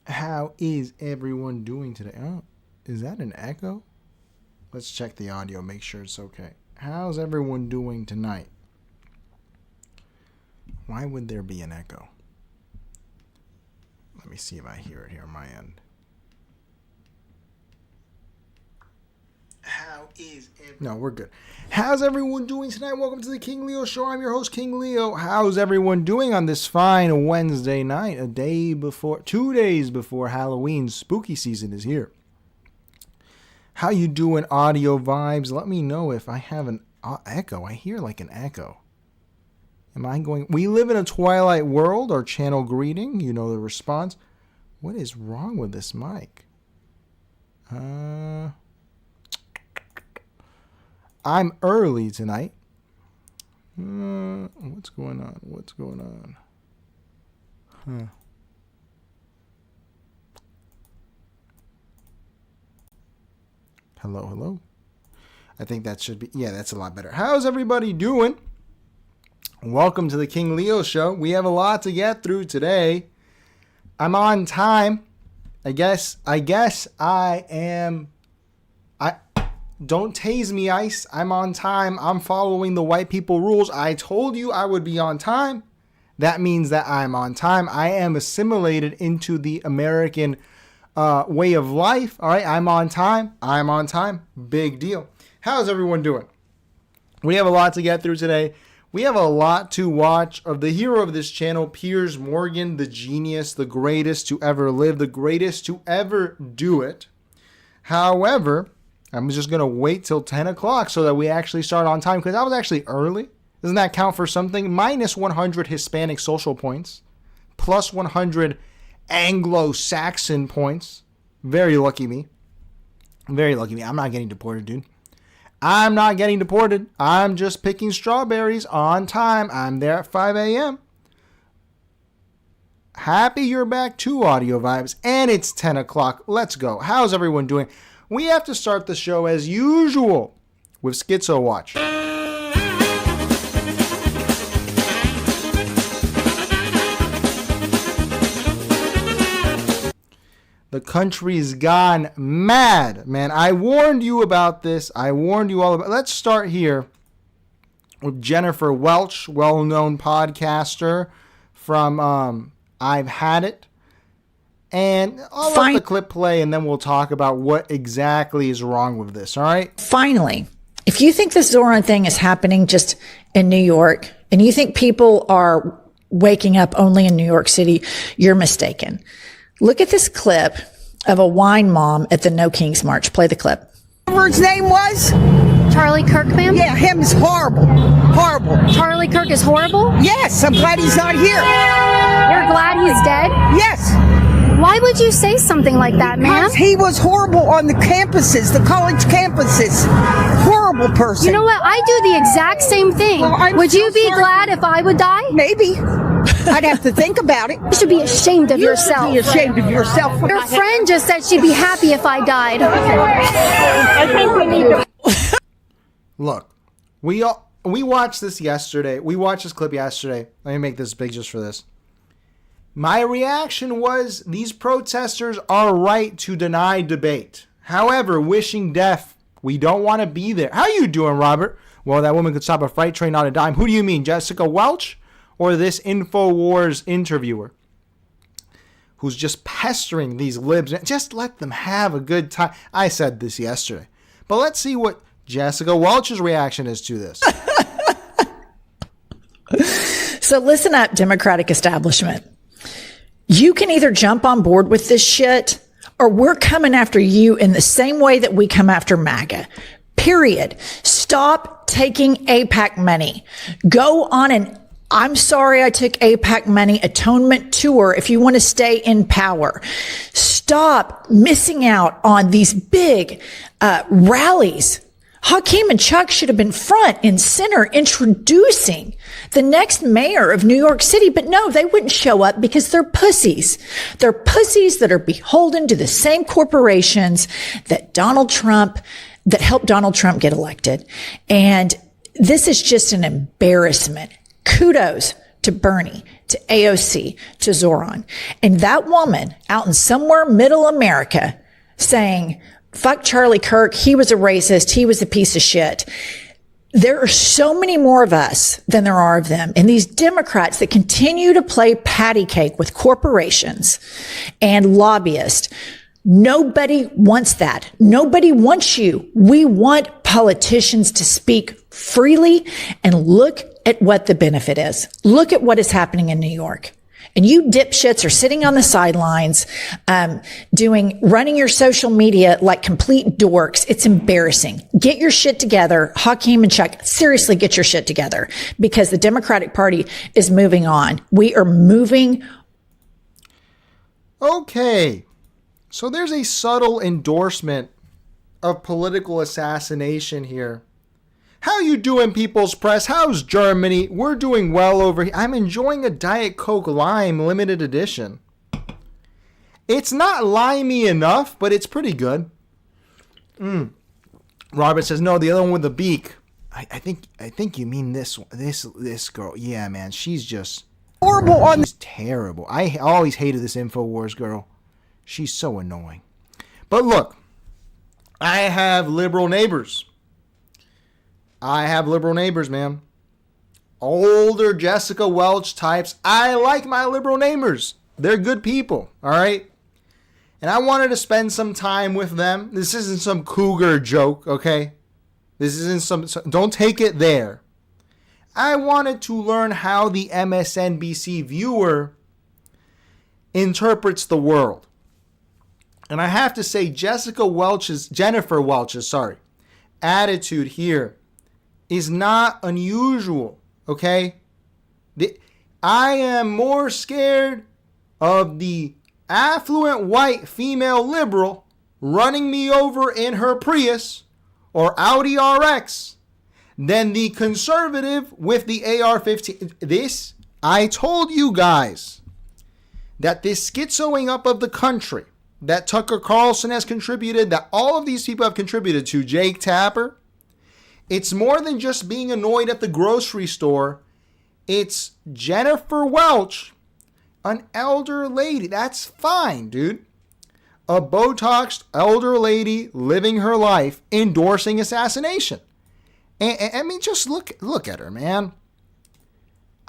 How is everyone doing today? Oh, is that an echo? Let's check the audio, make sure it's okay. How's everyone doing tonight? Why would there be an echo? Let me see if I hear it here on my end. No, we're good. How's everyone doing tonight? Welcome to the King Leo Show. I'm your host, King Leo. How's everyone doing on this fine Wednesday night, 2 days before Halloween? Spooky season is here. How you doing, audio vibes? Let me know if I have an echo. I hear like an echo. Am I going? We live in a twilight world. Our channel greeting. You know the response. What is wrong with this mic? I'm early tonight. What's going on? What's going on? Hello, hello. I think that should be, yeah, that's a lot better. How's everybody doing? Welcome to the King Leo Show. We have a lot to get through today. I'm on time. I guess I am. Don't tase me, Ice. I'm on time. I'm following the white people rules. I told you I would be on time. That means that I'm on time. I am assimilated into the American way of life. All right, I'm on time. I'm on time. Big deal. How's everyone doing? We have a lot to get through today. We have a lot to watch of the hero of this channel, Piers Morgan, the genius, the greatest to ever live, the greatest to ever do it. However, I'm just going to wait till 10 o'clock so that we actually start on time because I was actually early. Doesn't that count for something? Minus 100 Hispanic social points. Plus 100 Anglo-Saxon points. Very lucky me. Very lucky me. I'm not getting deported, dude. I'm not getting deported. I'm just picking strawberries on time. I'm there at 5 a.m. Happy you're back to Audio Vibes. And it's 10 o'clock. Let's go. How's everyone doing? We have to start the show as usual with Schizo Watch. The country's gone mad, man. I warned you about this. I warned you all about it. Let's start here with Jennifer Welch, well-known podcaster from I've Had It. And I'll let the clip play, and then we'll talk about what exactly is wrong with this, all right? Finally, if you think this Zohran thing is happening just in New York, and you think people are waking up only in New York City, you're mistaken. Look at this clip of a wine mom at the No Kings March. Play the clip. Whatever his name was? Charlie Kirk, ma'am? Yeah, him is horrible. Horrible. Charlie Kirk is horrible? Yes, I'm glad he's not here. You're glad he's dead? Yes. Why would you say something like that, ma'am? Because he was horrible on the campuses, the college campuses. Horrible person. You know what? I do the exact same thing. Well, would you be sorry. glad if I would die? Maybe. I'd have to think about it. You should be ashamed of yourself. You should be ashamed of yourself. Your friend just said she'd be happy if I died. I think we need to... Look, we watched this yesterday. We watched this clip yesterday. Let me make this big just for this. My reaction was these protesters are right to deny debate. However, wishing death, we don't want to be there. How you doing, Robert? Well, that woman could stop a freight train on a dime. Who do you mean, Jessica Welch or this InfoWars interviewer who's just pestering these libs? Just let them have a good time. I said this yesterday. But let's see what Jessica Welch's reaction is to this. So listen up, Democratic establishment. You can either jump on board with this shit or we're coming after you in the same way that we come after MAGA. Period. Stop taking AIPAC money. Go on an I'm sorry I took AIPAC money atonement tour if you want to stay in power. Stop missing out on these big rallies. Hakeem and Chuck should have been front and center introducing the next mayor of New York City. But no, they wouldn't show up because they're pussies. They're pussies that are beholden to the same corporations that that helped Donald Trump get elected. And this is just an embarrassment. Kudos to Bernie. to AOC to Zohran. And that woman out in somewhere middle America saying, fuck Charlie Kirk, he was a racist, he was a piece of shit. There are so many more of us than there are of them. And these Democrats that continue to play patty cake with corporations and lobbyists, nobody wants that. Nobody wants you. We want politicians to speak freely and look at what the benefit is. Look at what is happening in New York. And you dipshits are sitting on the sidelines, running your social media like complete dorks. It's embarrassing. Get your shit together. Hakeem and Chuck, seriously, get your shit together, because the Democratic Party is moving on. We are moving. Okay. So there's a subtle endorsement of political assassination here. How you doing, People's Press? How's Germany? We're doing well over here. I'm enjoying a Diet Coke Lime limited edition. It's not limey enough, but it's pretty good. Robert says, no, the other one with the beak. I think you mean this girl. Yeah, man, she's just horrible. She's terrible. I always hated this InfoWars girl. She's so annoying. But look, I have liberal neighbors. Man. Older Jessica Welch types. I like my liberal neighbors. They're good people, all right? And I wanted to spend some time with them. This isn't some cougar joke, okay? This isn't don't take it there. I wanted to learn how the MSNBC viewer interprets the world. And I have to say, Jennifer Welch's attitude here is not unusual, okay? I am more scared of the affluent white female liberal running me over in her Prius or Audi RX than the conservative with the AR-15. I told you guys that this schizoing up of the country that Tucker Carlson has contributed, that all of these people have contributed to, Jake Tapper, it's more than just being annoyed at the grocery store. It's Jennifer Welch, an elder lady. That's fine, dude. A Botoxed elder lady living her life, endorsing assassination. And I mean, just look at her, man.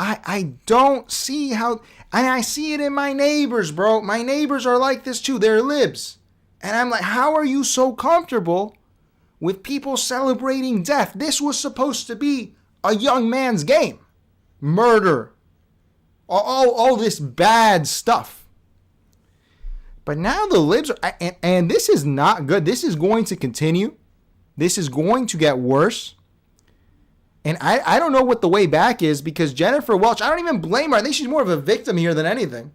I don't see how, and I see it in my neighbors, bro. My neighbors are like this too. They're libs. And I'm like, how are you so comfortable with people celebrating death? This was supposed to be a young man's game. Murder. All this bad stuff. But now the libs are, and this is not good. This is going to continue. This is going to get worse. And I don't know what the way back is, because Jennifer Welch, I don't even blame her. I think she's more of a victim here than anything.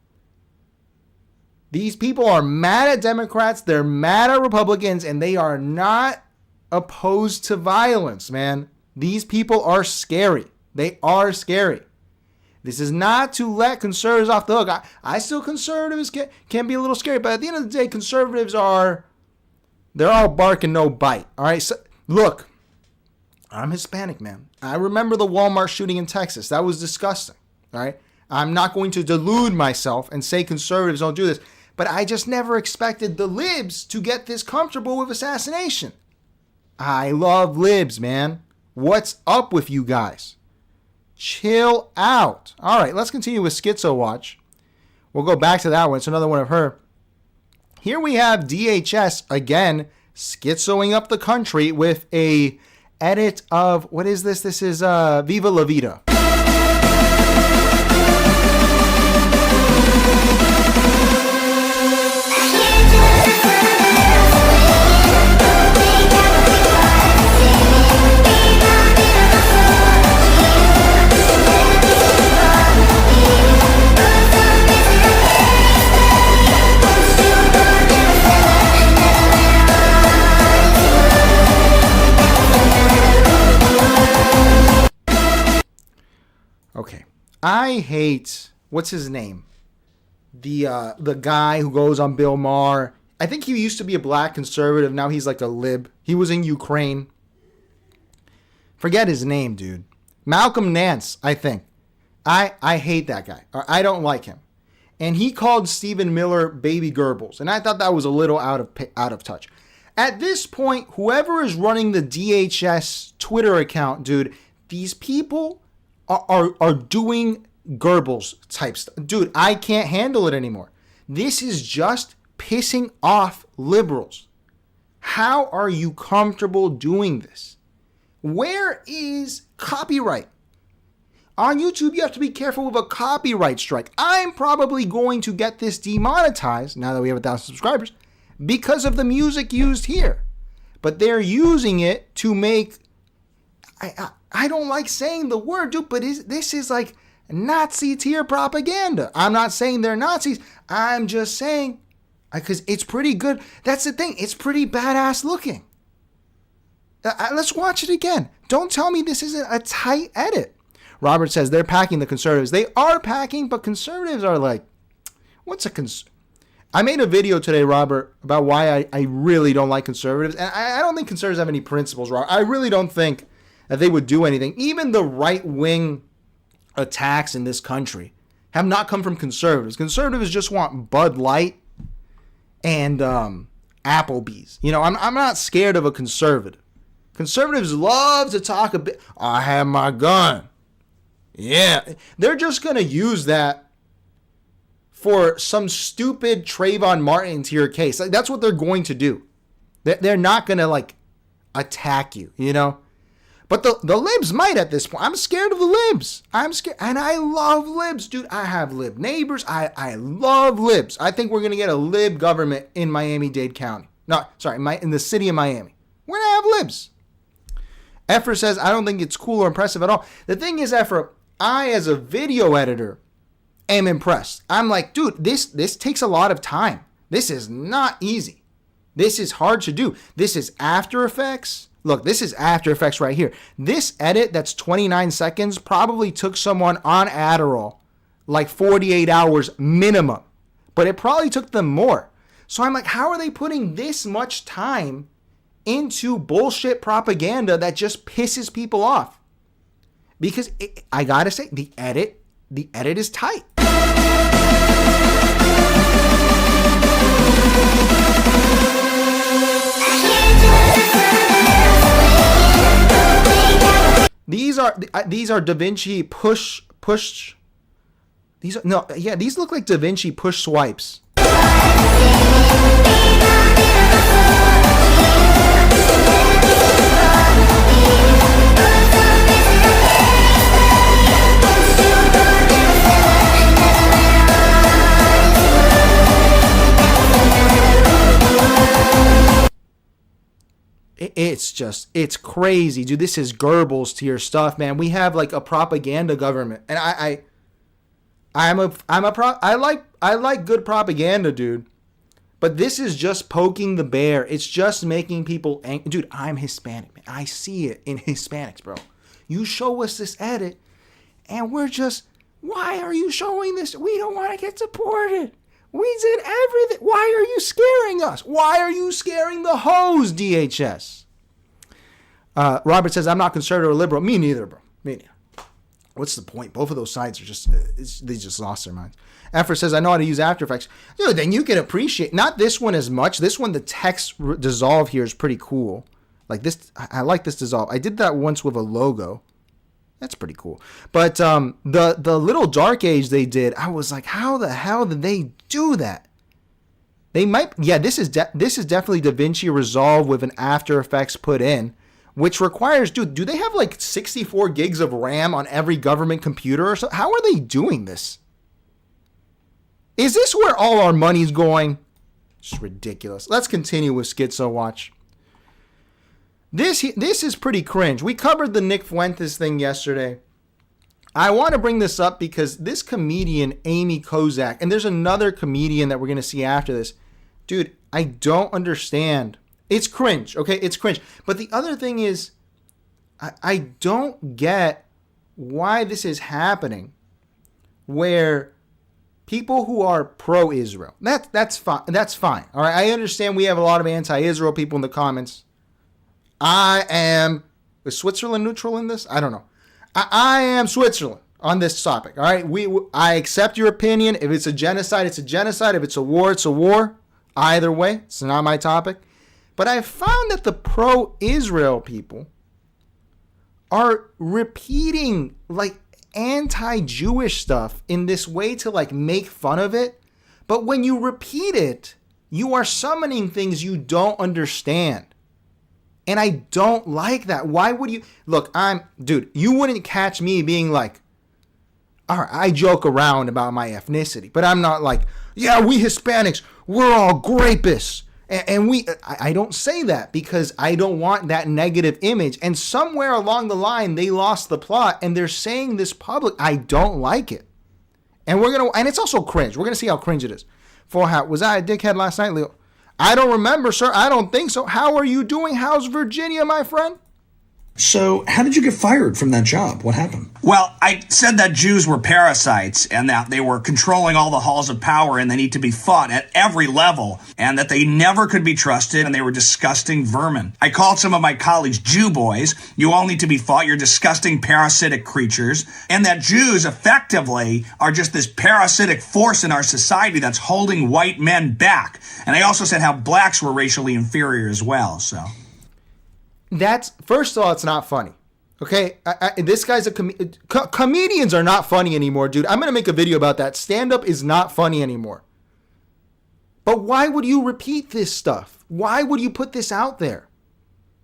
These people are mad at Democrats. They're mad at Republicans, and they are not opposed to violence, man. These people are scary. They are scary. This is not to let conservatives off the hook. I still, conservatives can be a little scary, but at the end of the day, conservatives they're all bark and no bite. All right, so look, I'm Hispanic, man. I remember the Walmart shooting in Texas. That was disgusting. All right, I'm not going to delude myself and say conservatives don't do this, but I just never expected the libs to get this comfortable with assassination. I love libs, man. What's up with you guys? Chill out. All right, let's continue with Schizo Watch. We'll go back to that one. It's another one of her. Here we have DHS again schizoing up the country with a edit of, what is this? This is Viva La Vida. Okay, I hate, what's his name? The guy who goes on Bill Maher. I think he used to be a black conservative. Now he's like a lib. He was in Ukraine. Forget his name, dude. Malcolm Nance, I think. I hate that guy. Or I don't like him. And he called Stephen Miller baby Goebbels. And I thought that was a little out of touch. At this point, whoever is running the DHS Twitter account, dude, these people are doing Goebbels type stuff. Dude, I can't handle it anymore. This is just pissing off liberals. How are you comfortable doing this? Where is copyright? On YouTube, you have to be careful with a copyright strike. I'm probably going to get this demonetized now that we have 1,000 subscribers because of the music used here. But they're using it to make... I don't like saying the word, dude, but this is like Nazi tier propaganda. I'm not saying they're Nazis. I'm just saying, because it's pretty good. That's the thing. It's pretty badass looking. Let's watch it again. Don't tell me this isn't a tight edit. Robert says they're packing the conservatives. They are packing, but conservatives are like, what's a I made a video today, Robert, about why I really don't like conservatives. And I don't think conservatives have any principles, Robert. I really don't think that they would do anything. Even the right-wing attacks in this country have not come from conservatives. Conservatives just want Bud Light and Applebee's. You know, I'm not scared of a conservative. Conservatives love to talk a bit. I have my gun. Yeah. They're just going to use that for some stupid Trayvon Martin tier case. Like, that's what they're going to do. They're not going to, like, attack you, you know? But the libs might at this point. I'm scared of the libs. I'm scared. And I love libs, dude. I have lib neighbors. I love libs. I think we're going to get a lib government in Miami-Dade County. No, sorry, in the city of Miami. We're going to have libs. Efra says, I don't think it's cool or impressive at all. The thing is, Efra, I, as a video editor, am impressed. I'm like, dude, this takes a lot of time. This is not easy. This is hard to do. This is After Effects. Look, this is After Effects right here. This edit that's 29 seconds probably took someone on Adderall like 48 hours minimum. But it probably took them more. So I'm like, how are they putting this much time into bullshit propaganda that just pisses people off? Because I gotta say, the edit is tight. These are Da Vinci push. These look like Da Vinci push swipes. It's crazy, dude. This is Goebbels tier stuff, man. We have like a propaganda government, and I like good propaganda, dude. But this is just poking the bear. It's just making people angry. Dude, I'm Hispanic, man. I see it in Hispanics, bro. You show us this edit, and we're just, why are you showing this? We don't want to get supported. We did everything. Why are you scaring us? Why are you scaring the hoes, DHS? Robert says, I'm not conservative or liberal. Me neither, bro. Me neither. What's the point? Both of those sides are just, they just lost their minds. Effort says, I know how to use After Effects. Dude, then you can appreciate, not this one as much. This one, the text dissolve here is pretty cool. Like this, I like this dissolve. I did that once with a logo. That's pretty cool. But the little dark age they did, I was like, how the hell did they do that? They might, yeah, this is definitely DaVinci Resolve with an After Effects put in, which requires, dude, do they have like 64 gigs of RAM on every government computer or so? How are they doing this? Is this where all our money's going? It's ridiculous. Let's continue with Schizo Watch. This is pretty cringe. We covered the Nick Fuentes thing yesterday. I want to bring this up because this comedian, Amy Kozak, and there's another comedian that we're going to see after this. Dude, I don't understand. It's cringe, okay? It's cringe. But the other thing is, I don't get why this is happening where people who are pro-Israel, that's fine. That's fine. All right, I understand we have a lot of anti-Israel people in the comments. Is Switzerland neutral in this? I don't know. I am Switzerland. on this topic. All right, I accept your opinion. If it's a genocide, it's a genocide. If it's a war, it's a war. Either way, it's not my topic. But I found that the pro-Israel people are repeating like anti-Jewish stuff in this way to like make fun of it. But when you repeat it, you are summoning things you don't understand. And I don't like that. Why would you? Look, dude, you wouldn't catch me being like, all right, I joke around about my ethnicity, but I'm not like, yeah, we Hispanics, we're all grapists. And I don't say that because I don't want that negative image. And somewhere along the line, they lost the plot and they're saying this public. I don't like it. And and it's also cringe. We're going to see how cringe it is. Was I a dickhead last night, Leo? I don't remember, sir. I don't think so. How are you doing? How's Virginia, my friend? So how did you get fired from that job? What happened? Well, I said that Jews were parasites and that they were controlling all the halls of power and they need to be fought at every level and that they never could be trusted and they were disgusting vermin. I called some of my colleagues Jew boys. You all need to be fought. You're disgusting parasitic creatures. And that Jews effectively are just this parasitic force in our society that's holding white men back. And I also said how blacks were racially inferior as well, so... First of all, it's not funny. Okay, this guy's comedians are not funny anymore, dude. I'm gonna make a video about that. Stand-up is not funny anymore. But why would you repeat this stuff? Why would you put this out there?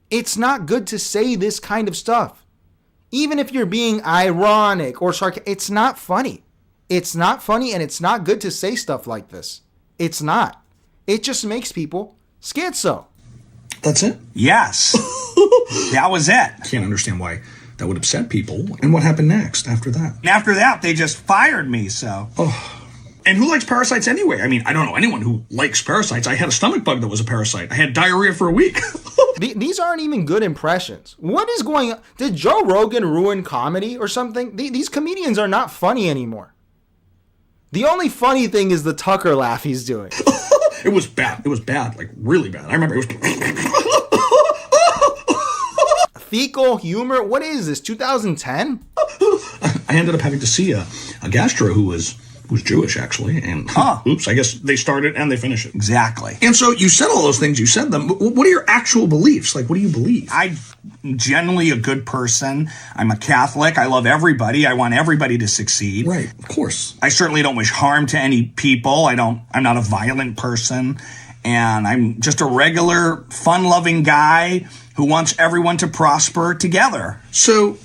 It's not good to say this kind of stuff. Even if you're being ironic or sarcastic, it's not funny. It's not funny, and it's not good to say stuff like this. It's not. It just makes people schizo. That's it? Yes. That was it. I can't understand why that would upset people. And what happened next after that? And after that, they just fired me, so. Oh. And who likes parasites anyway? I mean, I don't know anyone who likes parasites. I had a stomach bug that was a parasite. I had diarrhea for a week. These aren't even good impressions. What is going on? Did Joe Rogan ruin comedy or something? These comedians are not funny anymore. The only funny thing is the Tucker laugh he's doing. It was bad. It was bad, like really bad. I remember it was... Fecal humor? What is this, 2010? I ended up having to see a gastro who was Jewish, actually. And oops, I guess they started and they finished it. Exactly. And so you said all those things, you said them. What are your actual beliefs? Like, what do you believe? I'm generally a good person. I'm a Catholic. I love everybody. I want everybody to succeed. Right, of course. I certainly don't wish harm to any people. I'm not a violent person. And I'm just a regular, fun-loving guy who wants everyone to prosper together. So,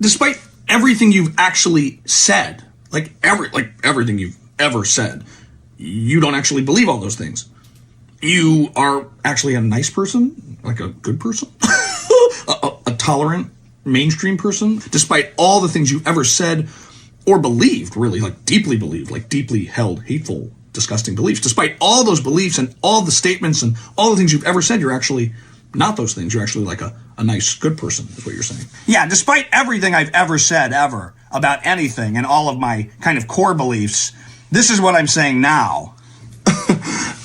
despite everything you've actually said, like everything you've ever said, you don't actually believe all those things. You are actually a nice person, like a good person, a tolerant, mainstream person, despite all the things you've ever said or believed, really, like deeply held, hateful, disgusting beliefs. Despite all those beliefs and all the statements and all the things you've ever said, you're actually not those things. You're actually like a nice, good person, is what you're saying. Yeah, despite everything I've ever said, ever, about anything and all of my kind of core beliefs, this is what I'm saying now.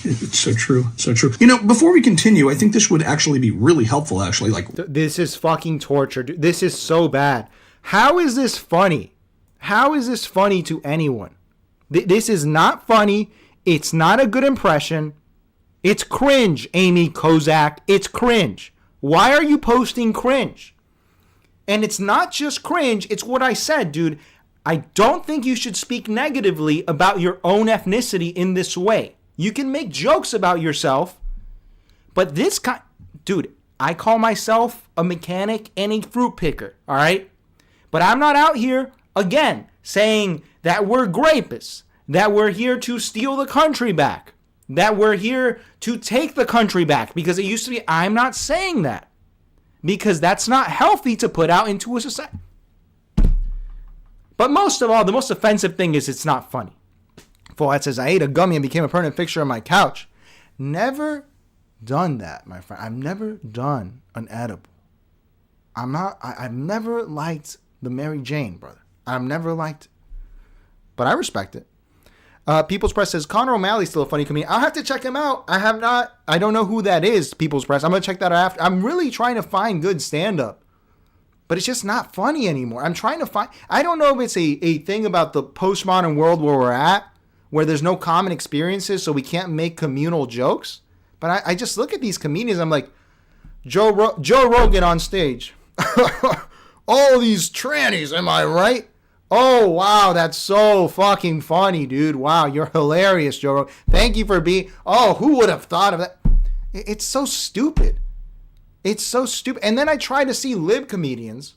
It's so true. So true. You know, before we continue, I think this would actually be really helpful, actually. Like, this is fucking torture. This is so bad. How is this funny? How is this funny to anyone? This is not funny. It's not a good impression. It's cringe, Amy Kozak. It's cringe. Why are you posting cringe? And it's not just cringe. It's what I said, dude. I don't think you should speak negatively about your own ethnicity in this way. You can make jokes about yourself, but dude, I call myself a mechanic and a fruit picker, all right? But I'm not out here, again, saying that we're grapists, that we're here to steal the country back, that we're here to take the country back, because it used to be. I'm not saying that, because that's not healthy to put out into a society. But most of all, the most offensive thing is it's not funny. Fuad says, I ate a gummy and became a permanent fixture on my couch. Never done that, my friend. I've never done an edible. I've never liked the Mary Jane, brother. I've never liked it. But I respect it. People's Press says, Conor O'Malley's still a funny comedian. I'll have to check him out. I don't know who that is, People's Press. I'm going to check that out after. I'm really trying to find good stand-up. but it's just not funny anymore. I'm trying to find, I don't know if it's a thing about the postmodern world where we're at, where there's no common experiences, so we can't make communal jokes. But I just look at these comedians, I'm like, Joe Rogan on stage. All these trannies, am I right? Oh, wow, that's so fucking funny, dude. Wow, you're hilarious, Joe Rogan. Thank you for being, oh, who would have thought of that? It's so stupid. It's so stupid. And then I try to see lib comedians,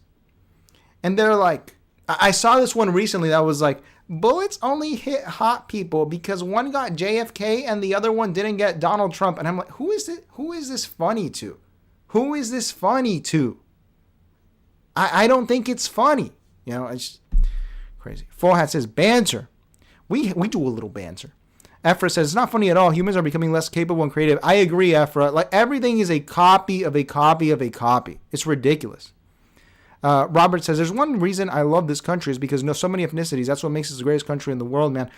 and they're like, I saw this one recently that was like, bullets only hit hot people because one got JFK and the other one didn't get Donald Trump. And I'm like, who is it? Who is this funny to? Who is this funny to? I don't think it's funny. You know, it's crazy. Full Hat says, banter. We do a little banter. Ephra says, it's not funny at all. Humans are becoming less capable and creative. I agree, Ephra. Like, everything is a copy of a copy of a copy. It's ridiculous. Robert says, there's one reason I love this country is because so many ethnicities. That's what makes us the greatest country in the world, man.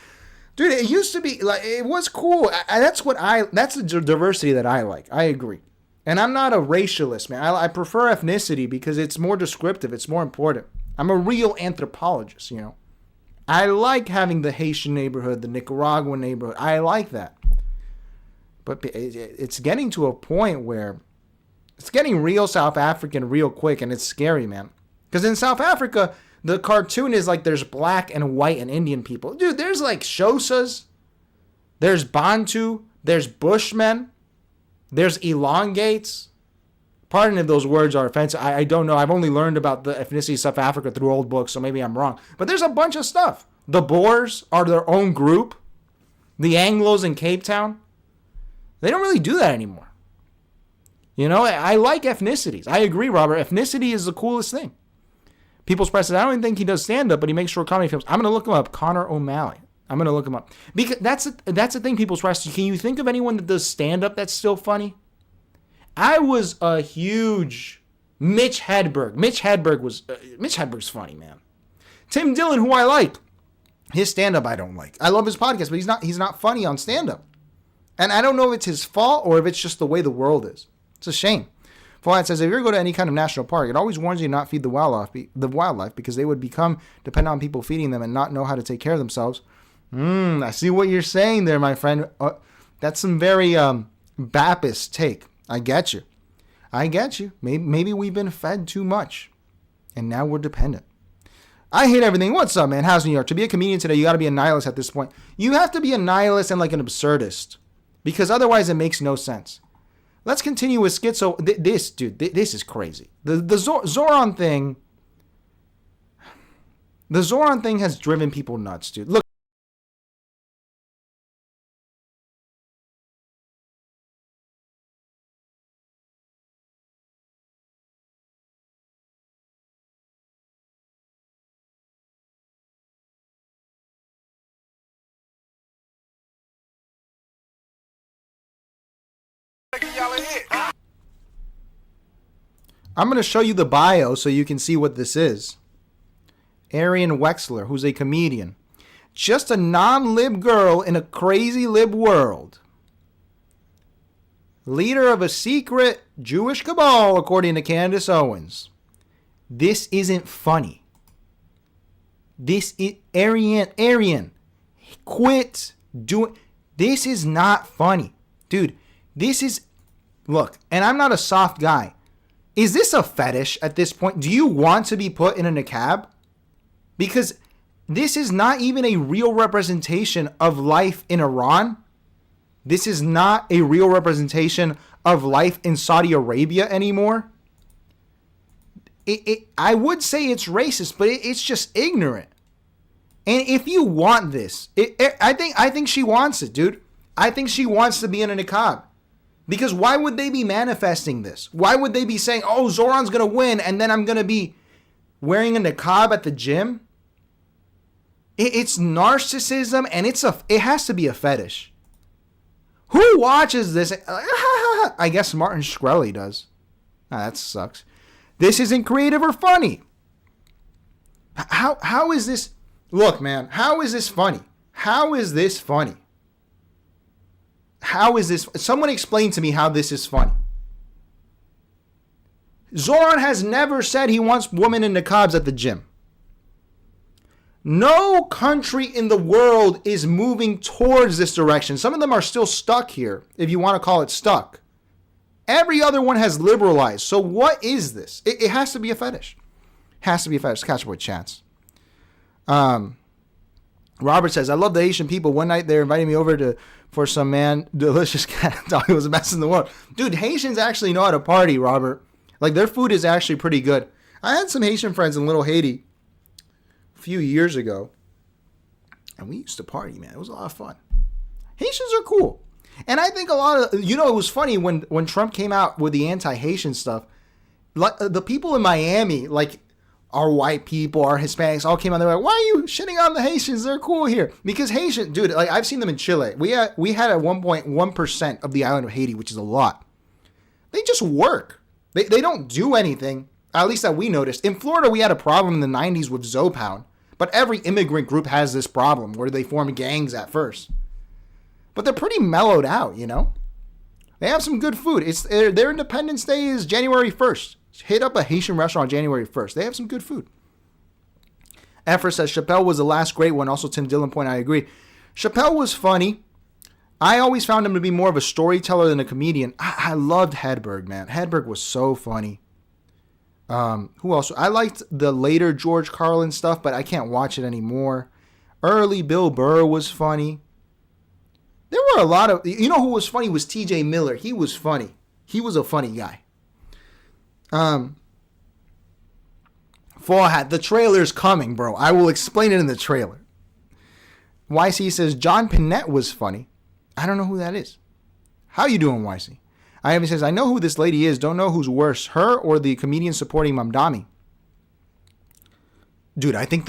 Dude, it used to be, like, it was cool. That's the diversity that I like. I agree. And I'm not a racialist, man. I prefer ethnicity because it's more descriptive. It's more important. I'm a real anthropologist, you know. I like having the Haitian neighborhood, the Nicaraguan neighborhood. I like that. But it's getting to a point where it's getting real South African real quick, and it's scary, man. Because in South Africa, the cartoon is like there's black and white and Indian people. Dude, there's like Xhosas, there's Bantu, there's Bushmen, there's elongates. Pardon if those words are offensive. I don't know. I've only learned about the ethnicity of South Africa through old books, so maybe I'm wrong. But there's a bunch of stuff. The Boers are their own group. The Anglos in Cape Town. They don't really do that anymore. You know, I like ethnicities. I agree, Robert. Ethnicity is the coolest thing. People's Press says, I don't even think he does stand-up, but he makes short comedy films. I'm going to look him up. Connor O'Malley. I'm going to look him up. Because that's the thing, People's Press. Can you think of anyone that does stand-up that's still funny? I was a huge Mitch Hedberg. Mitch Hedberg's funny, man. Tim Dillon, who I like. His stand-up I don't like. I love his podcast, but he's not funny on stand-up. And I don't know if it's his fault or if it's just the way the world is. It's a shame. Fallout says, if you ever go to any kind of national park, it always warns you to not feed the wildlife because they would become dependent on people feeding them and not know how to take care of themselves. I see what you're saying there, my friend. That's some very Baptist take. I get you. Maybe we've been fed too much, and now we're dependent. I hate everything. What's up, man? How's New York? To be a comedian today, you got to be a nihilist at this point. You have to be a nihilist and like an absurdist, because otherwise it makes no sense. Let's continue with schizo. This is crazy. The Zohran thing. The Zohran thing has driven people nuts, dude. Look. I'm going to show you the bio so you can see what this is. Arian Wexler, who's a comedian. Just a non-lib girl in a crazy lib world. Leader of a secret Jewish cabal, according to Candace Owens. This isn't funny. This is... Arian, quit doing... This is not funny. Dude, this is... Look, and I'm not a soft guy. Is this a fetish at this point? Do you want to be put in a niqab? Because this is not even a real representation of life in Iran. This is not a real representation of life in Saudi Arabia anymore. I would say it's racist, but it's just ignorant. And if you want this, I think she wants it, dude. I think she wants to be in a niqab. Because why would they be manifesting this? Why would they be saying, oh, Zohran's going to win, and then I'm going to be wearing a niqab at the gym? It's narcissism, and it has to be a fetish. Who watches this? I guess Martin Shkreli does. That sucks. This isn't creative or funny. How is this? Look, man, how is this funny? How is this funny? How is this? Someone explain to me how this is funny. Zohran has never said he wants women in niqabs at the gym. No country in the world is moving towards this direction. Some of them are still stuck here, if you want to call it stuck. Every other one has liberalized. So what is this? It has to be a fetish. Has to be a fetish. Catch up with Chance. Robert says, I love the Haitian people. One night they're inviting me over for some delicious cat. I thought it was the best in the world. Dude, Haitians actually know how to party, Robert. Like, their food is actually pretty good. I had some Haitian friends in Little Haiti a few years ago, and we used to party, man. It was a lot of fun. Haitians are cool. And I think a lot of, it was funny when Trump came out with the anti-Haitian stuff, like, the people in Miami, like, our white people, our Hispanics all came out. They're like, why are you shitting on the Haitians? They're cool here. Because Haitian, dude, like, I've seen them in Chile. We had at 1.1% of the island of Haiti, which is a lot. They just work. They don't do anything, at least that we noticed. In Florida, we had a problem in the 90s with Zohran. But every immigrant group has this problem where they form gangs at first. But they're pretty mellowed out, They have some good food. Their Independence Day is January 1st. Hit up a Haitian restaurant on January 1st. They have some good food. Efra says, Chappelle was the last great one. Also, Tim Dillon point, I agree. Chappelle was funny. I always found him to be more of a storyteller than a comedian. I loved Hedberg, man. Hedberg was so funny. Who else? I liked the later George Carlin stuff, but I can't watch it anymore. Early Bill Burr was funny. There were a lot of... who was funny was TJ Miller. He was funny. He was a funny guy. Fall Hat, the trailer's coming, bro. I will explain it in the trailer. YC says, John Pinette was funny. I don't know who that is. How you doing, YC? Ivy says, I know who this lady is. Don't know who's worse, her or the comedian supporting Mamdani. Dude, I think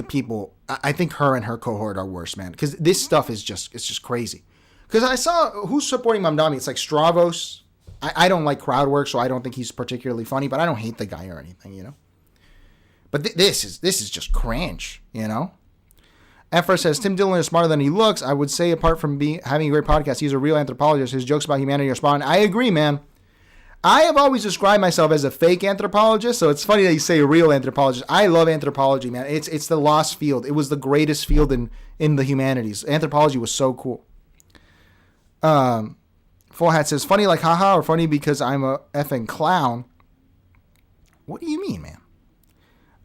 her and her cohort are worse, man. Because this stuff is just crazy. Because I saw who's supporting Mamdani. It's like Stravos. I don't like crowd work, so I don't think he's particularly funny, but I don't hate the guy or anything, But this is just cringe, Efra says, Tim Dillon is smarter than he looks. I would say, apart from having a great podcast, he's a real anthropologist. His jokes about humanity are spot on. I agree, man. I have always described myself as a fake anthropologist, so it's funny that you say a real anthropologist. I love anthropology, man. It's the lost field. It was the greatest field in the humanities. Anthropology was so cool. Full Hat says, funny like haha or funny because I'm a effing clown. What do you mean, man?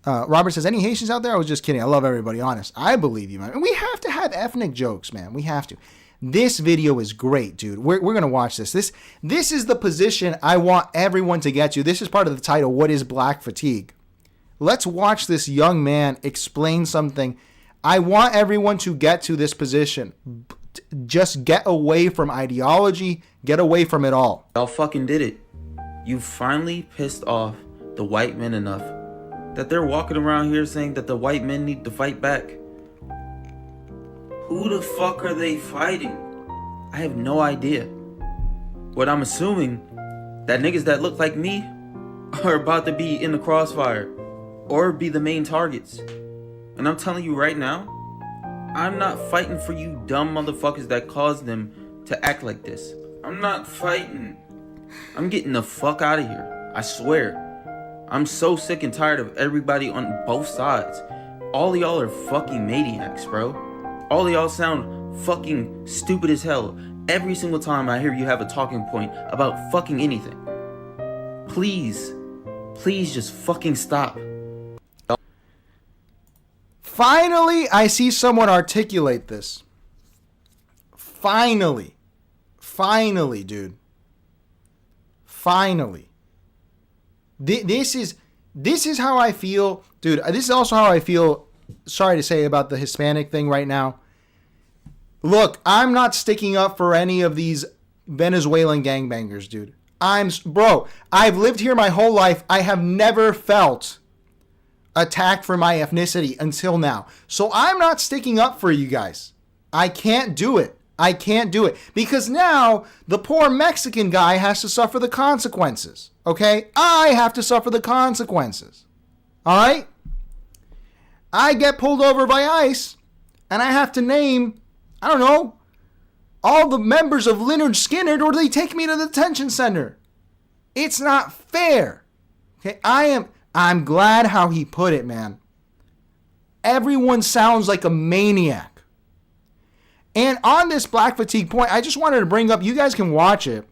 Robert says, any Haitians out there? I was just kidding. I love everybody, honest. I believe you, man. And we have to have ethnic jokes, man. We have to. This video is great, dude. We're going to watch this. This is the position I want everyone to get to. This is part of the title, What is Black Fatigue? Let's watch this young man explain something. I want everyone to get to this position. Just get away from ideology. Get away from it all. Y'all fucking did it. You finally pissed off the white men enough that they're walking around here saying that the white men need to fight back. Who the fuck are they fighting? I have no idea. What I'm assuming, that niggas that look like me are about to be in the crossfire or be the main targets. And I'm telling you right now, I'm not fighting for you dumb motherfuckers that caused them to act like this. I'm not fighting. I'm getting the fuck out of here. I swear. I'm so sick and tired of everybody on both sides. All of y'all are fucking maniacs, bro. All of y'all sound fucking stupid as hell every single time I hear you have a talking point about fucking anything. Please just fucking stop. Finally, I see someone articulate this. Finally, dude. Finally. This is how I feel, dude. This is also how I feel, sorry to say, about the Hispanic thing right now. Look, I'm not sticking up for any of these Venezuelan gangbangers, dude. I've lived here my whole life. I have never felt attacked for my ethnicity until now. So I'm not sticking up for you guys. I can't do it. Because now the poor Mexican guy has to suffer the consequences. Okay? I have to suffer the consequences. All right? I get pulled over by ICE and I have to name, I don't know, all the members of Leonard Skinner, or they take me to the detention center. It's not fair. Okay, I'm glad how he put it, man. Everyone sounds like a maniac. And on this black fatigue point, I just wanted to bring up, you guys can watch it,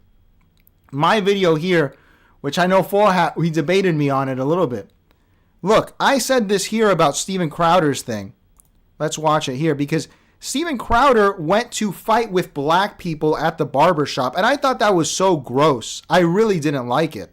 my video here, which I know Full Hat, he debated me on it a little bit. Look, I said this here about Steven Crowder's thing. Let's watch it here, because Steven Crowder went to fight with black people at the barbershop, and I thought that was so gross. I really didn't like it.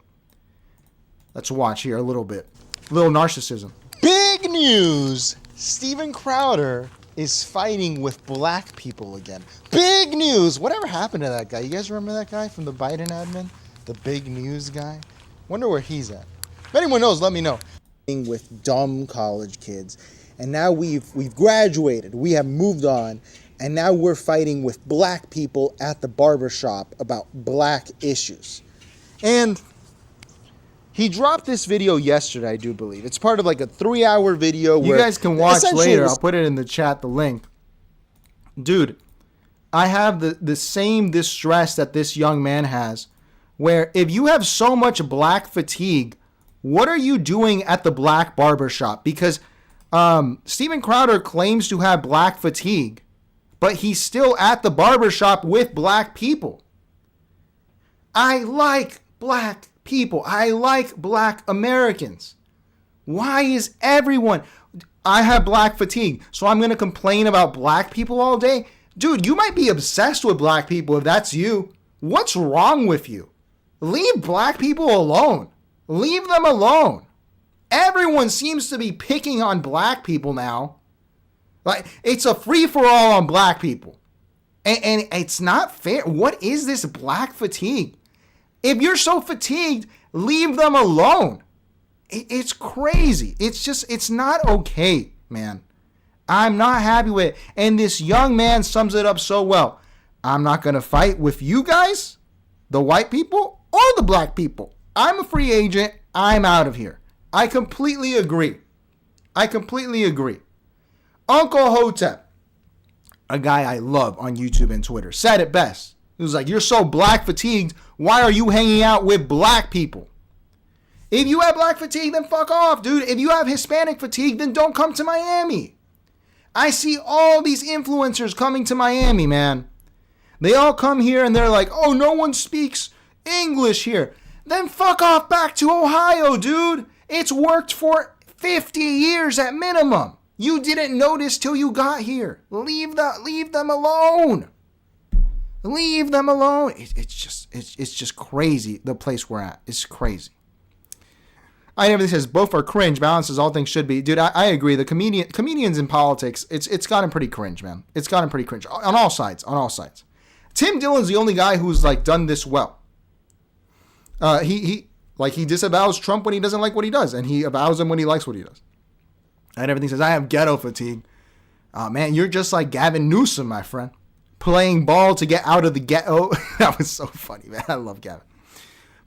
Let's watch here a little bit. A little narcissism. Big news! Steven Crowder is fighting with black people again. Big news! Whatever happened to that guy? You guys remember that guy from the Biden admin? The big news guy? Wonder where he's at. If anyone knows, let me know. With dumb college kids. And now we've graduated. We have moved on. And now we're fighting with black people at the barbershop about black issues. And he dropped this video yesterday, I do believe. It's part of like a 3-hour video. You guys can watch later. I'll put it in the chat, the link. Dude, I have the same distress that this young man has, where if you have so much black fatigue, what are you doing at the black barbershop? Because Steven Crowder claims to have black fatigue, but he's still at the barbershop with black people. I like black people. I like black Americans. Why is everyone... I have black fatigue, so I'm going to complain about black people all day? Dude, you might be obsessed with black people if that's you. What's wrong with you? Leave black people alone. Leave them alone. Everyone seems to be picking on black people now. Like, it's a free-for-all on black people. And it's not fair. What is this black fatigue? If you're so fatigued, leave them alone. It's crazy. It's not okay, man. I'm not happy with it. And this young man sums it up so well. I'm not going to fight with you guys, the white people, or the black people. I'm a free agent. I'm out of here. I completely agree. Uncle Hotep, a guy I love on YouTube and Twitter, said it best. He was like, you're so black fatigued. Why are you hanging out with black people? If you have black fatigue, then fuck off, dude. If you have Hispanic fatigue, then don't come to Miami. I see all these influencers coming to Miami, man. They all come here and they're like, oh, no one speaks English here. Then fuck off back to Ohio, dude. It's worked for 50 years at minimum. You didn't notice till you got here. Leave them alone. Leave them alone. It's just crazy, the place we're at. It's crazy. I never says both are cringe. Balance as all things should be. Dude, I agree. The comedians in politics, it's gotten pretty cringe, man. It's gotten pretty cringe. On all sides. Tim Dillon's the only guy who's like done this well. He disavows Trump when he doesn't like what he does, and he avows him when he likes what he does. And everything says, I have ghetto fatigue. Man, you're just like Gavin Newsom, my friend. Playing ball to get out of the ghetto. That was so funny, man. I love Gavin.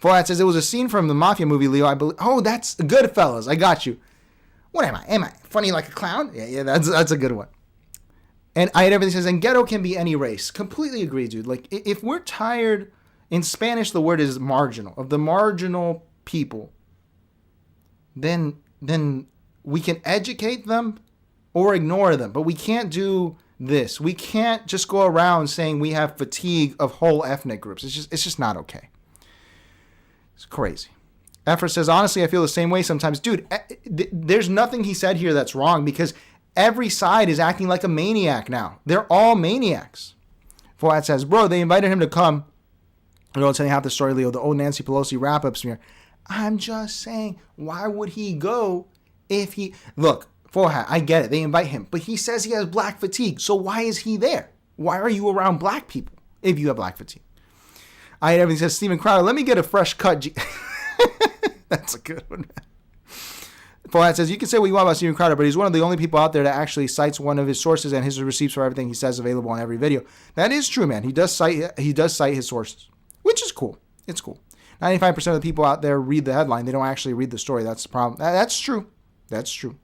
Forat says, it was a scene from the Mafia movie, Leo. I believe. Oh, that's Goodfellas. I got you. What am I? Am I funny like a clown? Yeah, that's a good one. And I had everything says, and ghetto can be any race. Completely agree, dude. Like, if we're tired, in Spanish, the word is marginal, of the marginal people, then we can educate them or ignore them. But we can't do this. We can't just go around saying we have fatigue of whole ethnic groups. It's just not okay. It's crazy. Efra says, honestly, I feel the same way sometimes. Dude, there's nothing he said here that's wrong, because every side is acting like a maniac now. They're all maniacs. Fuad says, bro, they invited him to come. I don't tell you half the story, Leo. The old Nancy Pelosi wrap-up smear. I'm just saying, why would he go if he... Look, Fuad, I get it. They invite him. But he says he has black fatigue. So why is he there? Why are you around black people if you have black fatigue? I had everything says, Steven Crowder, let me get a fresh cut. That's a good one. Fuad says, you can say what you want about Steven Crowder, but he's one of the only people out there that actually cites one of his sources and his receipts for everything he says available on every video. That is true, man. He does cite his sources, which is cool. It's cool. 95% of the people out there read the headline. They don't actually read the story. That's the problem. That's true. That's true.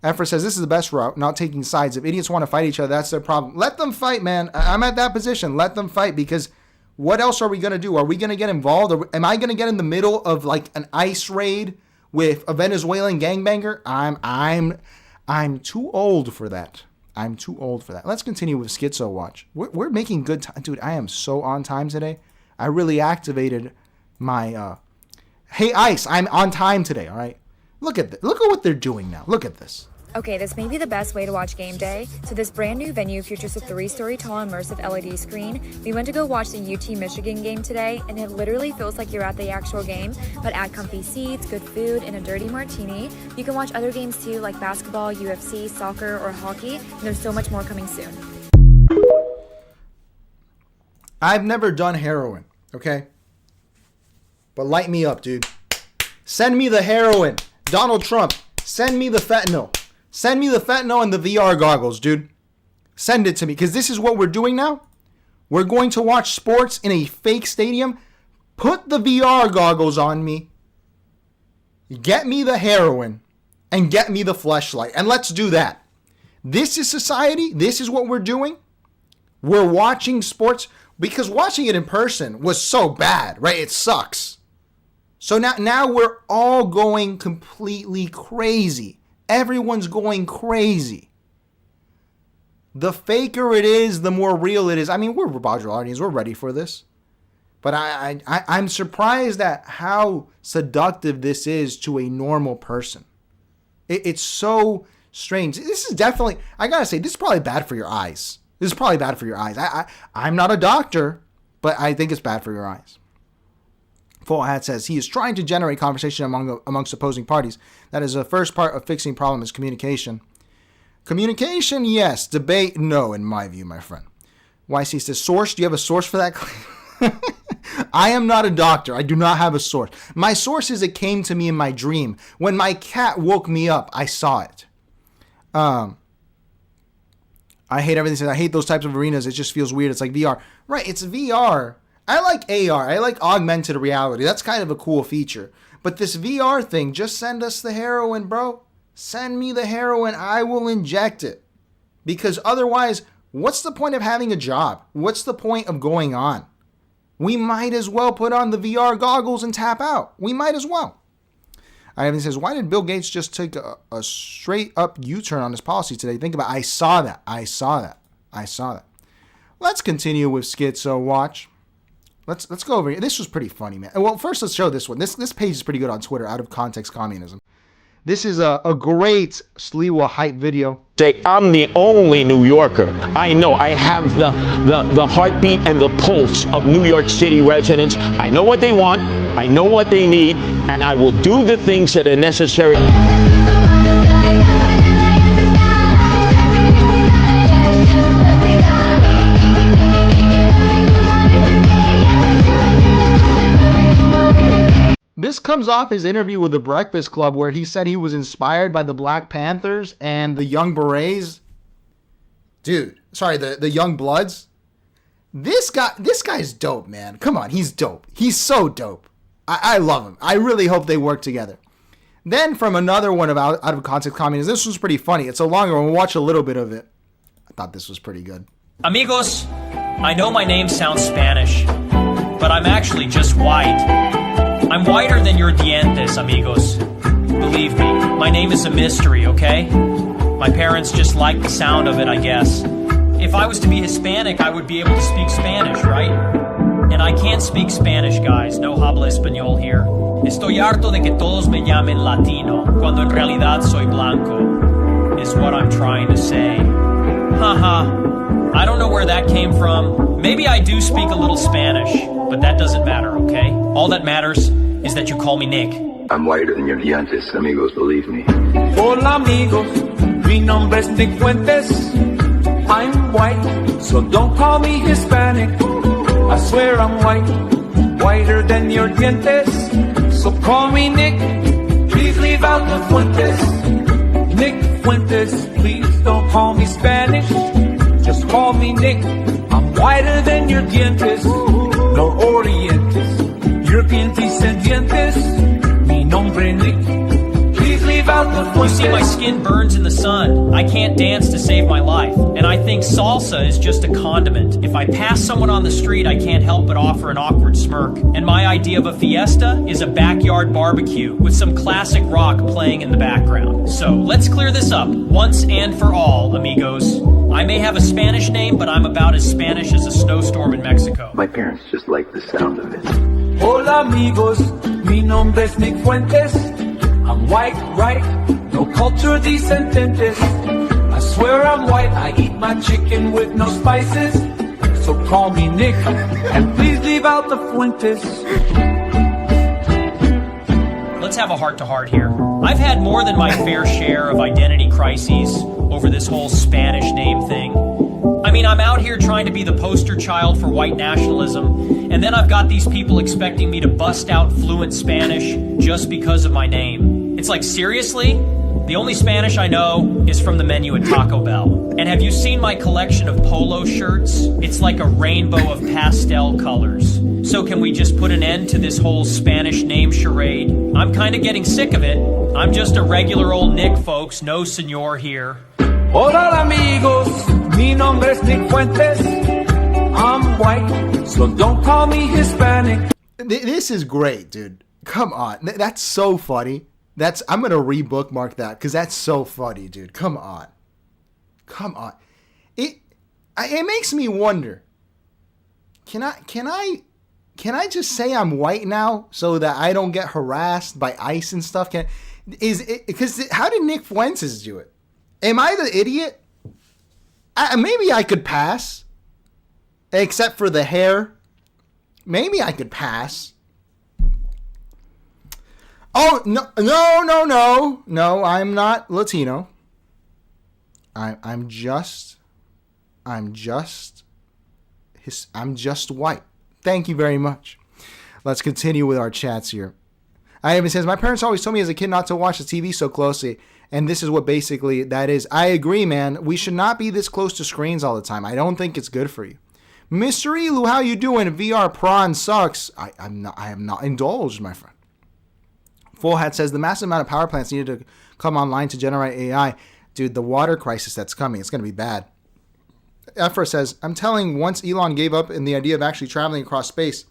Efra says, this is the best route, not taking sides. If idiots want to fight each other, that's their problem. Let them fight, man. I'm at that position. Let them fight, because what else are we going to do? Are we going to get involved? Or am I going to get in the middle of like an ICE raid with a Venezuelan gangbanger, I'm too old for that. I'm too old for that. Let's continue with Schizo Watch. We're making good time. Dude, I am so on time today. I really activated my, hey, Ice, I'm on time today, all right? Look at what they're doing now. Look at this. Okay, this may be the best way to watch game day. So this brand new venue features a 3-story tall immersive LED screen. We went to go watch the UT Michigan game today, and it literally feels like you're at the actual game, but add comfy seats, good food, and a dirty martini. You can watch other games too, like basketball, UFC, soccer, or hockey, and there's so much more coming soon. I've never done heroin, okay? But light me up, dude. Send me the heroin. Donald Trump, send me the fentanyl. Send me the fentanyl and the VR goggles, dude. Send it to me, because this is what we're doing now. We're going to watch sports in a fake stadium. Put the VR goggles on me. Get me the heroin. And get me the fleshlight. And let's do that. This is society. This is what we're doing. We're watching sports. Because watching it in person was so bad, right? It sucks. So now we're all going completely crazy. Everyone's going crazy. The faker it is, the more real it is. I mean, we're Roger audience. We're ready for this. But I'm surprised at how seductive this is to a normal person. It's so strange. This is definitely, I gotta say, this is probably bad for your eyes. This is probably bad for your eyes. I'm not a doctor, but I think it's bad for your eyes. Full Hat says he is trying to generate conversation amongst opposing parties. That is the first part of fixing problem is communication. Communication, yes. Debate, no, in my view, my friend. YC says, source, do you have a source for that claim? I am not a doctor. I do not have a source. My source is it came to me in my dream. When my cat woke me up, I saw it. I hate everything. I hate those types of arenas. It just feels weird. It's like VR. Right, it's VR. I like AR. I like augmented reality. That's kind of a cool feature. But this VR thing, just send us the heroin, bro. Send me the heroin. I will inject it. Because otherwise, what's the point of having a job? What's the point of going on? We might as well put on the VR goggles and tap out. We might as well. Ivan says, why did Bill Gates just take a straight up U-turn on his policy today? Think about it. I saw that. Let's continue with Schizo Watch. Let's go over here. This was pretty funny, man. Well, first let's show this one. This page is pretty good on Twitter, Out of Context Communism. This is a great Sliwa hype video. Say, I'm the only New Yorker. I know I have the heartbeat and the pulse of New York City residents. I know what they want, I know what they need, and I will do the things that are necessary. This comes off his interview with The Breakfast Club where he said he was inspired by the Black Panthers and the Young Berets. Dude, sorry, the Young Bloods. This guy's dope, man. Come on, he's dope. He's so dope. I love him. I really hope they work together. Then from another one of Out of Context Communism, this was pretty funny. It's a longer one. We'll watch a little bit of it. I thought this was pretty good. Amigos, I know my name sounds Spanish, but I'm actually just white. I'm whiter than your dientes, amigos. Believe me, my name is a mystery, okay? My parents just like the sound of it, I guess. If I was to be Hispanic, I would be able to speak Spanish, right? And I can't speak Spanish, guys. No habla español here. Estoy harto de que todos me llamen Latino, cuando en realidad soy blanco, is what I'm trying to say. Haha. I don't know where that came from. Maybe I do speak a little Spanish, but that doesn't matter, okay? All that matters is that you call me Nick. I'm whiter than your dientes, amigos, believe me. Hola amigos, mi nombre es Nick Fuentes. I'm white, so don't call me Hispanic. I swear I'm white, whiter than your dientes. So call me Nick, please leave out the Fuentes. Nick Fuentes, please don't call me Spanish. Just call me Nick, I'm whiter than your dientes. No orientes, European descendientes. Mi nombre Nick, please leave out out the You see, my skin burns in the sun. I can't dance to save my life. And I think salsa is just a condiment. If I pass someone on the street, I can't help but offer an awkward smirk. And my idea of a fiesta is a backyard barbecue with some classic rock playing in the background. So let's clear this up once and for all, amigos. I may have a Spanish name, but I'm about as Spanish as a snowstorm in Mexico. My parents just like the sound of it. Hola amigos, mi nombre es Nick Fuentes. I'm white, right? No culture descendentes. I swear I'm white, I eat my chicken with no spices. So call me Nick, and please leave out the Fuentes. Let's have a heart-to-heart here. I've had more than my fair share of identity crises over this whole Spanish name thing. I mean, I'm out here trying to be the poster child for white nationalism, and then I've got these people expecting me to bust out fluent Spanish just because of my name. It's like, seriously? The only Spanish I know is from the menu at Taco Bell. And have you seen my collection of polo shirts? It's like a rainbow of pastel colors. So can we just put an end to this whole Spanish name charade? I'm kind of getting sick of it. I'm just a regular old Nick, folks. No senor here. Hola amigos, mi nombre es Nick Fuentes. I'm white, so don't call me Hispanic. This is great, dude. Come on. That's so funny. I'm going to rebookmark that because that's so funny, dude. Come on. Come on. It makes me wonder. Can I just say I'm white now so that I don't get harassed by ICE and stuff? Because how did Nick Fuentes do it? Am I the idiot? Maybe I could pass. Except for the hair. Maybe I could pass. Oh, no, I'm not Latino. I'm just white. Thank you very much. Let's continue with our chats here. Ivan says, my parents always told me as a kid not to watch the TV so closely, and this is what basically that is. I agree, man. We should not be this close to screens all the time. I don't think it's good for you. Mr. Elu, how you doing? VR prawn sucks. I am not indulged, my friend. Full Hat says, the massive amount of power plants needed to come online to generate AI. Dude, the water crisis that's coming, it's going to be bad. Ephra says, I'm telling, once Elon gave up in the idea of actually traveling across space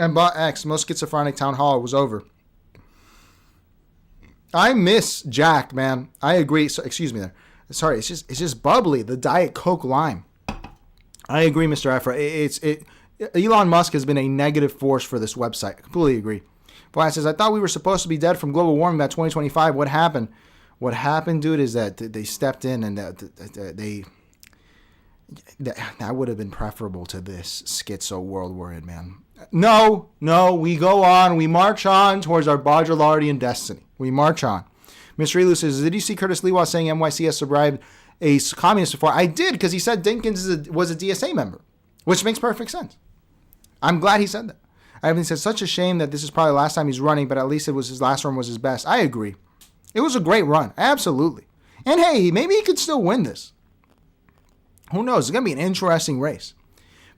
and bought X, most schizophrenic town hall was over. I miss Jack, man. I agree. So, excuse me there. Sorry, it's just bubbly. The Diet Coke lime. I agree, Mr. Ephra. Elon Musk has been a negative force for this website. I completely agree. Vlad says, I thought we were supposed to be dead from global warming by 2025. What happened? What happened, dude, is that they stepped in and that would have been preferable to this schizo world we're in, man. No, we go on. We march on towards our Baudrillardian destiny. We march on. Mr. Elu says, did you see Curtis Lewa saying NYC has survived a communist before? I did, because he said Dinkins was a DSA member, which makes perfect sense. I'm glad he said that. Ivan says, such a shame that this is probably the last time he's running, but at least his last run was his best. I agree. It was a great run. Absolutely. And hey, maybe he could still win this. Who knows? It's going to be an interesting race.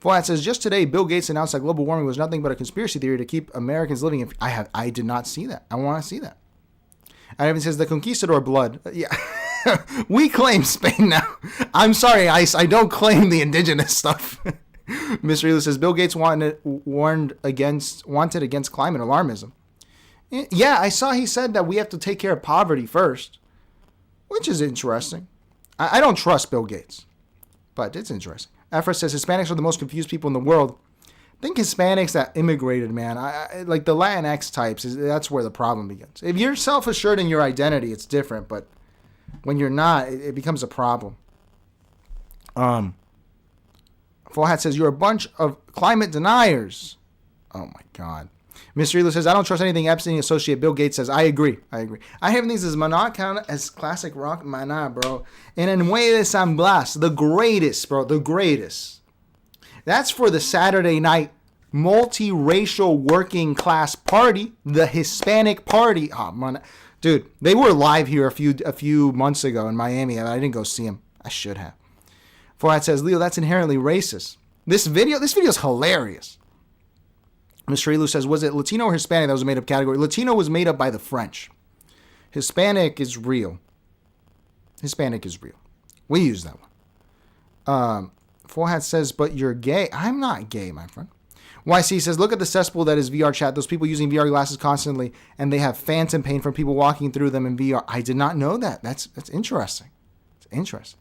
Fuad says, just today, Bill Gates announced that global warming was nothing but a conspiracy theory to keep Americans living in... I did not see that. I want to see that. Ivan says, the conquistador blood. Yeah. We claim Spain now. I'm sorry, ICE. I don't claim the indigenous stuff. Mr. Elu says, Bill Gates wanted against climate alarmism. Yeah, I saw he said that we have to take care of poverty first, which is interesting. I don't trust Bill Gates, but it's interesting. Ephra says, Hispanics are the most confused people in the world. I think Hispanics that immigrated, man, like the Latinx types, that's where the problem begins. If you're self-assured in your identity, it's different, but when you're not, it becomes a problem. Full Hat says, you're a bunch of climate deniers. Oh, my God. Mr. Elu says, I don't trust anything Epstein associate. Bill Gates says, I agree. I have things as Maná count as classic rock. Maná, bro. And en Muelle de San Blas, the greatest, bro. The greatest. That's for the Saturday night multiracial working class party. The Hispanic party. Oh, man. Dude, they were live here a few months ago in Miami. I didn't go see them. I should have. Fuad says, Leo, that's inherently racist. This video is hilarious. Mr. Elu says, was it Latino or Hispanic that was a made-up category? Latino was made up by the French. Hispanic is real. Hispanic is real. We use that one. Full Hat says, but you're gay. I'm not gay, my friend. YC says, look at the cesspool that is VR chat. Those people using VR glasses constantly, and they have phantom pain from people walking through them in VR. I did not know that. That's interesting. It's interesting.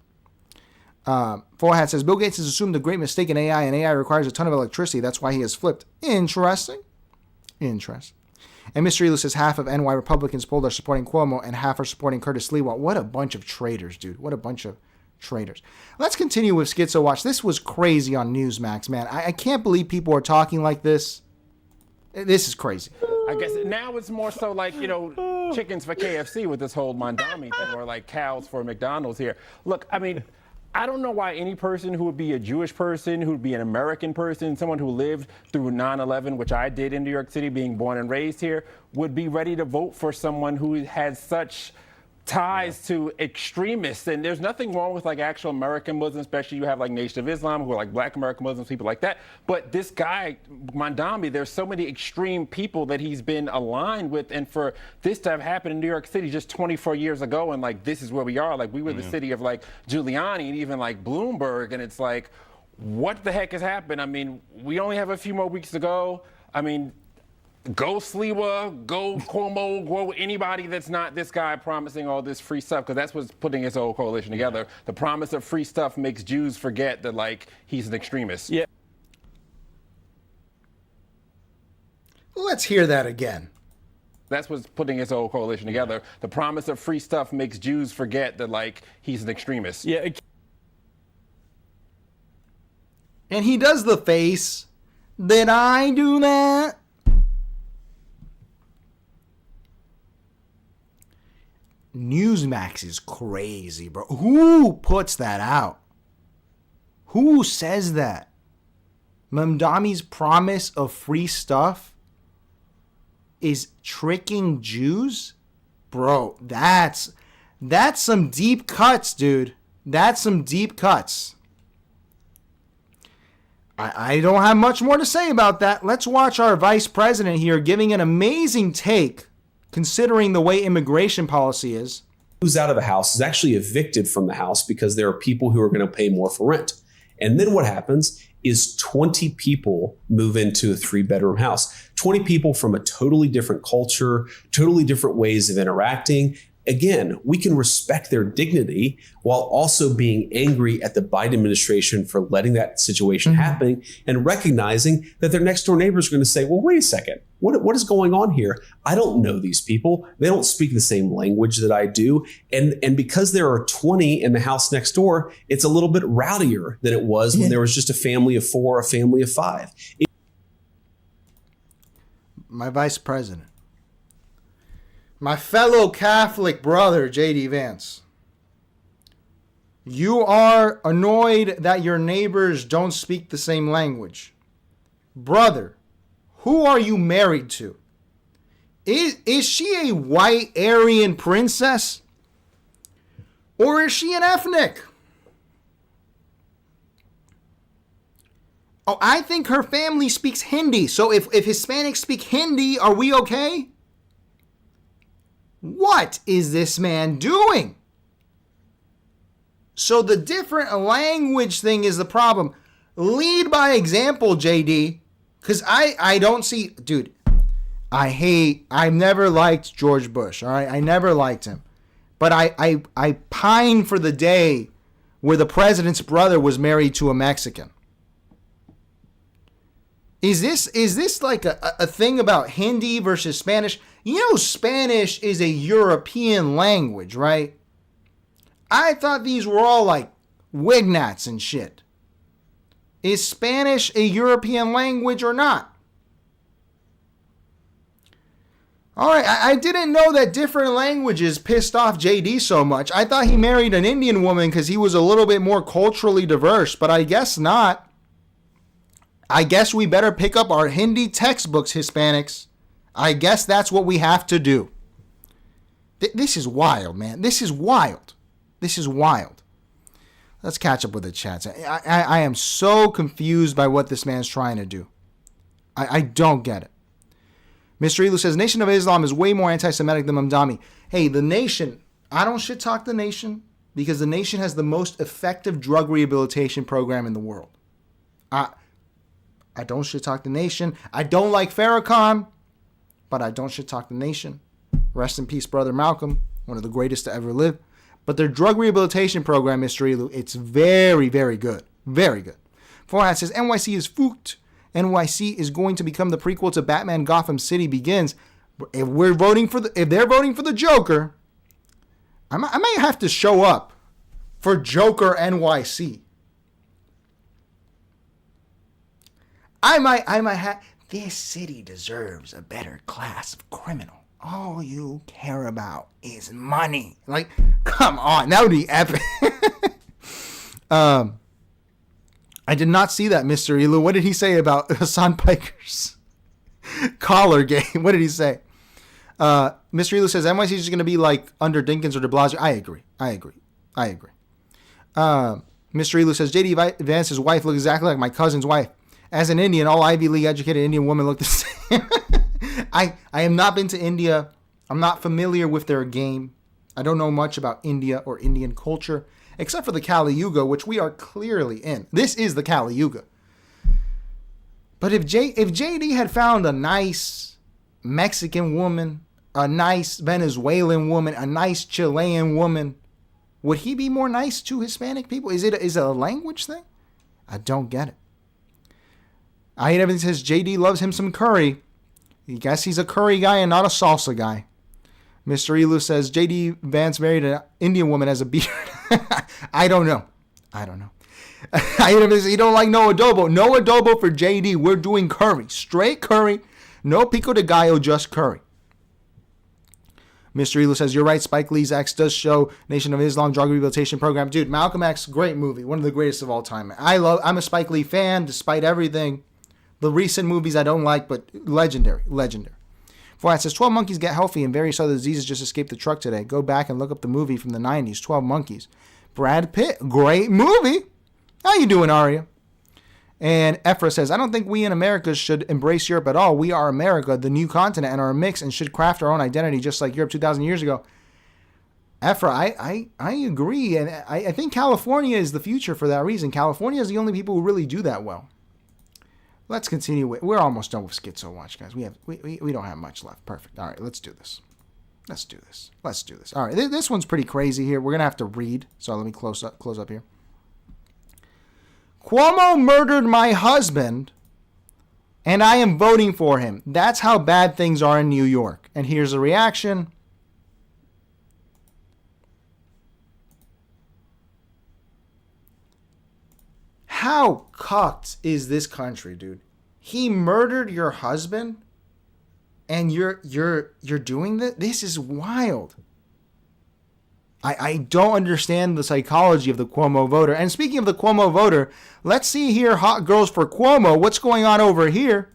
Full Hat says, Bill Gates has assumed a great mistake in AI, and AI requires a ton of electricity. That's why he has flipped. Interesting. Interesting. And Mystery Lou says, half of NY Republicans polled are supporting Cuomo, and half are supporting Curtis Lewa. What a bunch of traitors, dude. What a bunch of traitors. Let's continue with Schizo Watch. This was crazy on Newsmax, man. I can't believe people are talking like this. This is crazy. I guess now it's more so like, chickens for KFC with this whole Mandami thing, or like cows for McDonald's here. Look, I mean, I don't know why any person who would be a Jewish person, who would be an American person, someone who lived through 9/11, which I did in New York City, being born and raised here, would be ready to vote for someone who has such ties to extremists. And there's nothing wrong with like actual American Muslims, especially you have like Nation of Islam, who are like Black American Muslims, people like that. But this guy, Mandami, there's so many extreme people that he's been aligned with. And for this to have happened in New York City just 24 years ago, and like this is where we are, like we were the city of like Giuliani and even like Bloomberg, and it's like, what the heck has happened? I mean, we only have a few more weeks to go. I mean, go Sliwa, go Cuomo, go anybody that's not this guy promising all this free stuff, because that's what's putting his whole coalition together. The promise of free stuff makes Jews forget that, like, he's an extremist. Yeah. Let's hear that again. That's what's putting his whole coalition together. The promise of free stuff makes Jews forget that, like, he's an extremist. Yeah. And he does the face. Did I do that? Newsmax is crazy, bro. Who puts that out? Who says that? Mamdami's promise of free stuff is tricking Jews? Bro, that's some deep cuts, dude. That's some deep cuts. I don't have much more to say about that. Let's watch our vice president here giving an amazing take, considering the way immigration policy is. Who's out of a house is actually evicted from the house because there are people who are going to pay more for rent. And then what happens is 20 people move into a 3-bedroom house. 20 people from a totally different culture, totally different ways of interacting. Again, we can respect their dignity while also being angry at the Biden administration for letting that situation happen, and recognizing that their next door neighbors are going to say, well, wait a second, what is going on here? I don't know these people. They don't speak the same language that I do. And because there are 20 in the house next door, it's a little bit rowdier than it was when there was just a family of 4, a family of 5. My vice president. My fellow Catholic brother, J.D. Vance. You are annoyed that your neighbors don't speak the same language. Brother, who are you married to? Is she a white Aryan princess? Or is she an ethnic? Oh, I think her family speaks Hindi. So if Hispanics speak Hindi, are we okay? What is this man doing? So the different language thing is the problem. Lead by example, JD. Because I don't see... Dude, I've never liked George Bush, all right? I never liked him. But I pine for the day where the president's brother was married to a Mexican. Is this like a thing about Hindi versus Spanish? You know, Spanish is a European language, right? I thought these were all like Wignats and shit. Is Spanish a European language or not? All right, I didn't know that different languages pissed off JD so much. I thought he married an Indian woman because he was a little bit more culturally diverse, but I guess not. I guess we better pick up our Hindi textbooks, Hispanics. I guess that's what we have to do. This is wild, man. This is wild. This is wild. Let's catch up with the chats. I am so confused by what this man's trying to do. I don't get it. Mr. Elu says, Nation of Islam is way more anti-Semitic than Mamdani. Hey, the Nation, I don't shit talk the Nation because the Nation has the most effective drug rehabilitation program in the world. I don't shit talk the Nation. I don't like Farrakhan, but I don't shit talk the Nation. Rest in peace, Brother Malcolm, one of the greatest to ever live. But their drug rehabilitation program, Mr. Elu, it's very, very good. Very good. Forhat says, NYC is fooked. NYC is going to become the prequel to Batman Gotham City Begins. If they're voting for the Joker, I might have to show up for Joker NYC. I might have. This city deserves a better class of criminal. All you care about is money. Like, come on, that would be epic. I did not see that, Mr. Elu. What did he say about Hassan Piker's collar game? What did he say? Mr. Elu says NYC is going to be like under Dinkins or de Blasio. I agree. Mr. Elu says JD Vance's wife looks exactly like my cousin's wife. As an Indian, all Ivy League educated Indian women look the same. I have not been to India. I'm not familiar with their game. I don't know much about India or Indian culture, except for the Kali Yuga, which we are clearly in. This is the Kali Yuga. But if JD had found a nice Mexican woman, a nice Venezuelan woman, a nice Chilean woman, would he be more nice to Hispanic people? Is it a language thing? I don't get it. I hate everything says JD loves him some curry. I guess he's a curry guy and not a salsa guy. Mr. Elu says JD Vance married an Indian woman as a beard. I don't know. I hate everything says he don't like no adobo. No adobo for JD. We're doing curry. Straight curry. No pico de gallo, just curry. Mr. Elu says, you're right, Spike Lee's X does show Nation of Islam drug rehabilitation program. Dude, Malcolm X, great movie. One of the greatest of all time. I'm a Spike Lee fan, despite everything. The recent movies I don't like, but legendary. Forhat says, 12 monkeys get healthy and various other diseases just escaped the truck today. Go back and look up the movie from the 90s, 12 Monkeys. Brad Pitt, great movie. How you doing, Aria? And Ephra says, I don't think we in America should embrace Europe at all. We are America, the new continent, and are a mix and should craft our own identity just like Europe 2,000 years ago. Ephra, I agree. And I think California is the future for that reason. California is the only people who really do that well. Let's continue. We're almost done with Schizo Watch, guys. We don't have much left. Perfect. All right, let's do this. All right, this one's pretty crazy here. We're going to have to read. So let me close up here. Cuomo murdered my husband, and I am voting for him. That's how bad things are in New York. And here's a reaction. How cucked is this country, dude? He murdered your husband, and you're doing this? This is wild. I don't understand the psychology of the Cuomo voter. And speaking of the Cuomo voter, let's see here, hot girls for Cuomo. What's going on over here?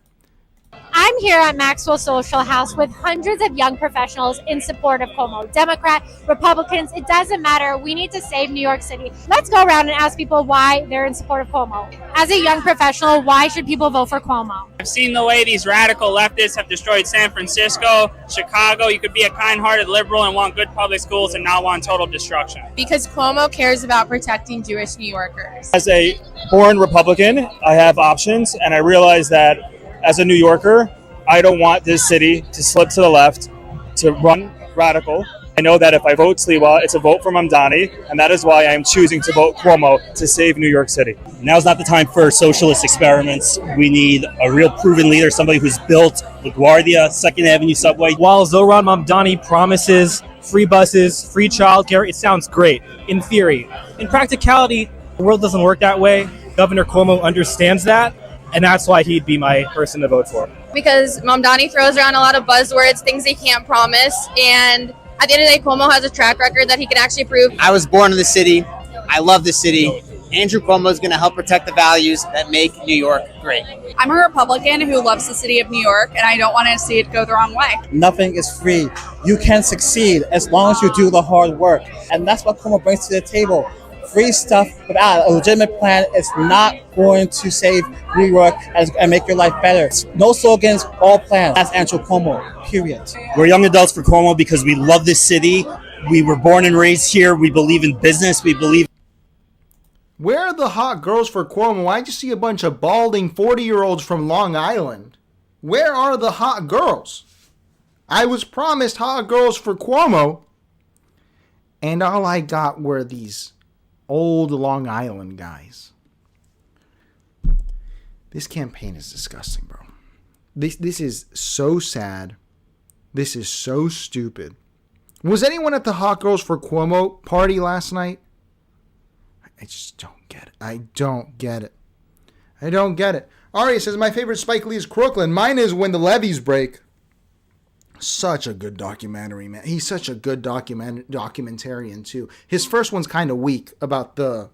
I'm here at Maxwell Social House with hundreds of young professionals in support of Cuomo. Democrat, Republicans, it doesn't matter. We need to save New York City. Let's go around and ask people why they're in support of Cuomo. As a young professional, why should people vote for Cuomo? I've seen the way these radical leftists have destroyed San Francisco, Chicago. You could be a kind-hearted liberal and want good public schools and not want total destruction. Because Cuomo cares about protecting Jewish New Yorkers. As a born Republican, I have options, and I realize that as a New Yorker, I don't want this city to slip to the left, to run radical. I know that if I vote Sliwa, it's a vote for Mamdani, and that is why I am choosing to vote Cuomo to save New York City. Now's not the time for socialist experiments. We need a real proven leader, somebody who's built LaGuardia, 2nd Avenue subway. While Zohran Mamdani promises free buses, free childcare, it sounds great in theory. In practicality, the world doesn't work that way. Governor Cuomo understands that, and that's why he'd be my person to vote for. Because Mamdani throws around a lot of buzzwords, things he can't promise, and at the end of the day, Cuomo has a track record that he can actually prove. I was born in the city. I love the city. Andrew Cuomo is going to help protect the values that make New York great. I'm a Republican who loves the city of New York, and I don't want to see it go the wrong way. Nothing is free. You can succeed as long as you do the hard work. And that's what Cuomo brings to the table. free stuff without a legitimate plan is not going to save New York and make your life better. No slogans, all plans. That's Andrew Cuomo, period. We're young adults for Cuomo because we love this city. We were born and raised here. We believe in business. We believe. Where are the hot girls for Cuomo? I just see a bunch of balding 40-year-olds from Long Island. Where are the hot girls? I was promised hot girls for Cuomo, and all I got were these old Long Island guys. This campaign is disgusting, bro. This is so sad. This is so stupid. Was anyone at the hot girls for Cuomo party last night? I just don't get it. I don't get it. I don't get it. Aria says, my favorite Spike Lee is Crooklyn. Mine is When the Levees Break. Such a good documentary, man. He's such a good documentarian, too. His first one's kind of weak about the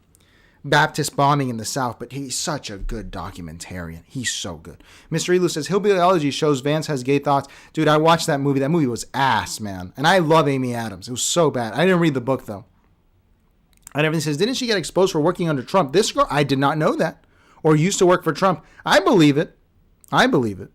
Baptist bombing in the South, but he's such a good documentarian. He's so good. Mr. Elu says, Hillbilly Elegy shows Vance has gay thoughts. Dude, I watched that movie. That movie was ass, man. And I love Amy Adams. It was so bad. I didn't read the book, though. And everything says, didn't she get exposed for working under Trump? This girl, I did not know that. Or used to work for Trump. I believe it. I believe it.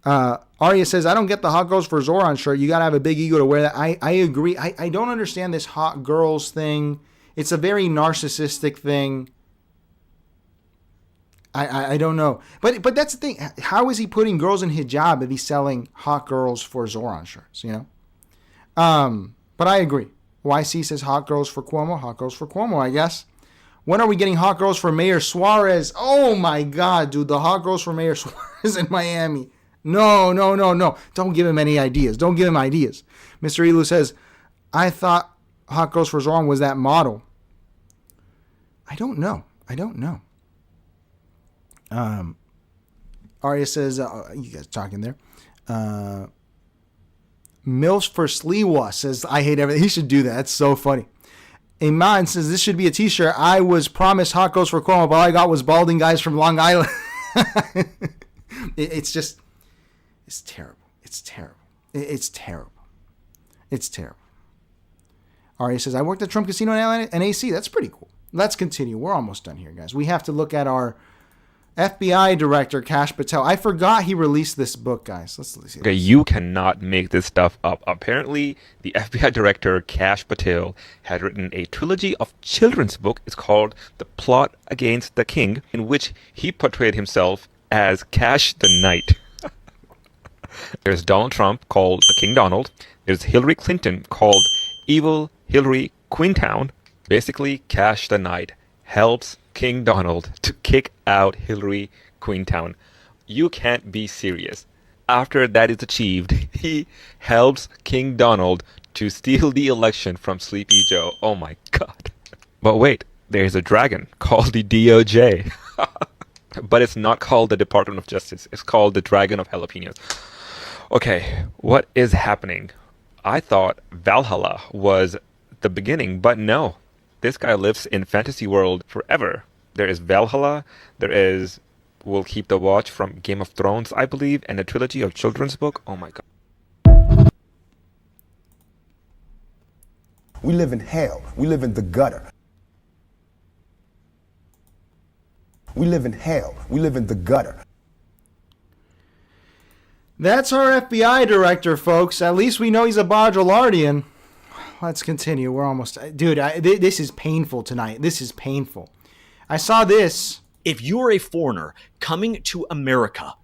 Arya says, I don't get the hot girls for Zohran shirt. You got to have a big ego to wear that. I agree. I don't understand this hot girls thing. It's a very narcissistic thing. I don't know. But that's the thing. How is he putting girls in hijab if he's selling hot girls for Zohran shirts, you know? But I agree. YC says hot girls for Cuomo. Hot girls for Cuomo, I guess. When are we getting hot girls for Mayor Suarez? Oh, my God, dude. The hot girls for Mayor Suarez in Miami. No. Don't give him any ideas. Don't give him ideas. Mr. Elu says, I thought hot girls for Zohran was that model. I don't know. Arya says, you guys talking there. Mills for Sliwa says, I hate everything. He should do that. That's so funny. Iman says, this should be a t-shirt. I was promised hot girls for Cuomo, but all I got was balding guys from Long Island. It's terrible. It's terrible. Arya says, I worked at Trump Casino and AC. That's pretty cool. Let's continue. We're almost done here, guys. We have to look at our FBI director, Kash Patel. I forgot he released this book, guys. Let's see. Okay, you cannot make this stuff up. Apparently, the FBI director, Kash Patel, had written a trilogy of children's book. It's called The Plot Against the King, in which he portrayed himself as Cash the Knight. There's Donald Trump, called the King Donald. There's Hillary Clinton, called Evil Hillary Quintown. Basically, Cash the Knight helps King Donald to kick out Hillary Quintown. You can't be serious. After that is achieved, he helps King Donald to steal the election from Sleepy Joe. Oh my God. But wait, there's a dragon called the DOJ. But it's not called the Department of Justice. It's called the Dragon of Jalapenos. Okay, what is happening? I thought Valhalla was the beginning, but no. This guy lives in fantasy world forever. There is Valhalla, there is We'll Keep the Watch from Game of Thrones, I believe, and a trilogy of children's book. Oh my God. We live in hell. We live in the gutter. We live in hell. We live in the gutter. That's our FBI director, folks. At least we know he's a Baudrillardian. Let's continue. We're almost... Dude, this is painful tonight. This is painful. I saw this. If you are a foreigner coming to America,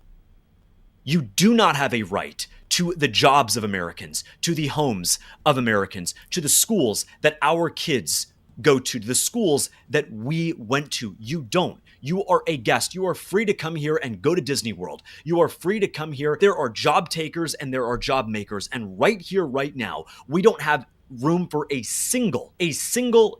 you do not have a right to the jobs of Americans, to the homes of Americans, to the schools that our kids go to, the schools that we went to. You don't. You are a guest. You are free to come here and go to Disney World. You are free to come here. There are job takers and there are job makers. And right here, right now, we don't have room for a single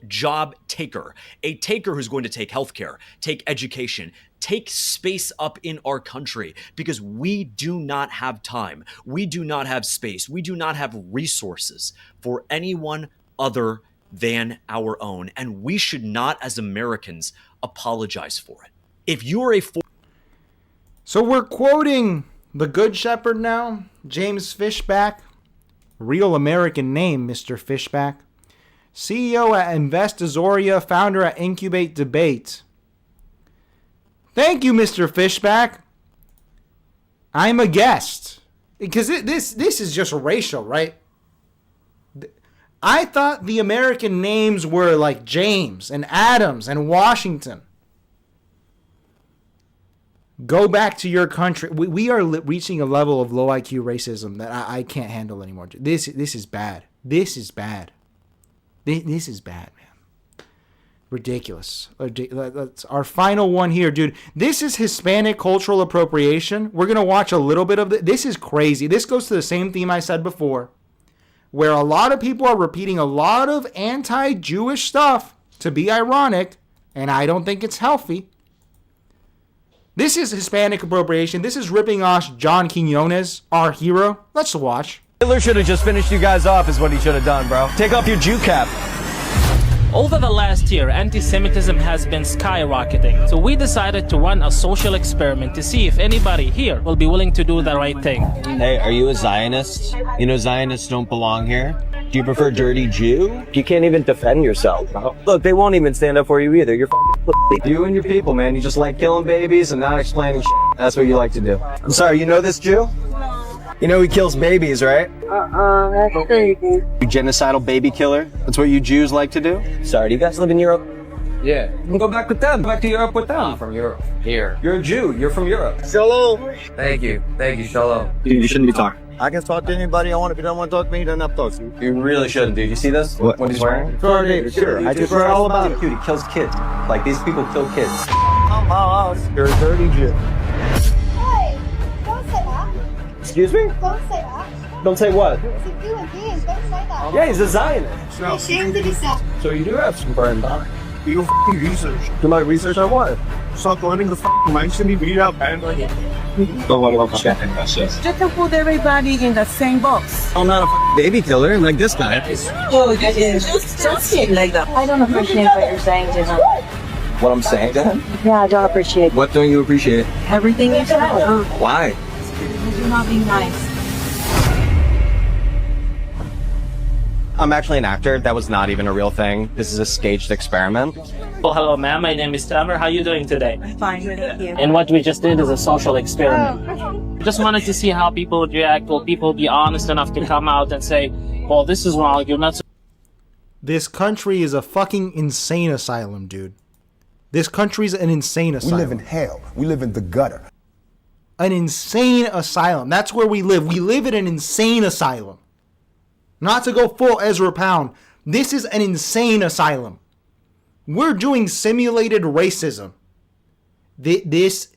job taker, a taker who's going to take healthcare, take education, take space up in our country, because we do not have time. We do not have space. We do not have resources for anyone other than our own. And we should not, as Americans, apologize for it. If you are So we're quoting the Good Shepherd now, James Fishback. Real American name, Mr. Fishback. CEO at Invest Azoria, founder at Incubate Debate. Thank you, Mr. Fishback. I'm a guest. Because this is just racial, right? I thought the American names were like James and Adams and Washington. Go back to your country. We are reaching a level of low IQ racism that I can't handle anymore. This is bad. This is bad. This is bad, man. Ridiculous. That's our final one here, dude. This is Hispanic cultural appropriation. We're going to watch a little bit of this. This is crazy. This goes to the same theme I said before, where a lot of people are repeating a lot of anti-Jewish stuff to be ironic, and I don't think it's healthy. This is Hispanic appropriation. This is ripping off John Quinones, our hero. Let's watch. Hitler should have just finished you guys off is what he should have done, bro. Take off your Jew cap. Over the last year, anti-Semitism has been skyrocketing. So we decided to run a social experiment to see if anybody here will be willing to do the right thing. Hey, are you a Zionist? You know Zionists don't belong here. Do you prefer dirty Jew? You can't even defend yourself, bro. Look, they won't even stand up for you either. You're f***ing you and your people, man. You just like killing babies and not explaining shit. That's what you like to do. I'm sorry, you know this Jew? You know he kills babies, right? That's crazy. You genocidal baby killer? That's what you Jews like to do? Sorry, do you guys live in Europe? Yeah. Go back with them. Back to Europe with them. I'm from Europe. Here. You're a Jew. You're from Europe. Shalom. Thank you. Thank you. Shalom. Dude, you shouldn't be talking. I can talk to anybody I want. If you don't want to talk to me, then I'm talking. You really shouldn't, dude. You see this? What he's wearing? For David, sure. I just read all about it. Dude, he kills kids. Like, these people kill kids. You're a dirty Jew. Hey, don't say that. Excuse me? Don't say that. Don't say what? It's a human being. Don't say that. Yeah, he's a Zionist. You're ashamed of yourself. So you do have some burn back. Do your f***ing research. Do my research on what? Stop learning the f***ing minds to be beat out, man. Don't want to check. Just to put everybody in the same box. I'm not a f***ing baby killer like this guy. Oh, just don't say it like that. I don't appreciate what you're saying to him. What I'm saying to him? Yeah, I don't appreciate What don't you appreciate? everything you said. Why? You're not being nice. I'm actually an actor. That was not even a real thing. This is a staged experiment. Well, hello, ma'am. My name is Tamer. How are you doing today? Fine, thank you. And what we just did is a social experiment. Just wanted to see how people would react. Will people be honest enough to come out and say, well, this is wrong. You're not... This country is a fucking insane asylum, dude. This country's an insane asylum. We live in hell. We live in the gutter. An insane asylum. That's where we live. We live in an insane asylum. Not to go full Ezra Pound. This is an insane asylum. We're doing simulated racism. This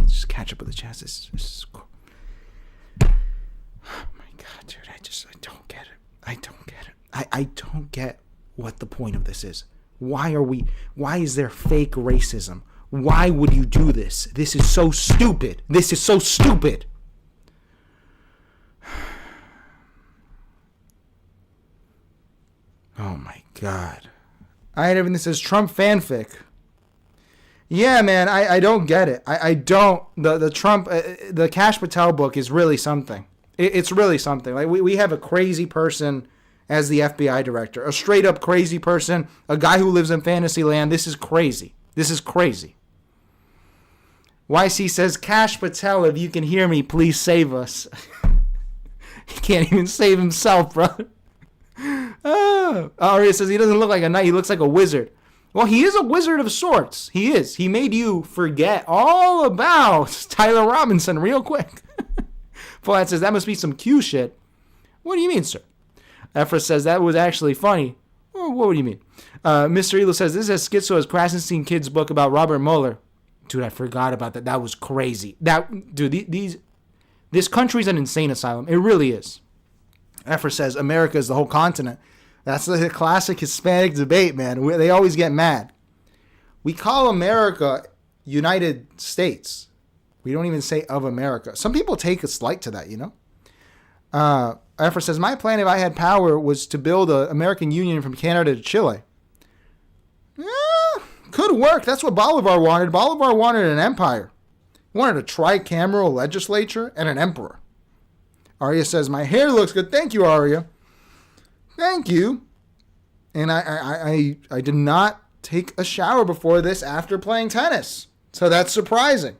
just catch up with the chest. This is cool. Oh my God, dude. I don't get it. I don't get it. I don't get what the point of this is. Why is there fake racism? Why would you do this? This is so stupid. This is so stupid. Oh my God. I had everything that says Trump fanfic. Yeah, man, I don't get it. I don't. The Trump, the Kash Patel book is really something. It's really something. Like we have a crazy person as the FBI director. A straight up crazy person. A guy who lives in fantasy land. This is crazy. This is crazy. YC says, Kash Patel, if you can hear me, please save us. He can't even save himself, bro. Aria says he doesn't look like a knight. He looks like a wizard. Well, he is a wizard of sorts. He is. He made you forget all about Tyler Robinson real quick. Flat says, that must be some Q shit. What do you mean, sir? Ephra says, that was actually funny. Oh, what do you mean? Mr. Elo says, this is Schizo as Krasenstein kid's book about Robert Mueller. Dude, I forgot about that. That was crazy. This country's an insane asylum. It really is. Ephra says, America is the whole continent. That's the classic Hispanic debate, man. They always get mad. We call America United States. We don't even say of America. Some people take a slight to that, you know? Ephra says, my plan if I had power was to build an American Union from Canada to Chile. Could work. That's what Bolivar wanted. Bolivar wanted an empire. He wanted a tricameral legislature and an emperor. Arya says, my hair looks good. Thank you, Arya. Thank you. And I did not take a shower before this after playing tennis. So that's surprising.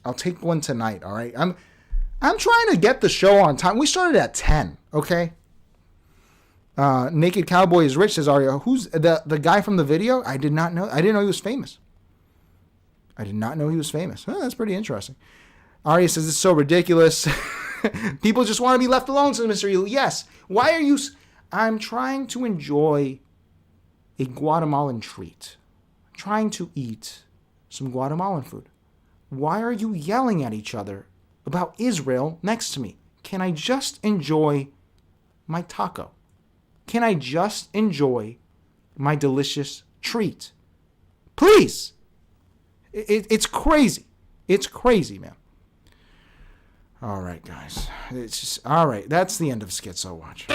I'll take one tonight, all right? I'm trying to get the show on time. We started at 10, okay? Naked Cowboy is Rich, says Aria. Who's the guy from the video? I did not know. I didn't know he was famous. Oh, that's pretty interesting. Aria says, it's so ridiculous. People just want to be left alone, says Mr. Elu. Yes. Why are you... I'm trying to enjoy a Guatemalan treat. I'm trying to eat some Guatemalan food. Why are you yelling at each other about Israel next to me? Can I just enjoy my taco? Can I just enjoy my delicious treat? Please. It's crazy. It's crazy, man. All right, guys. It's just all right. That's the end of Schizo Watch.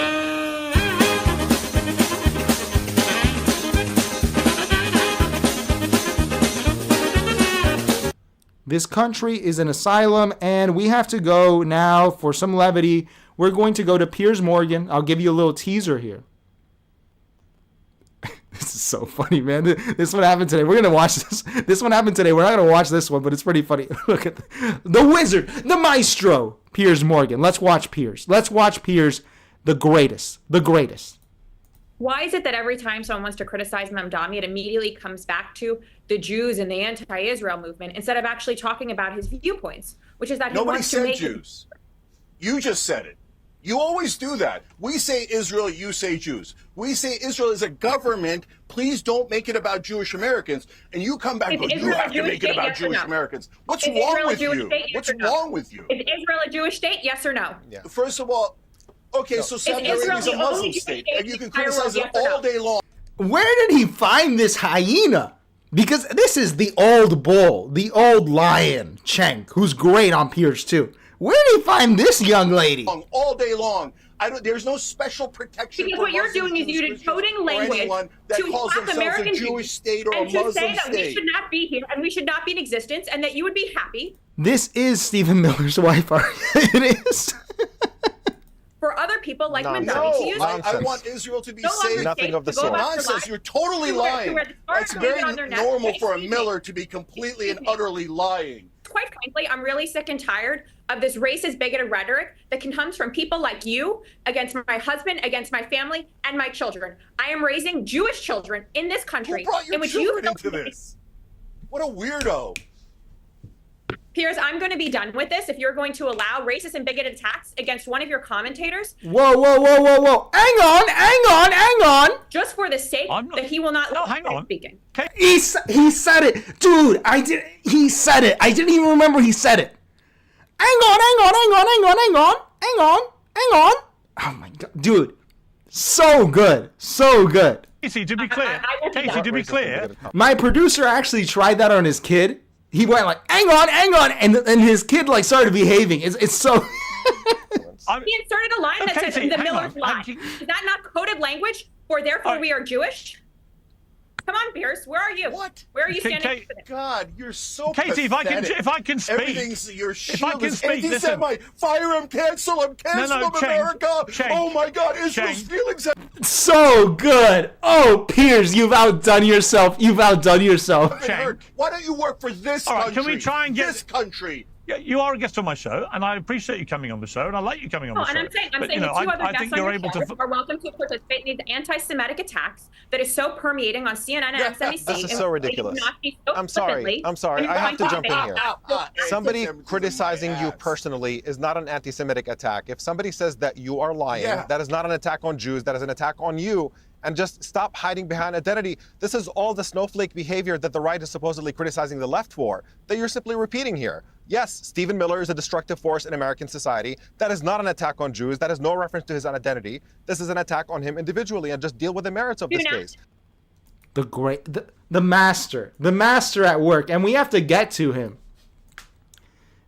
This country is an asylum, and we have to go now for some levity. We're going to go to Piers Morgan. I'll give you a little teaser here. This is so funny, man. This one happened today. We're going to watch this. This one happened today. We're not going to watch this one, but it's pretty funny. Look at the wizard, the maestro, Piers Morgan. Let's watch Piers. Let's watch Piers, the greatest. The greatest. Why is it that every time someone wants to criticize Mamdani, it immediately comes back to the Jews and the anti-Israel movement instead of actually talking about his viewpoints, which is that he Nobody wants to said make Jews. You just said it. You always do that. We say Israel, you say Jews. We say Israel is a government. Please don't make it about Jewish Americans. And you come back and go, you have to make it about Jewish Americans. What's wrong with you? What's wrong with you? Is Israel a Jewish state? Yes or no? Yeah. First of all, okay, so Saudi Arabia is a Muslim state, and you can criticize it all day long. Where did he find this hyena? Because this is the old bull, the old lion, Cenk, who's great on Piers too. Where did he find this young lady? All day long. There's no special protection. Because for what you're Muslims, doing is Jews, you're decoding language that to calls mock themselves American a Jewish state or a and to Muslim say that we state. should not be here and we should not be in existence and that you would be happy. This is Stephen Miller's wife. It is. For other people like No, Mamdani to use I want Israel to be No longer safe. Nothing of the sort. Nonsense. You're totally To where lying. the stars It's are very on their neck. normal for a Excuse me. Miller to be completely and utterly lying. Quite frankly, I'm really sick and tired of this racist, bigoted rhetoric that comes from people like you against my husband, against my family, and my children. I am raising Jewish children in this country. Who brought your in which children you into this? What a weirdo. Piers, I'm going to be done with this if you're going to allow racist and bigoted attacks against one of your commentators. Whoa, whoa, whoa, whoa, whoa. Hang on. Just for the sake that he will not hang on. speaking. He said it. Dude, he said it. I didn't even remember he said it. Hang on. Oh my God. Dude, so good. Casey, to be clear, My producer actually tried that on his kid. He went like, hang on, and his kid like started behaving. It's so. He inserted a line that says Casey, the hang Miller's on. lie. Is that not coded language? Or therefore we are Jewish? Come on, Piers. Where are you? What? Where are you standing? God, you're so Katie, pathetic. if I can speak, Everything's your if I shield can is speak, listen. anti-Semite. Fire him, cancel him, cancel him, America. Oh my God, Israel's feelings. So good. Oh, Piers, you've outdone yourself. Why don't you work for this All right, country? can we try and get this country? Yeah, you are a guest on my show, and I appreciate you coming on the show, and I like you coming on the show. And I'm saying But, the you know, two other I guests think on you're your able show to. are welcome to participate in these anti-Semitic attacks that is so permeating on CNN and MSNBC. This is so ridiculous. I'm sorry. I have to jump in here. Somebody criticizing you personally is not an anti-Semitic attack. If somebody says that you are lying, that is not an attack on Jews. That is an attack on you. And just stop hiding behind identity. This is all the snowflake behavior that the right is supposedly criticizing the left for, that you're simply repeating here. Yes, Stephen Miller is a destructive force in American society. That is not an attack on Jews. That is no reference to his identity. This is an attack on him individually, and just deal with the merits of this case. The master at work, and we have to get to him.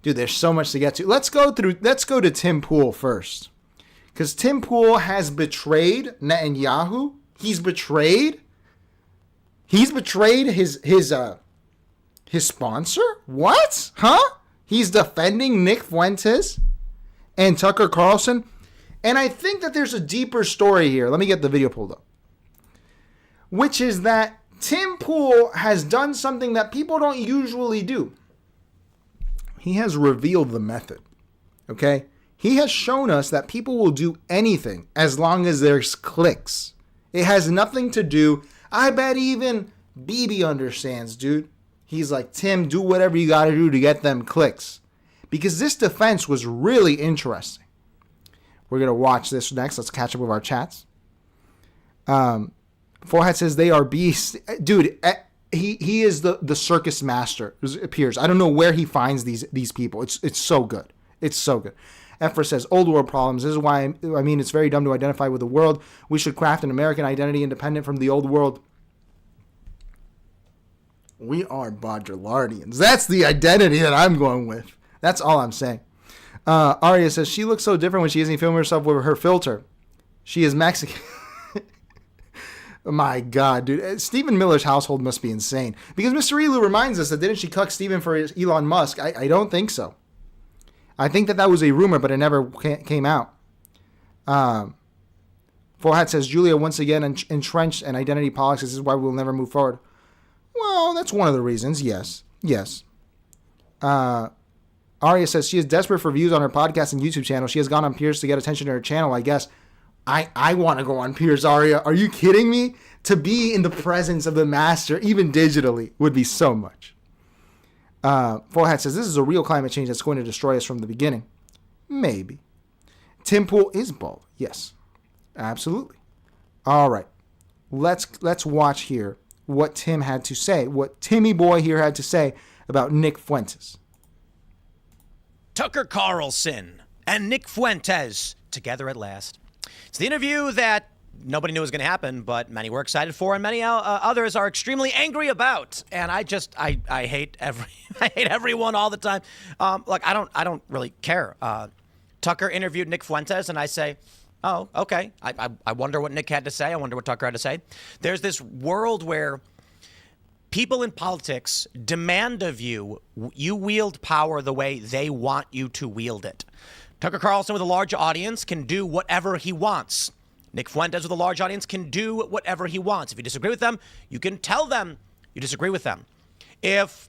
Dude, there's so much to get to. Let's go to Tim Pool first. Because Tim Pool has betrayed Netanyahu. He's betrayed his sponsor? What? Huh? He's defending Nick Fuentes and Tucker Carlson. And I think that there's a deeper story here. Let me get the video pulled up. Which is that Tim Pool has done something that people don't usually do. He has revealed the method. Okay? He has shown us that people will do anything as long as there's clicks. It has nothing to do. I bet even BB understands, dude. He's like, Tim, do whatever you got to do to get them clicks. Because this defense was really interesting. We're going to watch this next. Let's catch up with our chats. Forehead says they are beasts. Dude, he is the circus master, it appears. I don't know where he finds these people. It's so good. It's so good. Efra says, old world problems. This is why, I mean, it's very dumb to identify with the world. We should craft an American identity independent from the old world. We are Baudelardians. That's the identity that I'm going with. That's all I'm saying. Arya says, she looks so different when she isn't filming herself with her filter. She is Mexican. My God, dude. Stephen Miller's household must be insane. Because Mr. Elu reminds us that didn't she cuck Stephen for Elon Musk? I don't think so. I think that was a rumor, but it never came out. Forehead says, Julia once again entrenched in identity politics. This is why we'll never move forward. Well, that's one of the reasons. Yes. Yes. Arya says she is desperate for views on her podcast and YouTube channel. She has gone on Piers to get attention to her channel, I guess. I want to go on Piers, Arya. Are you kidding me? To be in the presence of the master, even digitally, would be so much. Forehead says, this is a real climate change that's going to destroy us from the beginning. Maybe. Tim Pool is bald. Yes. Absolutely. All right. Let's watch here what Tim had to say, what Timmy Boy here had to say about Nick Fuentes. Tucker Carlson and Nick Fuentes together at last. It's the interview that nobody knew was going to happen, but many were excited for, and many others are extremely angry about. And I hate I hate everyone all the time. Look, I don't really care. Tucker interviewed Nick Fuentes, and I say, oh, okay. I wonder what Nick had to say. I wonder what Tucker had to say. There's this world where people in politics demand of you wield power the way they want you to wield it. Tucker Carlson with a large audience can do whatever he wants. Nick Fuentes with a large audience can do whatever he wants. If you disagree with them, you can tell them you disagree with them. If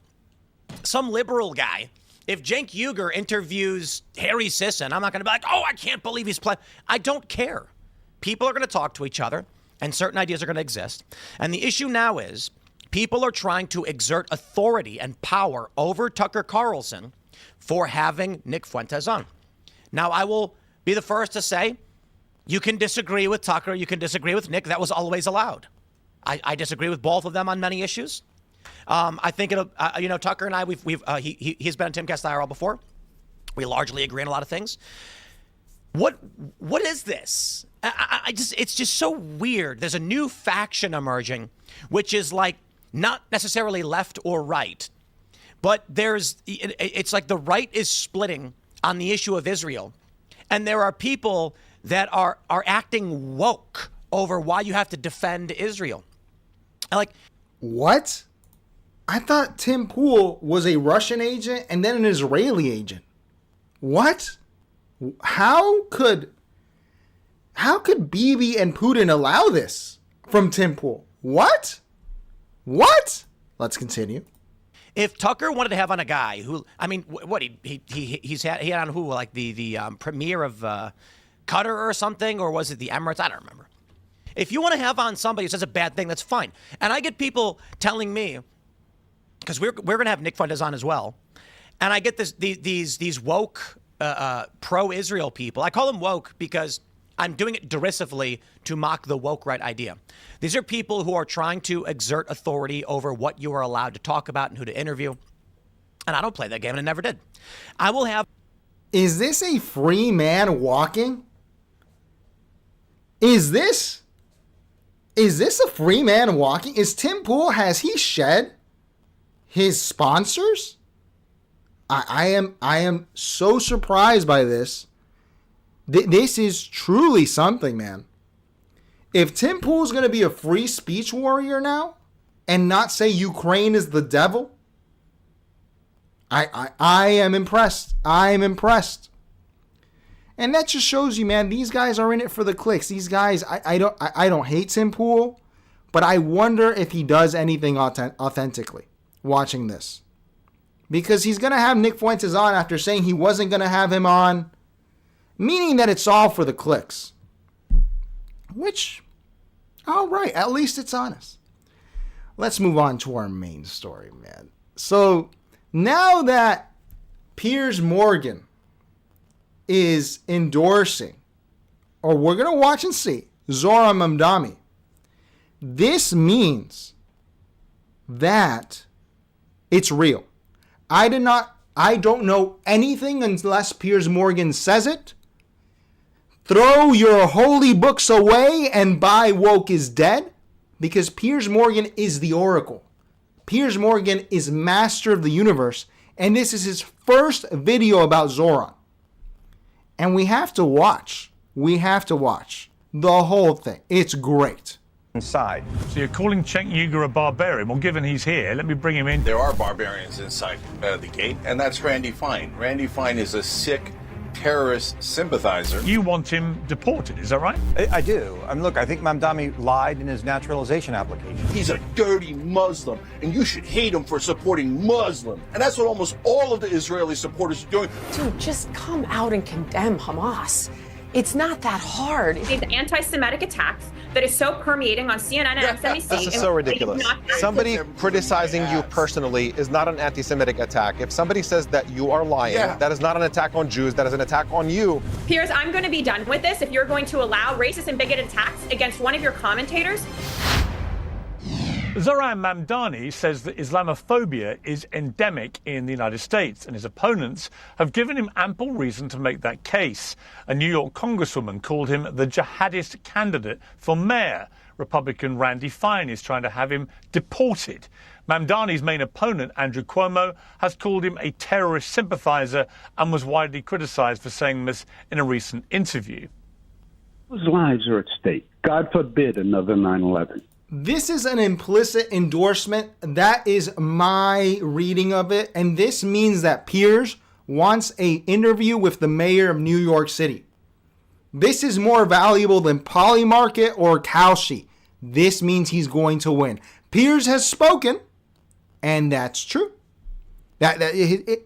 some liberal guy, if Cenk Uygur interviews Harry Sisson, I'm not going to be like, oh, I can't believe he's playing. I don't care. People are going to talk to each other, and certain ideas are going to exist. And the issue now is people are trying to exert authority and power over Tucker Carlson for having Nick Fuentes on. Now, I will be the first to say, you can disagree with Tucker, you can disagree with Nick. That was always allowed. I disagree with both of them on many issues. I think it'll, Tucker and I, he's been on Timcast IRL before. We largely agree on a lot of things. What is this? It's just so weird. There's a new faction emerging, which is like not necessarily left or right, but it's like the right is splitting on the issue of Israel. And there are people that are acting woke over why you have to defend Israel. What? I thought Tim Pool was a Russian agent and then an Israeli agent. What? How could Bibi and Putin allow this from Tim Pool? What? Let's continue. If Tucker wanted to have on a guy who, I mean, he had on who, like the premier of Qatar or something, or was it the Emirates? I don't remember. If you want to have on somebody who says a bad thing, that's fine. And I get people telling me, because we're going to have Nick Fuentes on as well, and I get these woke pro-Israel people. I call them woke because I'm doing it derisively to mock the woke right idea. These are people who are trying to exert authority over what you are allowed to talk about and who to interview. And I don't play that game, and I never did. I will have... Is this a free man walking? Is this a free man walking? Is Tim Pool, has he shed his sponsors? I am so surprised by this. This is truly something, man. If Tim Pool's going to be a free speech warrior now and not say Ukraine is the devil, I am impressed. I am impressed. And that just shows you, man, these guys are in it for the clicks. These guys, I don't hate Tim Pool, but I wonder if he does anything authentically watching this. Because he's going to have Nick Fuentes on after saying he wasn't going to have him on, meaning that it's all for the clicks. Which, all right, at least it's honest. Let's move on to our main story, man. So now that Piers Morgan is endorsing, or we're going to watch and see, Zohran Mamdani, this means that it's real. I don't know anything unless Piers Morgan says it. Throw your holy books away and buy Woke is Dead, because Piers Morgan is the oracle. Piers Morgan is master of the universe, and this is his first video about Zohran. And we have to watch. We have to watch the whole thing. It's great. Inside. So you're calling Cenk Uygur a barbarian? Well, given he's here, let me bring him in. There are barbarians inside the gate, and that's Randy Fine. Randy Fine is a sick terrorist sympathizer. You want him deported, is that right? I do. Look, I think Mamdani lied in his naturalization application. He's a dirty Muslim, and you should hate him for supporting Muslims. And that's what almost all of the Israeli supporters are doing. Dude, just come out and condemn Hamas. It's not that hard. These anti-Semitic attacks that is so permeating on CNN and MSNBC. This is so ridiculous. Somebody criticizing you personally is not an anti-Semitic attack. If somebody says that you are lying, that is not an attack on Jews, that is an attack on you. Piers, I'm going to be done with this if you're going to allow racist and bigoted attacks against one of your commentators. Zohran Mamdani says that Islamophobia is endemic in the United States, and his opponents have given him ample reason to make that case. A New York congresswoman called him the jihadist candidate for mayor. Republican Randy Fine is trying to have him deported. Mamdani's main opponent, Andrew Cuomo, has called him a terrorist sympathizer and was widely criticized for saying this in a recent interview. Whose lives are at stake? God forbid another 9/11. This is an implicit endorsement. That is my reading of it. And this means that Piers wants an interview with the mayor of New York City. This is more valuable than Polymarket or Kalshi. This means he's going to win. Piers has spoken, and that's true.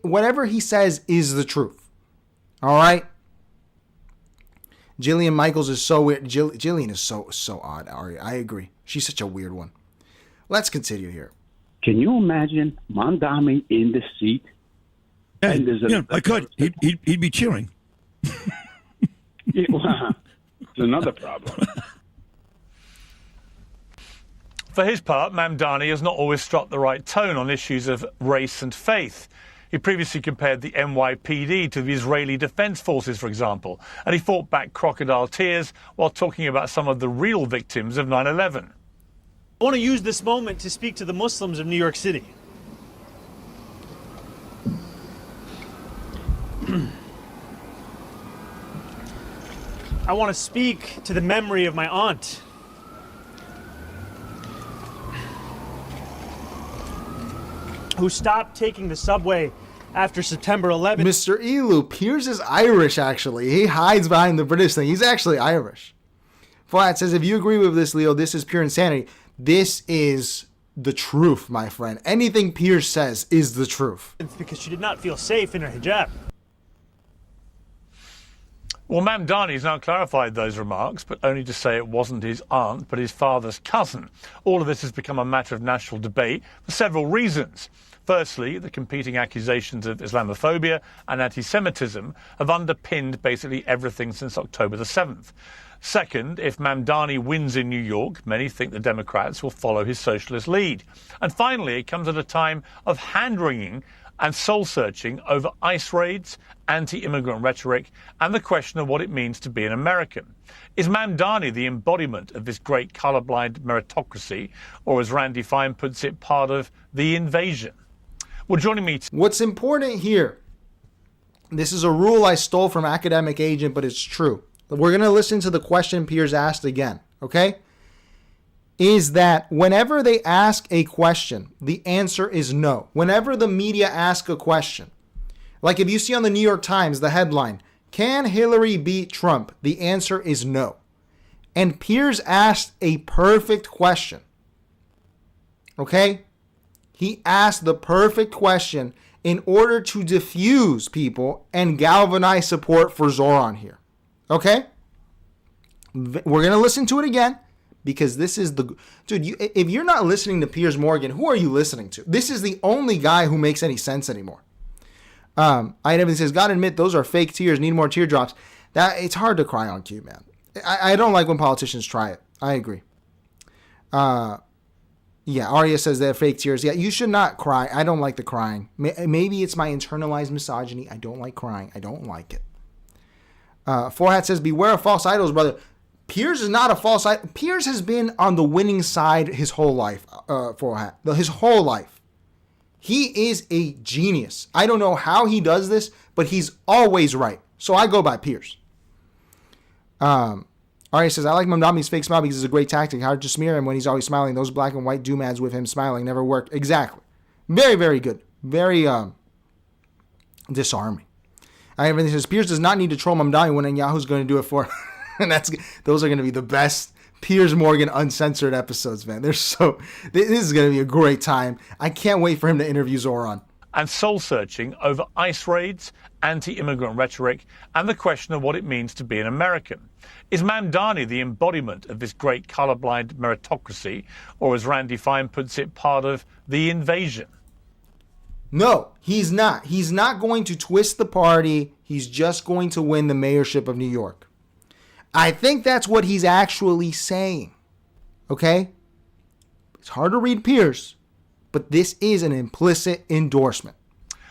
Whatever he says is the truth. All right? Jillian Michaels is so weird. Jillian is so odd, Ari. I agree. She's such a weird one. Let's continue here. Can you imagine Mamdani in the seat? And I could. He'd be cheering. It's another problem. For his part, Mamdani has not always struck the right tone on issues of race and faith. He previously compared the NYPD to the Israeli Defense Forces, for example, and he fought back crocodile tears while talking about some of the real victims of 9/11. I want to use this moment to speak to the Muslims of New York City. I want to speak to the memory of my aunt. Who stopped taking the subway after September 11th. Mr. Elu, Piers is Irish, actually. He hides behind the British thing. He's actually Irish. Flat says, if you agree with this, Leo, this is pure insanity. This is the truth, my friend. Anything Piers says is the truth. It's because she did not feel safe in her hijab. Well, Mamdani has now clarified those remarks, but only to say it wasn't his aunt, but his father's cousin. All of this has become a matter of national debate for several reasons. Firstly, the competing accusations of Islamophobia and anti-Semitism have underpinned basically everything since October the 7th. Second, if Mamdani wins in New York, many think the Democrats will follow his socialist lead. And finally, it comes at a time of hand-wringing and soul-searching over ICE raids, anti-immigrant rhetoric, and the question of what it means to be an American. Is Mamdani the embodiment of this great colorblind meritocracy, or as Randy Fine puts it, part of the invasion? Well, joining me... What's important here, this is a rule I stole from Academic Agent, but it's true. We're going to listen to the question Piers asked again, okay? Is that whenever they ask a question, the answer is no. Whenever the media ask a question, like if you see on the New York Times, the headline, Can Hillary beat Trump? The answer is no. And Piers asked a perfect question. Okay? He asked the perfect question in order to diffuse people and galvanize support for Zohran here. Okay? We're going to listen to it again because this is the... Dude, if you're not listening to Piers Morgan, who are you listening to? This is the only guy who makes any sense anymore. I says, gotta admit, those are fake tears. Need more teardrops. It's hard to cry on cue, man. I don't like when politicians try it. I agree. Yeah, Arya says they're fake tears. Yeah, you should not cry. I don't like the crying. Maybe it's my internalized misogyny. I don't like crying. I don't like it. Forehat says, beware of false idols, brother. Piers is not a false idol. Piers has been on the winning side his whole life, Forehat. His whole life. He is a genius. I don't know how he does this, but he's always right. So I go by Piers. Arya says, I like Mamdami's fake smile because it's a great tactic. How to smear him when he's always smiling. Those black and white doomads with him smiling never work. Exactly. Very, very good. Very disarming. Everything says, Piers does not need to troll Mamdami when Netanyahu's going to do it for him. And those are going to be the best Piers Morgan uncensored episodes, man. This is going to be a great time. I can't wait for him to interview Zohran. And soul-searching over ICE raids, anti-immigrant rhetoric, and the question of what it means to be an American. Is Mamdani the embodiment of this great colorblind meritocracy, or as Randy Fine puts it, part of the invasion? No, he's not. He's not going to twist the party. He's just going to win the mayorship of New York. I think that's what he's actually saying. Okay? It's hard to read Piers, but this is an implicit endorsement.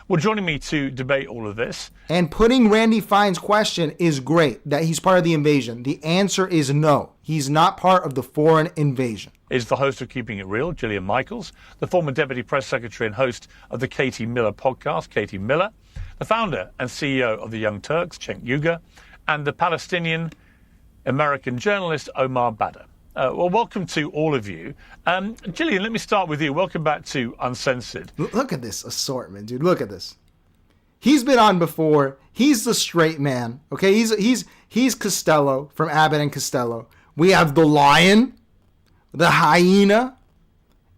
Well, joining me to debate all of this. And putting Randy Fine's question is great, that he's part of the invasion. The answer is no. He's not part of the foreign invasion. Is the host of Keeping It Real, Gillian Michaels, the former Deputy Press Secretary and host of the Katie Miller podcast, Katie Miller, the founder and CEO of the Young Turks, Cenk Uygur, and the Palestinian-American journalist Omar Badr. Well, welcome to all of you. Gillian, let me start with you. Welcome back to Uncensored. Look at this assortment, dude. Look at this. He's been on before. He's the straight man. Okay, he's Costello from Abbott and Costello. We have the lion, the hyena,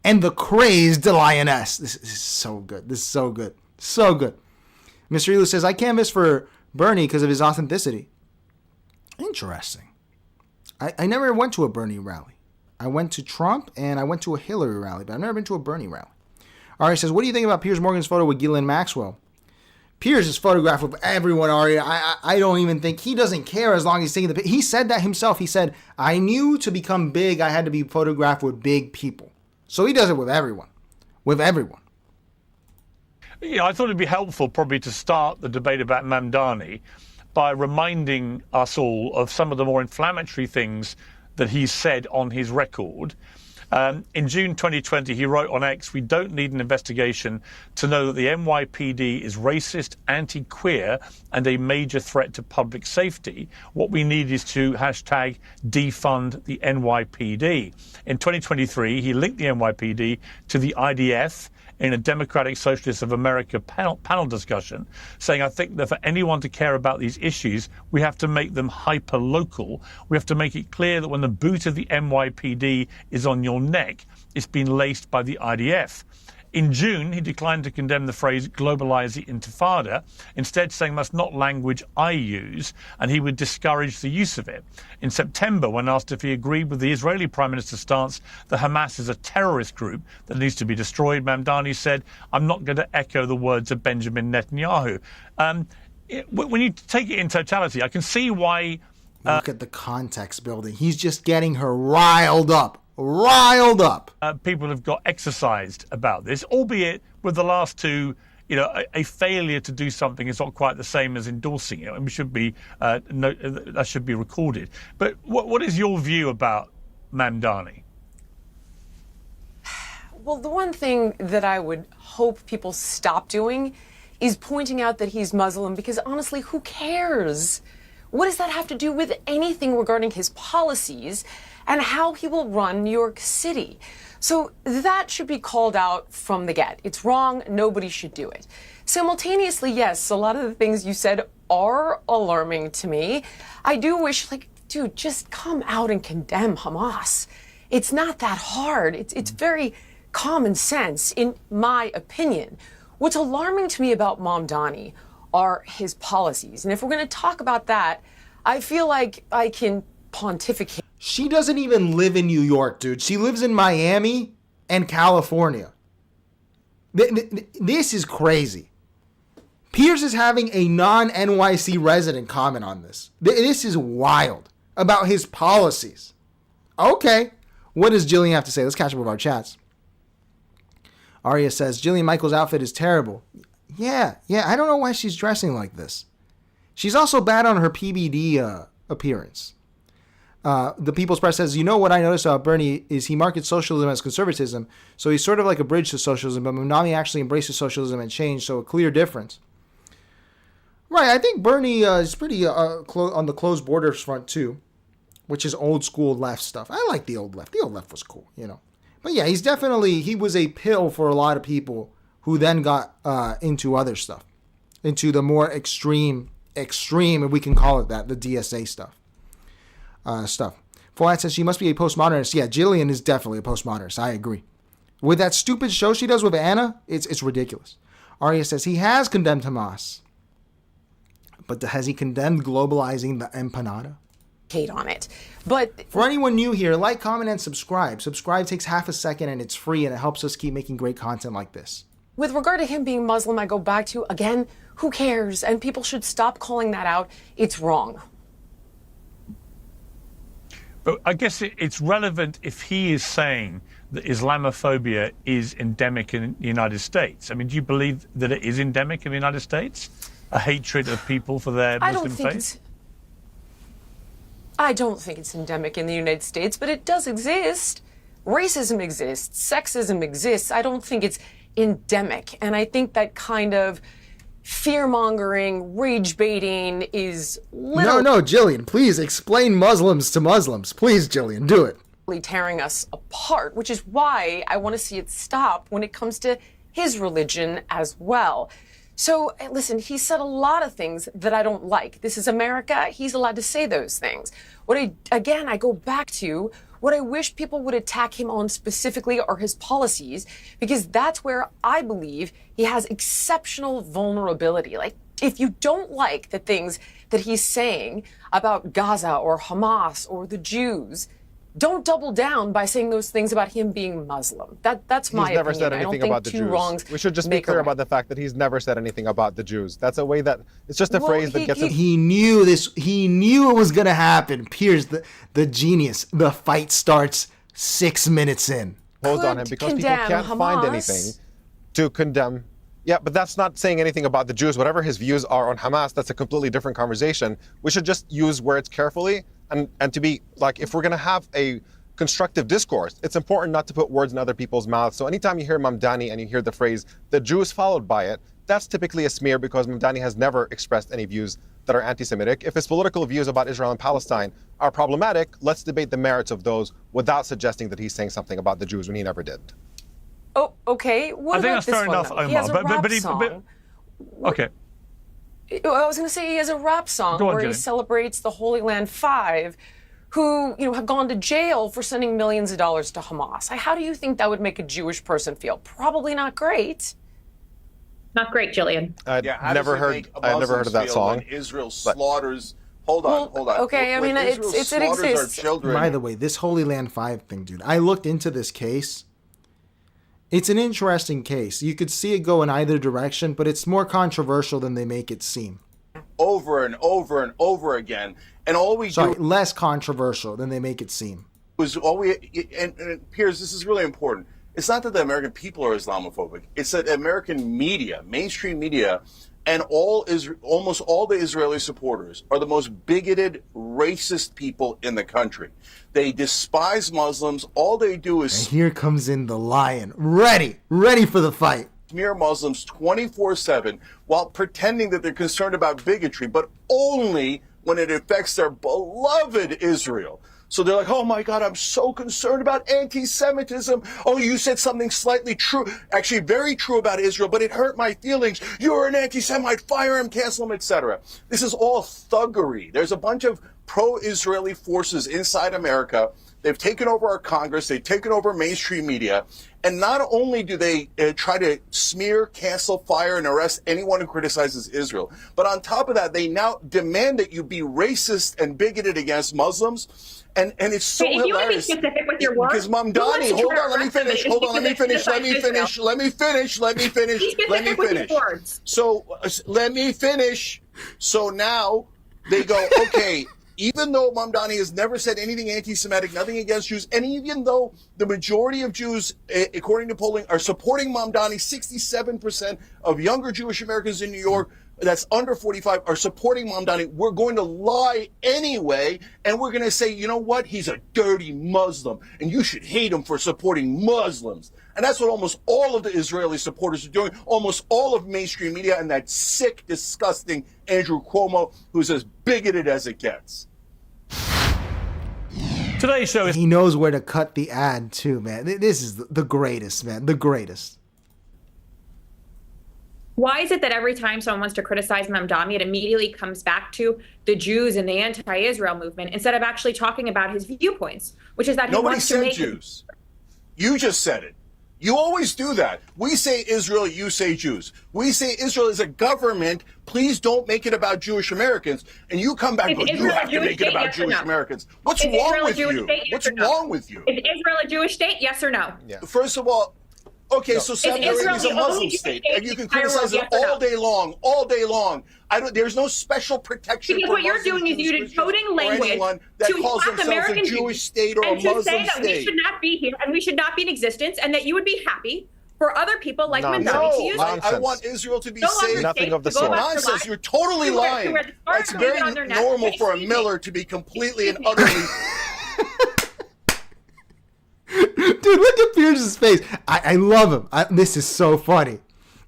and the crazed lioness. This is so good. This is so good. So good. Mr. Elu says, I canvassed for Bernie because of his authenticity. Interesting. I never went to a Bernie rally. I went to Trump and I went to a Hillary rally, but I've never been to a Bernie rally. Ari says, what do you think about Piers Morgan's photo with Ghislaine Maxwell? Piers is photographed with everyone, Ari. I don't even think he doesn't care as long as he's taking the picture. He said that himself. He said, I knew to become big, I had to be photographed with big people. So he does it with everyone. With everyone. Yeah, I thought it'd be helpful probably to start the debate about Mamdani by reminding us all of some of the more inflammatory things that he said on his record. In June 2020, he wrote on X, we don't need an investigation to know that the NYPD is racist, anti-queer, and a major threat to public safety. What we need is to hashtag defund the NYPD. In 2023, he linked the NYPD to the IDF in a Democratic Socialists of America panel discussion, saying, I think that for anyone to care about these issues, we have to make them hyper-local. We have to make it clear that when the boot of the NYPD is on your neck, it's been laced by the IDF. In June, he declined to condemn the phrase globalize the intifada, instead saying that's not language I use, and he would discourage the use of it. In September, when asked if he agreed with the Israeli Prime Minister's stance that Hamas is a terrorist group that needs to be destroyed, Mamdani said, I'm not going to echo the words of Benjamin Netanyahu. When you take it in totality, I can see why... Look at the context building. He's just getting her riled up. Riled up. People have got exercised about this, albeit with the last two, a failure to do something is not quite the same as endorsing it, and we should be that should be recorded. But what is your view about Mamdani? Well, the one thing that I would hope people stop doing is pointing out that he's Muslim, because honestly, who cares? what does that have to do with anything regarding his policies and how he will run New York City? So that should be called out from the get. It's wrong. Nobody should do it. Simultaneously, yes, a lot of the things you said are alarming to me. I do wish, like, dude, just come out and condemn Hamas. It's not that hard. It's very common sense, in my opinion. What's alarming to me about Mamdani are his policies. And if we're going to talk about that, I feel like I can pontificate. She doesn't even live in New York, dude. She lives in Miami and California. This is crazy. Piers is having a non-NYC resident comment on this. This is wild about his policies. Okay. What does Jillian have to say? Let's catch up with our chats. Arya says, Jillian Michaels' outfit is terrible. Yeah. I don't know why she's dressing like this. She's also bad on her PBD appearance. The People's Press says, you know what I noticed about Bernie is he markets socialism as conservatism, so he's sort of like a bridge to socialism, but Mamdani actually embraces socialism and change, so a clear difference. Right, I think Bernie is pretty on the closed borders front too, which is old school left stuff. I like the old left. The old left was cool, you know. But yeah, he was a pill for a lot of people who then got into other stuff, into the more extreme, if we can call it that, the DSA stuff. Fuad says she must be a postmodernist. Yeah, Jillian is definitely a postmodernist. I agree. With that stupid show she does with Anna, it's ridiculous. Arya says he has condemned Hamas. But has he condemned globalizing the empanada? Hate on it. But for anyone new here, like, comment, and subscribe. Subscribe takes half a second and it's free and it helps us keep making great content like this. With regard to him being Muslim, I go back to, again, who cares? And people should stop calling that out. It's wrong. But I guess it's relevant if he is saying that Islamophobia is endemic in the United States. I mean, do you believe that it is endemic in the United States? A hatred of people for their Muslim faith? I don't think it's endemic in the United States, but it does exist. Racism exists. Sexism exists. I don't think it's endemic. And I think that kind of fear-mongering, rage-baiting is literally... No, Jillian, please explain Muslims to Muslims. Please, Jillian, do it. ...tearing us apart, which is why I want to see it stop when it comes to his religion as well. So, listen, he said a lot of things that I don't like. This is America. He's allowed to say those things. I go back to what I wish people would attack him on specifically are his policies, because that's where I believe he has exceptional vulnerability. Like, if you don't like the things that he's saying about Gaza or Hamas or the Jews, don't double down by saying those things about him being Muslim. That's my opinion. He's never said anything about the Jews. We should just be clear about the fact that he's never said anything about the Jews. That's a way that it's just a phrase that gets. He knew this. He knew it was gonna happen. Piers, the genius. The fight starts 6 minutes in. Hold on him because people can't find anything to condemn. Yeah, but that's not saying anything about the Jews. Whatever his views are on Hamas, that's a completely different conversation. We should just use words carefully. And to be like, if we're going to have a constructive discourse, it's important not to put words in other people's mouths. So anytime you hear Mamdani and you hear the phrase, the Jews followed by it, that's typically a smear because Mamdani has never expressed any views that are anti-Semitic. If his political views about Israel and Palestine are problematic, let's debate the merits of those without suggesting that he's saying something about the Jews when he never did. Oh, okay. What I think about that's fair enough, Omar. He has a rap song. Okay. I was going to say he has a rap song where he celebrates the Holy Land Five, who have gone to jail for sending millions of dollars to Hamas. How do you think that would make a Jewish person feel? Probably not great. Not great, Jillian. I've never heard of that song. When Israel slaughters. Hold on. Okay, I mean, it exists. By the way, this Holy Land 5 thing, dude, I looked into this case. It's an interesting case. You could see it go in either direction, but it's more controversial than they make it seem. Over and over and over again. And all we do... less controversial than they make it seem. And Piers, this is really important. It's not that the American people are Islamophobic. It's that American media, mainstream media, and almost all the Israeli supporters are the most bigoted, racist people in the country. They despise Muslims. All they do is... And here comes in the lion. Ready for the fight. Smear Muslims 24/7 while pretending that they're concerned about bigotry, but only when it affects their beloved Israel. So they're like, oh my God, I'm so concerned about anti-Semitism. Oh, you said something slightly true, actually very true about Israel, but it hurt my feelings. You're an anti-Semite, fire him, cancel him, etc. This is all thuggery. There's a bunch of pro-Israeli forces inside America. They've taken over our Congress. They've taken over mainstream media. And not only do they try to smear, cancel, fire, and arrest anyone who criticizes Israel, but on top of that, they now demand that you be racist and bigoted against Muslims. And it's so hilarious. If you want to be specific with your words, because Mamdani, hold on, let me finish. Hold on, let me finish. Let me finish. Let me finish. Let me finish. Let me finish. So let me finish. So now they go, okay, even though Mamdani has never said anything anti-Semitic, nothing against Jews, and even though the majority of Jews, according to polling, are supporting Mamdani, 67% of younger Jewish Americans in New York that's under 45 are supporting Mamdani, we're going to lie anyway, and we're going to say, you know what, he's a dirty Muslim, and you should hate him for supporting Muslims. And that's what almost all of the Israeli supporters are doing, almost all of mainstream media, and that sick, disgusting Andrew Cuomo, who's as bigoted as it gets. Today's show is... He knows where to cut the ad, too, man. This is the greatest, man. The greatest. Why is it that every time someone wants to criticize Mamdani, it immediately comes back to the Jews and the anti-Israel movement instead of actually talking about his viewpoints, which is that he wants to make... Nobody said Jews. You just said it. You always do that. We say Israel, you say Jews. We say Israel is a government. Please don't make it about Jewish Americans. And you come back and go, you have to make it about Jewish Americans. What's wrong with you? What's wrong with you? Is Israel a Jewish state? Yes or no? Yeah. First of all, okay, so Saudi Arabia is a Muslim state, and you can criticize it all day long, all day long. There's no special protection because for what you're doing is you're decoding language that to calls mock themselves American a Jewish state or and a to Muslim say that state. we should not be here and we should not be in existence, and that you would be happy for other people like Mamdani to use it. I want Israel to be safe. Nothing of the sort. Nonsense. You're totally lying. It's very normal for a Miller to be completely and utterly... Dude, look at Piers' face. I love him. This is so funny.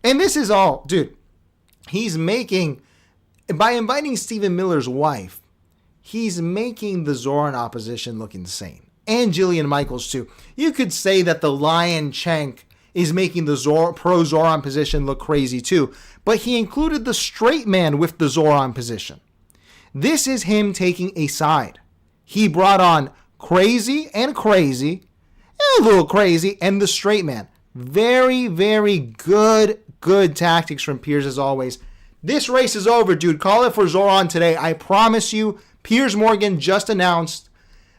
And this is all, dude, he's making, by inviting Stephen Miller's wife, he's making the Zohran opposition look insane. And Jillian Michaels, too. You could say that the Lion Cenk is making the pro-Zohran position look crazy, too. But he included the straight man with the Zohran position. This is him taking a side. He brought on crazy, a little crazy, and the straight man. Very, very good tactics from Piers as always. This race is over, dude. Call it for Zohran today. I promise you, Piers Morgan just announced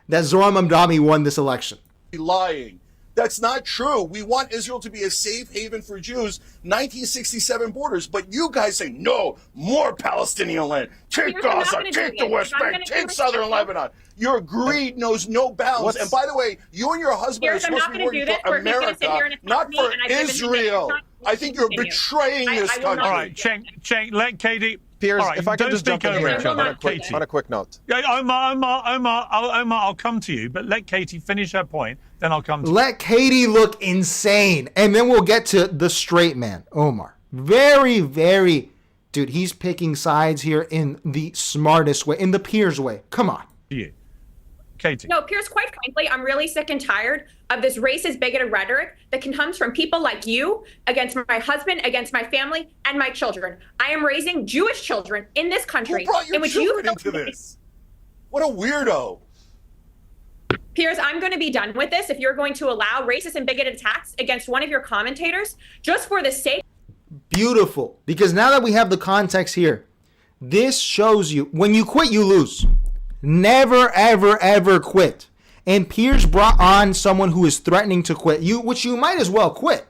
that Zohran Mamdani won this election. Lying. That's not true. We want Israel to be a safe haven for Jews, 1967 borders, but you guys say, no, more Palestinian land. Take Gaza, take the West Bank, take southern Lebanon. Your greed knows no bounds. And by the way, you and your husband are supposed to be working for America, not for Israel. I think you're betraying this country. All right, Cenk, let Katie... Piers, right, if I could just jump in here on a quick note. Yeah, Omar, I'll come to you, but let Katie finish her point, then I'll come to you. Let Katie look insane, and then we'll get to the straight man, Omar. Very, very, dude, he's picking sides here in the smartest way, in the Piers way. Come on. You. Katie. No, Piers, quite frankly, I'm really sick and tired of this racist, bigoted rhetoric that comes from people like you against my husband, against my family, and my children. I am raising Jewish children in this country. Who brought your children into this? What a weirdo. Piers, I'm going to be done with this if you're going to allow racist and bigoted attacks against one of your commentators just for the sake. Beautiful. Because now that we have the context here, this shows you when you quit, you lose. Never, ever, ever quit. And Piers brought on someone who is threatening to quit, which you might as well quit.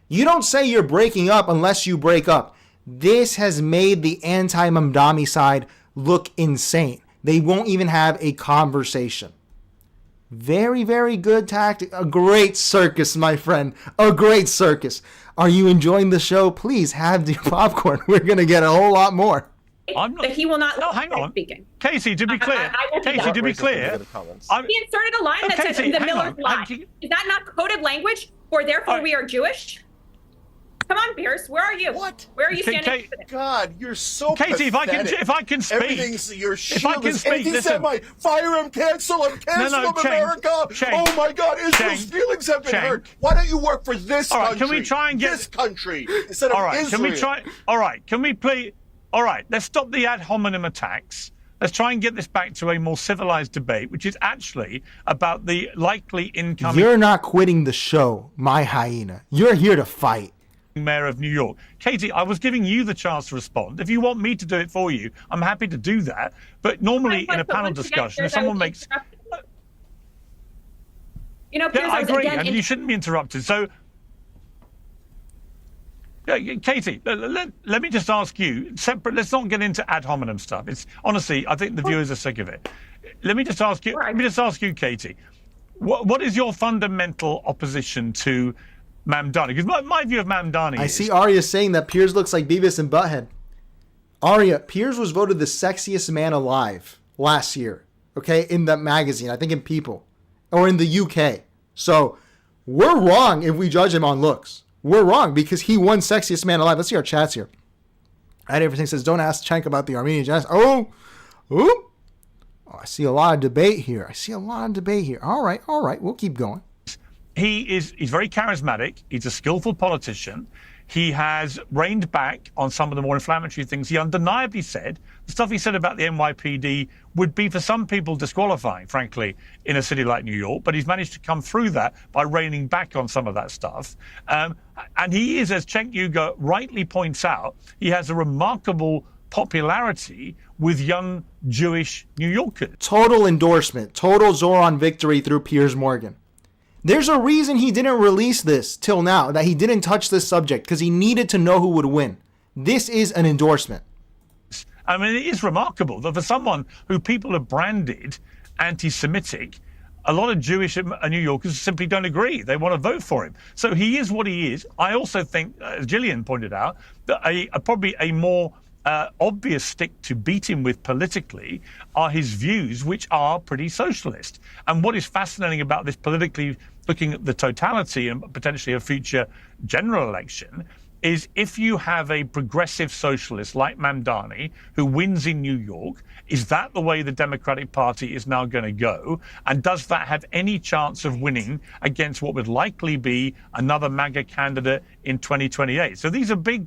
You don't say you're breaking up unless you break up. This has made the anti-Mamdani side look insane. They won't even have a conversation. Very, very good tactic. A great circus, my friend. A great circus. Are you enjoying the show? Please have your popcorn. We're going to get a whole lot more. That he will not. No, hang on. Speaking. Casey, to be clear. He inserted a line that says the Miller's lie. Is that not coded language? Or therefore we are Jewish? Come on, Piers. Where are you? What? Where are you standing? God, you're so Katie, pathetic. if I can speak, Everything's your if I shield can is speak, listen. anti-Semite. Fire him, cancel him, cancel him, Cheng, America. Cheng, Oh my God, Israel's Cheng, feelings have been Cheng. hurt. Why don't you work for this All right, country? can we try and get this country instead of all right, Israel? Can we try? All right, can we play? All right, let's stop the ad hominem attacks. Let's try and get this back to a more civilized debate, which is actually about the likely incoming You're not quitting the show, my hyena. You're here to fight. Mayor of New York. Katie, I was giving you the chance to respond. If you want me to do it for you, I'm happy to do that. But normally in a panel discussion, if someone makes... You know, Piers, yeah, I agree, again, and you shouldn't be interrupted. So, Katie, let me just ask you, separate, let's not get into ad hominem stuff. It's honestly, I think the viewers are sick of it. Let me just ask you, Katie, what is your fundamental opposition to Mamdani? Because my view of Mamdani I see Arya saying that Piers looks like Beavis and Butthead. Arya, Piers was voted the sexiest man alive last year, okay, in that magazine, I think in People, or in the UK. So we're wrong if we judge him on looks. We're wrong because he won sexiest man alive. Let's see our chats here. At Everything says, don't ask Cenk about the Armenian genocide. Oh, I see a lot of debate here. All right. We'll keep going. He's very charismatic. He's a skillful politician. He has reined back on some of the more inflammatory things. He undeniably said, the stuff he said about the NYPD would be for some people disqualifying, frankly, in a city like New York. But he's managed to come through that by reining back on some of that stuff. And he is, as Cenk Uygur rightly points out, he has a remarkable popularity with young Jewish New Yorkers. Total endorsement. Total Zohran victory through Piers Morgan. There's a reason he didn't release this till now, that he didn't touch this subject, because he needed to know who would win. This is an endorsement. I mean, it is remarkable that for someone who people have branded anti-Semitic, a lot of Jewish New Yorkers simply don't agree. They want to vote for him. So he is what he is. I also think, as Gillian pointed out, that probably a more obvious stick to beat him with politically are his views, which are pretty socialist. And what is fascinating about this politically, looking at the totality and potentially a future general election, is if you have a progressive socialist like Mamdani who wins in New York, is that the way the Democratic Party is now going to go? And does that have any chance of winning against what would likely be another MAGA candidate in 2028? So these are big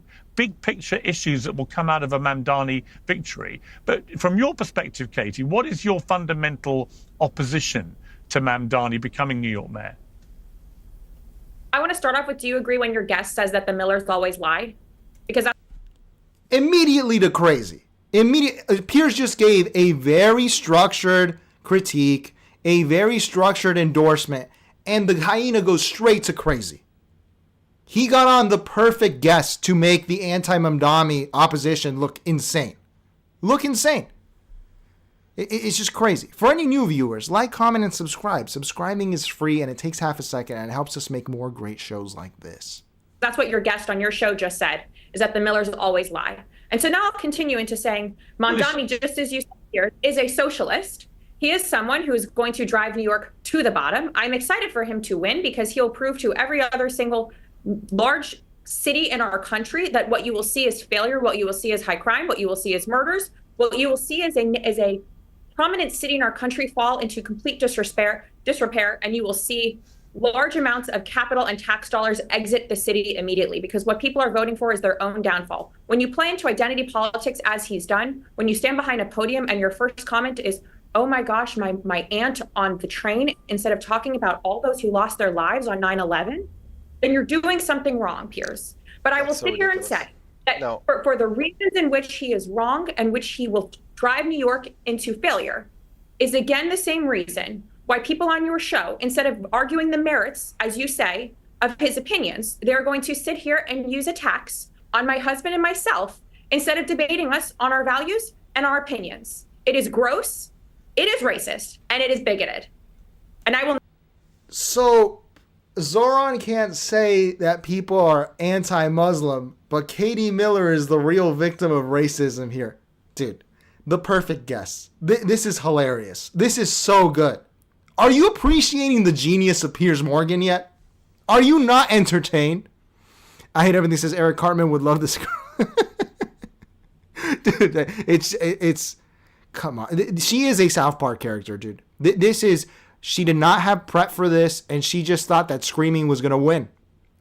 picture issues that will come out of a Mamdani victory. But from your perspective, Katie, what is your fundamental opposition to Mamdani becoming New York mayor? I want to start off with, do you agree when your guest says that the Millers always lie? Because immediately to crazy. Piers just gave a very structured critique, a very structured endorsement, and the hyena goes straight to crazy. He got on the perfect guest to make the anti-Mamdani opposition look insane. It's just crazy. For any new viewers, like, comment, and subscribe. Subscribing is free and it takes half a second and it helps us make more great shows like this. That's what your guest on your show just said, is that the Millers always lie. And so now I'll continue into saying Mamdani, just as you said here, is a socialist. He is someone who is going to drive New York to the bottom. I'm excited for him to win because he'll prove to every other single large city in our country that what you will see is failure, what you will see is high crime, what you will see is murders, what you will see is a prominent city in our country fall into complete disrepair, and you will see large amounts of capital and tax dollars exit the city immediately, because what people are voting for is their own downfall. When you play into identity politics, as he's done, when you stand behind a podium and your first comment is, oh my gosh, my aunt on the train, instead of talking about all those who lost their lives on 9/11, then you're doing something wrong, Piers. But I will sit here and say that for the reasons in which he is wrong and which he will drive New York into failure is again the same reason why people on your show, instead of arguing the merits, as you say, of his opinions, they're going to sit here and use attacks on my husband and myself instead of debating us on our values and our opinions. It is gross, it is racist, and it is bigoted. And I will. So Zohran can't say that people are anti-Muslim, but Katie Miller is the real victim of racism here. Dude, the perfect guess. This is hilarious. This is so good. Are you appreciating the genius of Piers Morgan yet? Are you not entertained? I hate everything says Eric Cartman would love this. Dude, it's come on. She is a South Park character, dude. She did not have prep for this, and she just thought that screaming was going to win.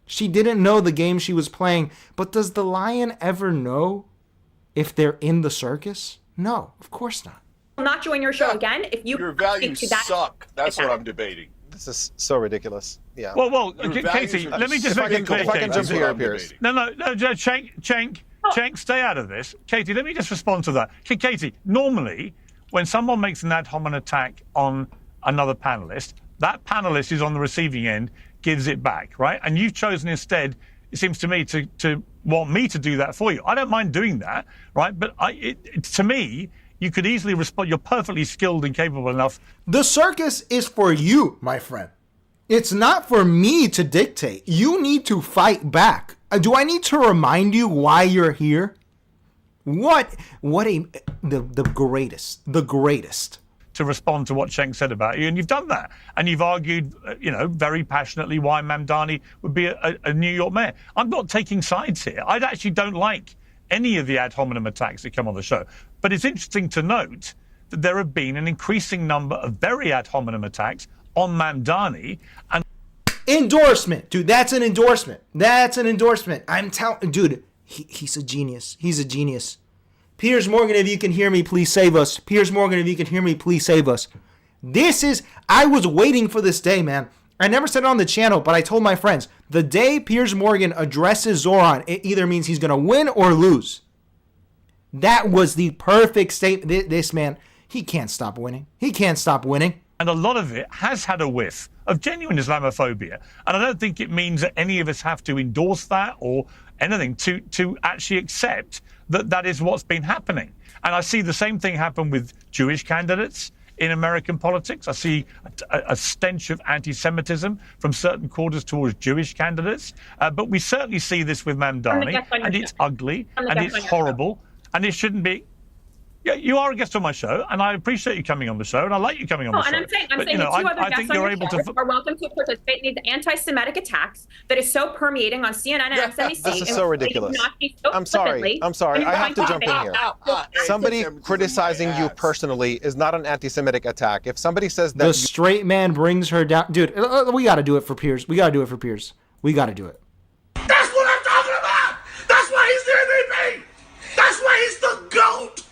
She didn't know the game she was playing. But does the lion ever know if they're in the circus? No, of course not. I'll not join your show again if you Your values suck. That's what I'm debating. This is so ridiculous. Yeah. Well, Katie, let me just make it clear. If I can jump here, Piers. No, Cenk, stay out of this. Katie, let me just respond to that. Katie, normally, when someone makes an ad hominem attack on another panelist, that panelist is on the receiving end, gives it back, right? And you've chosen instead, it seems to me, to want me to do that for you. I don't mind doing that, right? But to me, you could easily respond. You're perfectly skilled and capable enough. The circus is for you, my friend. It's not for me to dictate. You need to fight back. Do I need to remind you why you're here? The greatest. To respond to what Cenk said about you, and you've done that. And you've argued, very passionately why Mamdani would be a New York mayor. I'm not taking sides here. I actually don't like any of the ad hominem attacks that come on the show. But it's interesting to note that there have been an increasing number of very ad hominem attacks on Mamdani. And endorsement, dude, that's an endorsement. I'm telling, dude, he's a genius. He's a genius. Piers Morgan, if you can hear me, please save us. Piers Morgan, if you can hear me, please save us. I was waiting for this day, man. I never said it on the channel, but I told my friends, the day Piers Morgan addresses Zohran, it either means he's going to win or lose. That was the perfect statement. This man, he can't stop winning. And a lot of it has had a whiff of genuine Islamophobia. And I don't think it means that any of us have to endorse that or anything to actually accept that is what's been happening. And I see the same thing happen with Jewish candidates in American politics. I see a stench of anti-Semitism from certain quarters towards Jewish candidates. But we certainly see this with Mamdani, and it's ugly, and it's horrible, and it shouldn't be. Yeah, you are a guest on my show, and I appreciate you coming on the show, and I like you coming on the show. And I'm saying the two other guests on your show are welcome to participate in these anti-Semitic attacks that is so permeating on CNN and MSNBC. This is so ridiculous. I'm sorry. I have to jump in here. Somebody criticizing you personally is not an anti-Semitic attack. If somebody says that the straight man brings her down, dude, we got to do it for Piers. We got to do it. That's what I'm talking about. That's why he's the MVP. That's why he's the GOAT.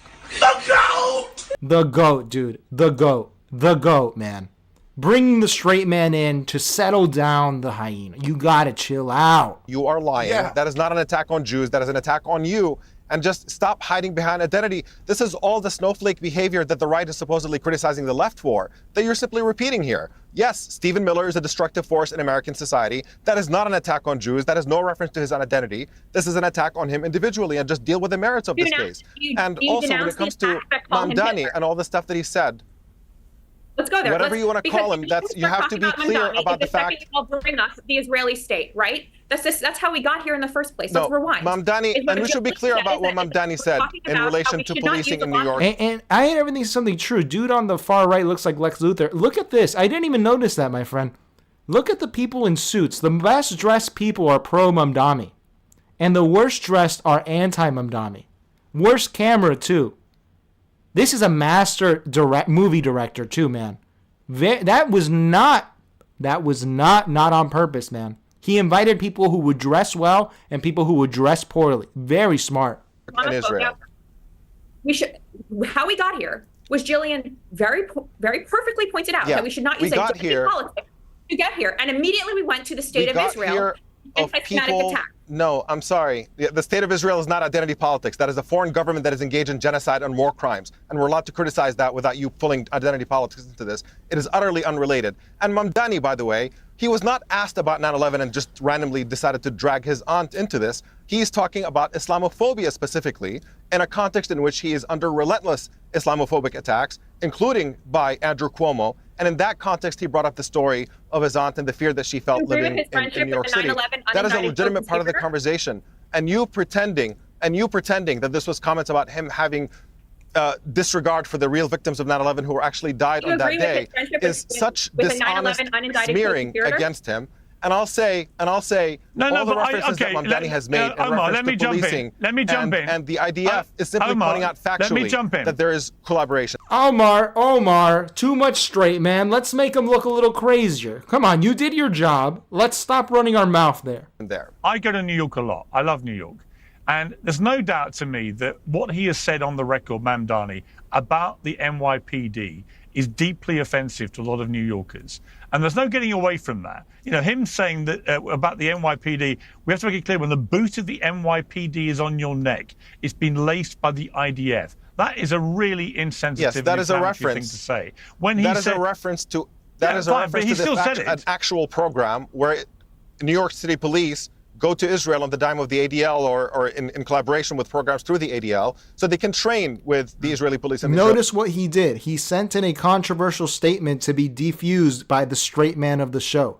The GOAT, dude. The GOAT, man. Bringing the straight man in to settle down the hyena. You gotta chill out. You are lying. Yeah. That is not an attack on Jews. That is an attack on you. And just stop hiding behind identity. This is all the snowflake behavior that the right is supposedly criticizing the left for, that you're simply repeating here. Yes, Stephen Miller is a destructive force in American society. That is not an attack on Jews. That is no reference to his identity. This is an attack on him individually, and just deal with the merits of this case. And also, when it comes to Mamdani and all the stuff that he said, let's go there. Whatever you want to call him, you have to be clear about the fact. Will bring us the Israeli state, right? That's how we got here in the first place. Let's rewind. Mamdani, and we should be clear about what Mamdani said in relation to policing in New York. And I hate everything something true. Dude on the far right looks like Lex Luthor. Look at this. I didn't even notice that, my friend. Look at the people in suits. The best dressed people are pro Mamdani, and the worst dressed are anti Mamdani. Worst camera too. This is a master movie director too, man. That was not on purpose, man. He invited people who would dress well and people who would dress poorly. Very smart. In Israel. How we got here was Jillian very perfectly pointed out that we should not use politics to get here. And immediately we went to the state of Israel. No, I'm sorry. The state of Israel is not identity politics. That is a foreign government that is engaged in genocide and war crimes. And we're allowed to criticize that without you pulling identity politics into this. It is utterly unrelated. And Mamdani, by the way, he was not asked about 9/11 and just randomly decided to drag his aunt into this. He's talking about Islamophobia specifically in a context in which he is under relentless Islamophobic attacks, including by Andrew Cuomo. And in that context, he brought up the story of his aunt and the fear that she felt living in New York City. That is a legitimate part of the conversation. And you pretending that this was comments about him having disregard for the real victims of 9/11 who were actually died on that day is such dishonest smearing against him. And I'll say, all the references that Mamdani has made in Omar, reference to policing let me jump in. And the IDF is simply Omar, pointing out factually that there is collaboration. Omar, too much straight, man. Let's make him look a little crazier. Come on, you did your job. Let's stop running our mouth there. I go to New York a lot. I love New York. And there's no doubt to me that what he has said on the record, Mamdani, about the NYPD is deeply offensive to a lot of New Yorkers. And there's no getting away from that. You know, him saying that about the NYPD, we have to make it clear, when the boot of the NYPD is on your neck, it's been laced by the IDF. That is a really insensitive yes, that is a reference thing to say. When he that said, is a reference to an actual program where New York City Police go to Israel on the dime of the ADL or in collaboration with programs through the ADL so they can train with the Israeli police. And Notice what he did. He sent in a controversial statement to be defused by the straight man of the show.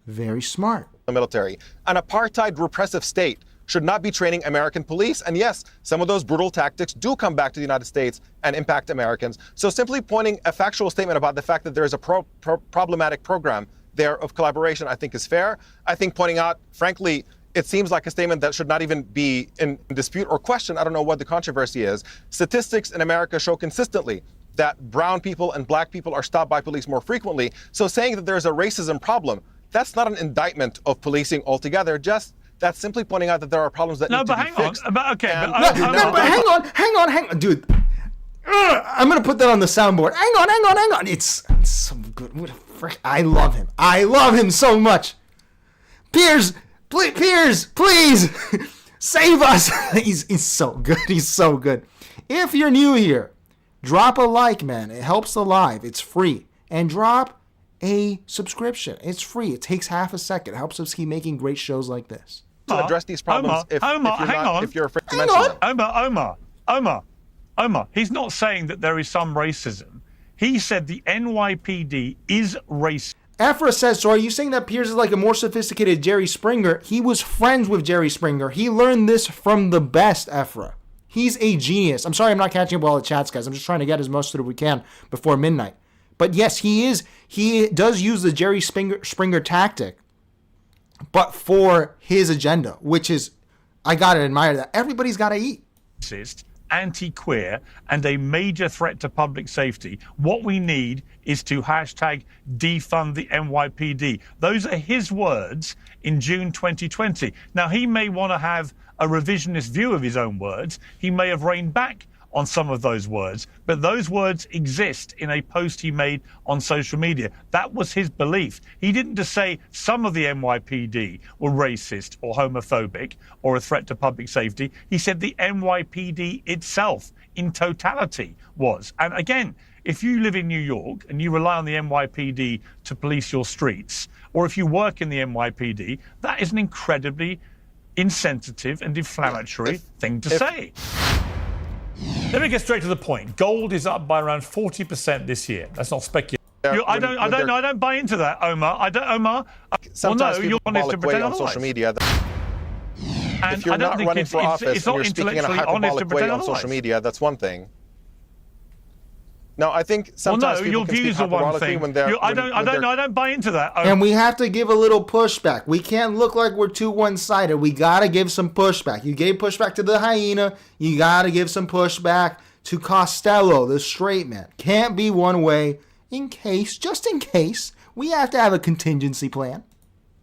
Very smart. The military. An apartheid repressive state should not be training American police. And yes, some of those brutal tactics do come back to the United States and impact Americans. So simply pointing a factual statement about the fact that there is a problematic program there of collaboration, I think is fair. I think pointing out, frankly, it seems like a statement that should not even be in dispute or question. I don't know what the controversy is. Statistics in America show consistently that brown people and black people are stopped by police more frequently. So saying that there's a racism problem, that's not an indictment of policing altogether. Just that's simply pointing out that there are problems that need to be fixed. But hang on, dude. I'm gonna put that on the soundboard. Hang on. It's so good. I love him. I love him so much. Piers, please save us. He's so good. He's so good. If you're new here, drop a like, man. It helps the live. It's free. And drop a subscription. It's free. It takes half a second. It helps us keep making great shows like this. To address these problems, if you're afraid to mention them. Omar, he's not saying that there is some racism. He said the NYPD is racist. Ephra says, so are you saying that Piers is like a more sophisticated Jerry Springer? He was friends with Jerry Springer. He learned this from the best, Ephra. He's a genius. I'm sorry I'm not catching up with all the chats, guys. I'm just trying to get as much as we can before midnight. But yes, he does use the Jerry Springer tactic, but for his agenda, which is, I gotta admire that. Everybody's gotta eat. Anti-queer and a major threat to public safety. What we need is to hashtag defund the NYPD. Those are his words in June 2020. Now, he may want to have a revisionist view of his own words. He may have reined back on some of those words, but those words exist in a post he made on social media. That was his belief. He didn't just say some of the NYPD were racist or homophobic or a threat to public safety. He said the NYPD itself in totality was. And again, if you live in New York and you rely on the NYPD to police your streets, or if you work in the NYPD, that is an incredibly insensitive and inflammatory thing to say. Let me get straight to the point. Gold is up by around 40% this year. That's not speculative. I don't buy into that, Omar. Sometimes you're honest to pretend on otherwise. Social media. And if you're not running for office and you're speaking in a hyperbolic way on social media, that's one thing. No, I think sometimes people your can views speak are one hyperbolically thing. when they're. I don't buy into that. And we have to give a little pushback. We can't look like we're too one-sided. We gotta give some pushback. You gave pushback to the hyena. You gotta give some pushback to Costello, the straight man. Can't be one way. Just in case, we have to have a contingency plan.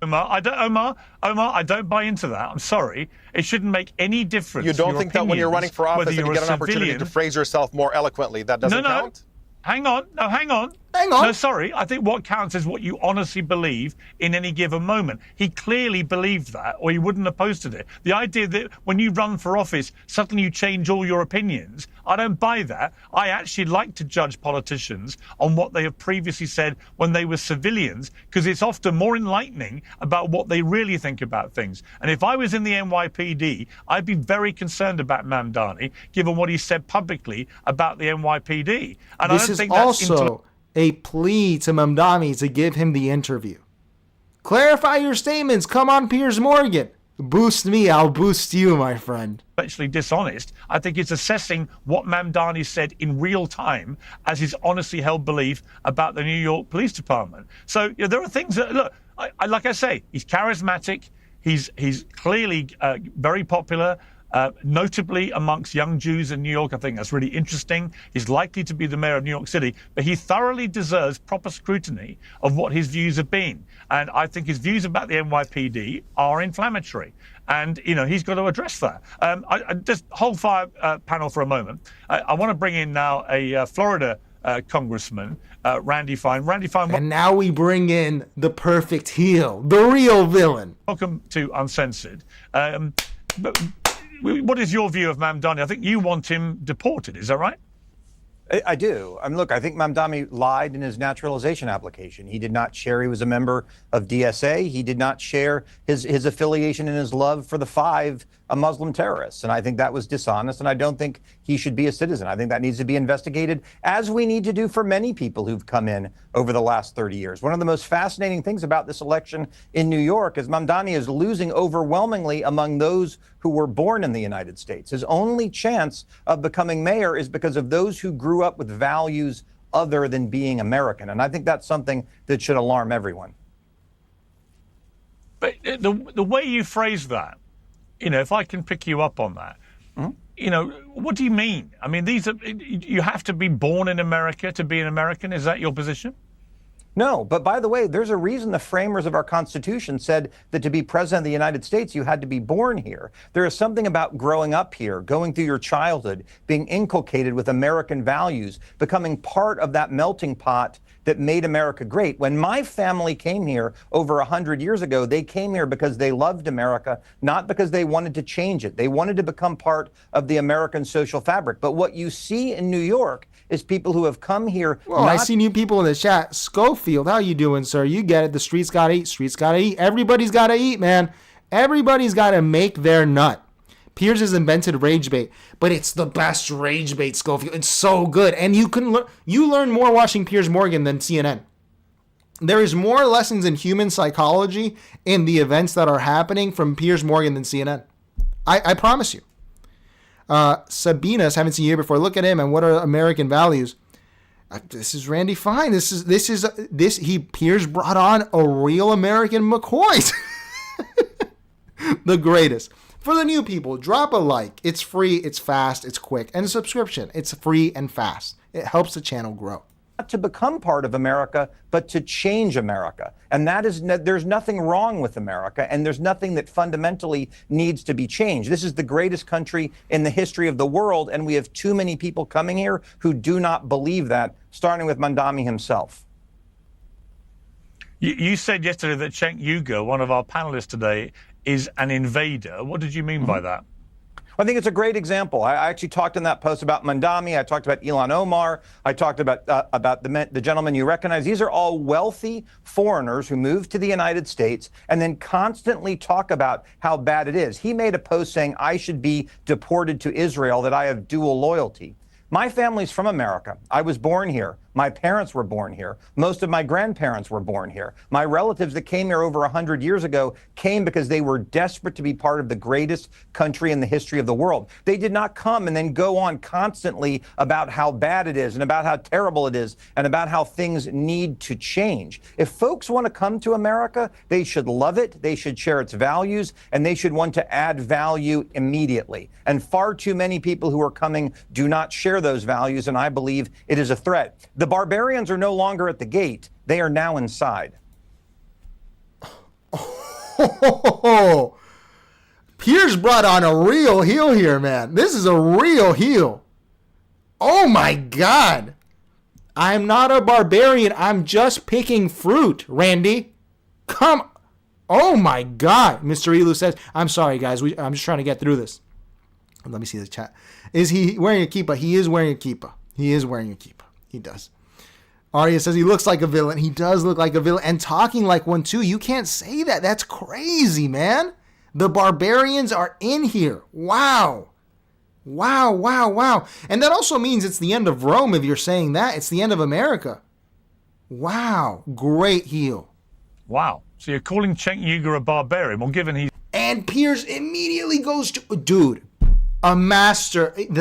Omar, I don't buy into that. I'm sorry. It shouldn't make any difference. You don't think that when you're running for office and you get an opportunity to phrase yourself more eloquently, that doesn't count? Hang on. No, sorry. I think what counts is what you honestly believe in any given moment. He clearly believed that, or he wouldn't have posted it. The idea that when you run for office, suddenly you change all your opinions, I don't buy that. I actually like to judge politicians on what they have previously said when they were civilians, because it's often more enlightening about what they really think about things. And if I was in the NYPD, I'd be very concerned about Mamdani, given what he said publicly about the NYPD. And this is also a plea to Mamdani to give him the interview. Clarify your statements. Come on, Piers Morgan. Boost me, I'll boost you, my friend. Actually dishonest. I think it's assessing what Mamdani said in real time as his honestly held belief about the New York Police Department. So there are things that, look, like I say, he's charismatic. He's clearly very popular. Notably amongst young Jews in New York. I think that's really interesting. He's likely to be the mayor of New York City, but he thoroughly deserves proper scrutiny of what his views have been. And I think his views about the NYPD are inflammatory. And, he's got to address that. I just hold fire panel for a moment. I want to bring in now a Florida Congressman, Randy Fine. Randy Fine. And now we bring in the perfect heel, the real villain. Welcome to Uncensored. What is your view of Mamdani? I think you want him deported, is that right? I do. Look, I think Mamdani lied in his naturalization application. He did not share he was a member of DSA. He did not share his affiliation and his love for the 5 Muslim terrorists. And I think that was dishonest. And I don't think he should be a citizen. I think that needs to be investigated, as we need to do for many people who've come in over the last 30 years. One of the most fascinating things about this election in New York is Mamdani is losing overwhelmingly among those who were born in the United States. His only chance of becoming mayor is because of those who grew up with values other than being American. And I think that's something that should alarm everyone. But the way you phrase that, if I can pick you up on that, what do you mean? I mean, you have to be born in America to be an American. Is that your position? No, but by the way, there's a reason the framers of our Constitution said that to be president of the United States, you had to be born here. There is something about growing up here, going through your childhood, being inculcated with American values, becoming part of that melting pot that made America great. When my family came here over 100 years ago, they came here because they loved America, not because they wanted to change it. They wanted to become part of the American social fabric. But what you see in New York is people who have come here. Well, I see new people in the chat. Schofield, how you doing, sir? You get it. The streets got to eat. Streets got to eat. Everybody's got to eat, man. Everybody's got to make their nut. Piers has invented rage bait, but it's the best rage bait, Schofield. It's so good. And you learn more watching Piers Morgan than CNN. There is more lessons in human psychology in the events that are happening from Piers Morgan than CNN. I promise you. Sabina's haven't seen you before. Look at him and what are American values? This is Randy Fine. Piers brought on a real American McCoy. The greatest. For the new people, drop a like. It's free, it's fast, it's quick. And a subscription. It's free and fast. It helps the channel grow. Not to become part of America, but to change America. And there's nothing wrong with America, and there's nothing that fundamentally needs to be changed. This is the greatest country in the history of the world, and we have too many people coming here who do not believe that, starting with Mamdani himself. You said yesterday that Cenk Uygur, one of our panelists today, is an invader. What did you mean by that? I think it's a great example. I actually talked in that post about Mamdani. I talked about Ilhan Omar. I talked about the gentleman you recognize. These are all wealthy foreigners who moved to the United States and then constantly talk about how bad it is. He made a post saying, I should be deported to Israel, that I have dual loyalty. My family's from America. I was born here. My parents were born here. Most of my grandparents were born here. My relatives that came here over 100 years ago came because they were desperate to be part of the greatest country in the history of the world. They did not come and then go on constantly about how bad it is and about how terrible it is and about how things need to change. If folks want to come to America, they should love it, they should share its values, and they should want to add value immediately. And far too many people who are coming do not share those values, and I believe it is a threat. The barbarians are no longer at the gate. They are now inside. Oh, Piers brought on a real heel here, man. This is a real heel. Oh, my God. I'm not a barbarian. I'm just picking fruit, Randy. Come. Oh, my God. Mr. Elu says, I'm sorry, guys. I'm just trying to get through this. Let me see the chat. Is he wearing a kippah? He is wearing a kippah. He is wearing a kippah. He does. Arya says he looks like a villain. He does look like a villain and talking like one too. You can't say that. That's crazy, man. The barbarians are in here. Wow. Wow, wow, wow. And that also means it's the end of Rome if you're saying that. It's the end of America. Wow. Great heel. Wow. So you're calling Cenk Uygur a barbarian? Well, given he's... And Piers immediately goes to, dude, the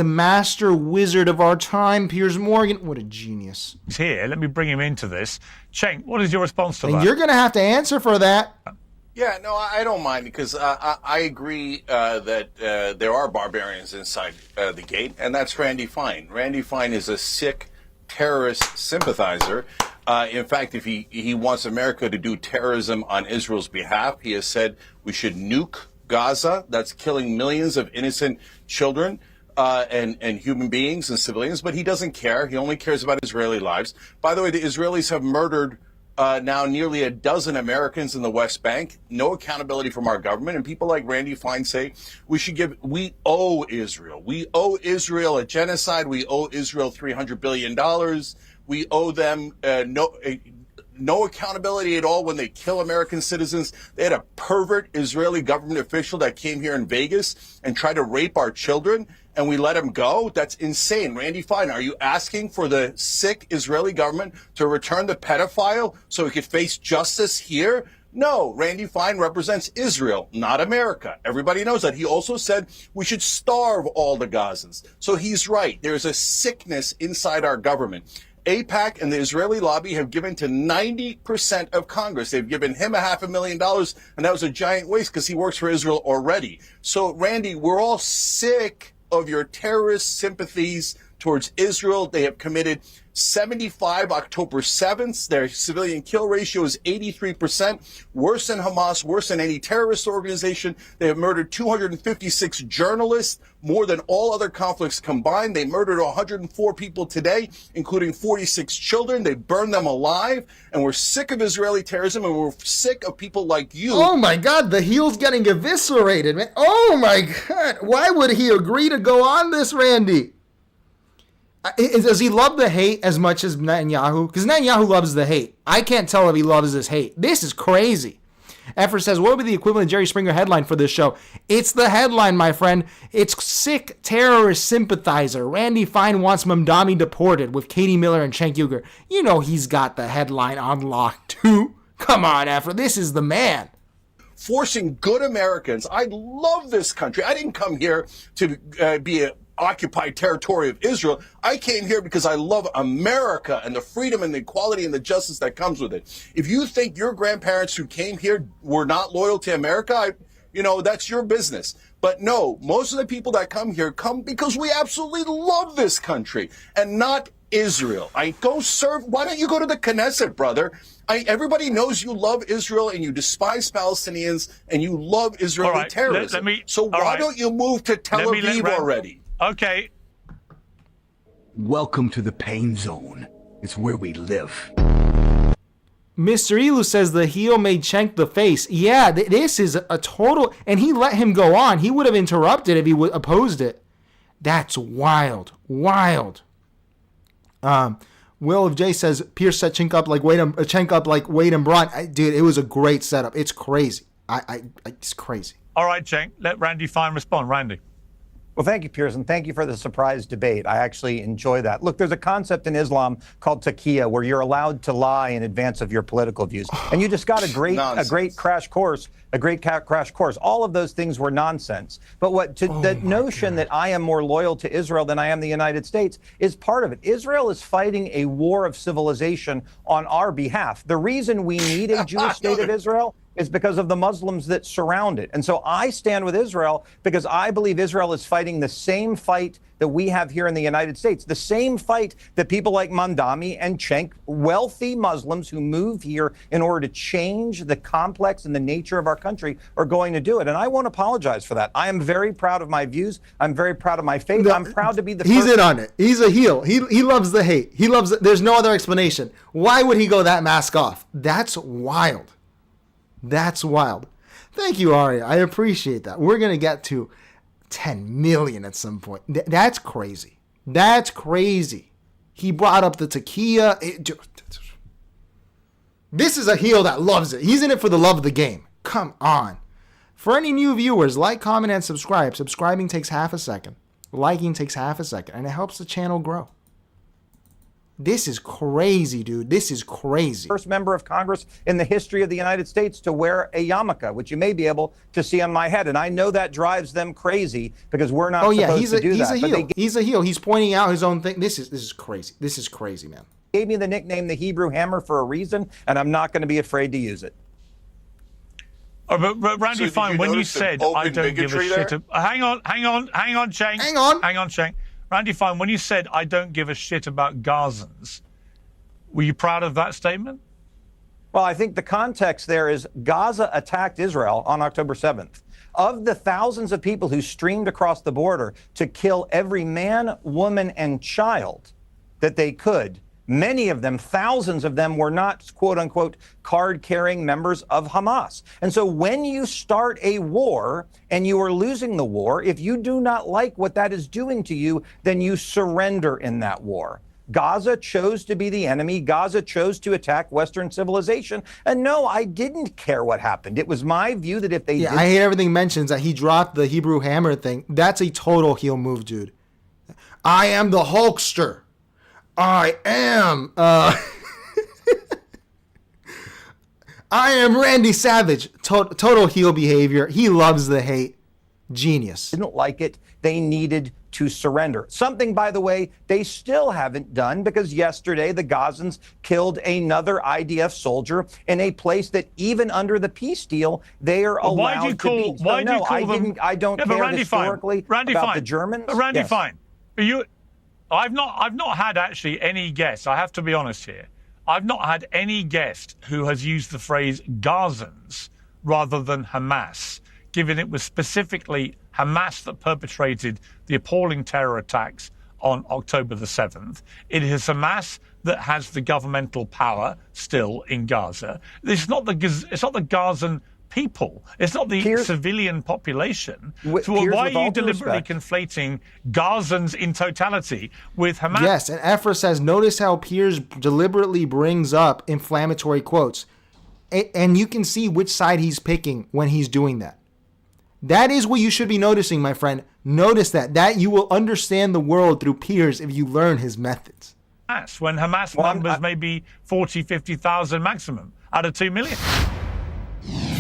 master wizard of our time, Piers Morgan. What a genius. He's here. Let me bring him into this. Cenk, what is your response to And that? you're going to have to answer for that. Yeah, no, I don't mind because I agree that there are barbarians inside the gate, and that's Randy Fine. Randy Fine is a sick terrorist sympathizer. In fact, if he wants America to do terrorism on Israel's behalf, he has said we should nuke Gaza. That's killing millions of innocent children and human beings and civilians, but he doesn't care. He only cares about Israeli lives. By the way, the Israelis have murdered now nearly a dozen Americans in the West Bank. No accountability from our government. And people like Randy Fine say we owe Israel. We owe Israel a genocide. We owe Israel $300 billion. We owe them no accountability at all when they kill American citizens. They had a pervert Israeli government official that came here in Vegas and tried to rape our children, and we let him go? That's insane. Randy Fine, are you asking for the sick Israeli government to return the pedophile so he could face justice here? No, Randy Fine represents Israel, not America. Everybody knows that. He also said we should starve all the Gazans. So he's right. There's a sickness inside our government. AIPAC and the Israeli lobby have given to 90% of Congress. They've given him $500,000, and that was a giant waste because he works for Israel already. So, Randy, we're all sick of your terrorist sympathies towards Israel. They have committed 75 October 7th. Their civilian kill ratio is 83%, worse than Hamas, worse than any terrorist organization. They have murdered 256 journalists, more than all other conflicts combined. They murdered 104 people today, including 46 children. They burned them alive. And we're sick of Israeli terrorism, and we're sick of people like you. Oh my God, the heel's getting eviscerated, man. Oh my God. Why would he agree to go on this, Randy? Does he love the hate as much as Netanyahu? Because Netanyahu loves the hate. I can't tell if he loves his hate. This is crazy. Effer says, what would be the equivalent of Jerry Springer headline for this show? It's the headline, my friend. It's sick terrorist sympathizer. Randy Fine wants Mamdani deported with Katie Miller and Cenk Uygur. You know he's got the headline on lock too. Come on, Effer. This is the man. Forcing good Americans. I love this country. I didn't come here to be a occupied territory of Israel. I came here because I love America and the freedom and the equality and the justice that comes with it. If you think your grandparents who came here were not loyal to America, that's your business. But no, most of the people that come here come because we absolutely love this country and not Israel. Why don't you go to the Knesset, brother? Everybody knows you love Israel and you despise Palestinians and you love Israeli terrorism. Why don't you move to Tel Aviv already? Okay. Welcome to the pain zone. It's where we live. Mr. Elu says the heel made Cenk the face. Yeah, this is a total... And he let him go on. He would have interrupted if he opposed it. That's wild. Wild. Will of J says, Pierce set Cenk up like Wade and Braun. Dude, it was a great setup. It's crazy. It's crazy. All right, Cenk. Let Randy Fine respond. Randy. Well, thank you, Piers, and thank you for the surprise debate. I actually enjoy that. Look, there's a concept in Islam called taqiyya where you're allowed to lie in advance of your political views. And you just got a great crash course. All of those things were nonsense. But the notion that I am more loyal to Israel than I am the United States is part of it. Israel is fighting a war of civilization on our behalf. The reason we need a Jewish state of Israel is because of the Muslims that surround it. And so I stand with Israel because I believe Israel is fighting the same fight that we have here in the United States, the same fight that people like Mamdani and Cenk, wealthy Muslims who move here in order to change the complex and the nature of our country, are going to do it. And I won't apologize for that. I am very proud of my views. I'm very proud of my faith. I'm proud to be the He's in on it. He's a heel. He loves the hate. He loves it. There's no other explanation. Why would he go that mask off? That's wild. That's wild. Thank you, Aria. I appreciate that. We're going to get to 10 million at some point. That's crazy. That's crazy. He brought up the taqiyya. This is a heel that loves it. He's in it for the love of the game. Come on. For any new viewers, like, comment, and subscribe. Subscribing takes half a second. Liking takes half a second. And it helps the channel grow. This is crazy, dude. This is crazy. First member of Congress in the history of the United States to wear a yarmulke, which you may be able to see on my head. And I know that drives them crazy because we're not supposed to do that. He's a heel. He's pointing out his own thing. This is crazy. This is crazy, man. Gave me the nickname the Hebrew Hammer for a reason, and I'm not going to be afraid to use it. Oh, but Randy, fine. When you said I don't give a shit, hang on, Cheng. Hang on, Cheng. Randy, fine. When you said I don't give a shit about Gazans, were you proud of that statement? Well, I think the context there is Gaza attacked Israel on October 7th. Of the thousands of people who streamed across the border to kill every man, woman, and child that they could, many of them, thousands of them, were not, quote unquote, card-carrying members of Hamas. And so when you start a war and you are losing the war, if you do not like what that is doing to you, then you surrender in that war. Gaza chose to be the enemy. Gaza chose to attack Western civilization. And no, I didn't care what happened. It was my view that if they did... I hate everything mentions that he dropped the Hebrew Hammer thing. That's a total heel move, dude. I am the Hulkster. I am I am Randy Savage. Total heel behavior. He loves the hate. Genius. Didn't like it. They needed to surrender. Something, by the way, they still haven't done, because yesterday the Gazans killed another IDF soldier in a place that even under the peace deal they are allowed to be. Why do you call them? I don't care historically about the Germans. Randy, fine. I've not had actually any guest. I have to be honest here. I've not had any guest who has used the phrase Gazans rather than Hamas, given it was specifically Hamas that perpetrated the appalling terror attacks on October the 7th. It is Hamas that has the governmental power still in Gaza. It's not the Gazan people. It's not the civilian population. So why are you deliberately conflating Gazans in totality with Hamas? Yes, and Ephra says, notice how Piers deliberately brings up inflammatory quotes. And you can see which side he's picking when he's doing that. That is what you should be noticing, my friend. Notice that you will understand the world through Piers if you learn his methods. When Hamas numbers may be 40, 50,000 maximum out of 2 million.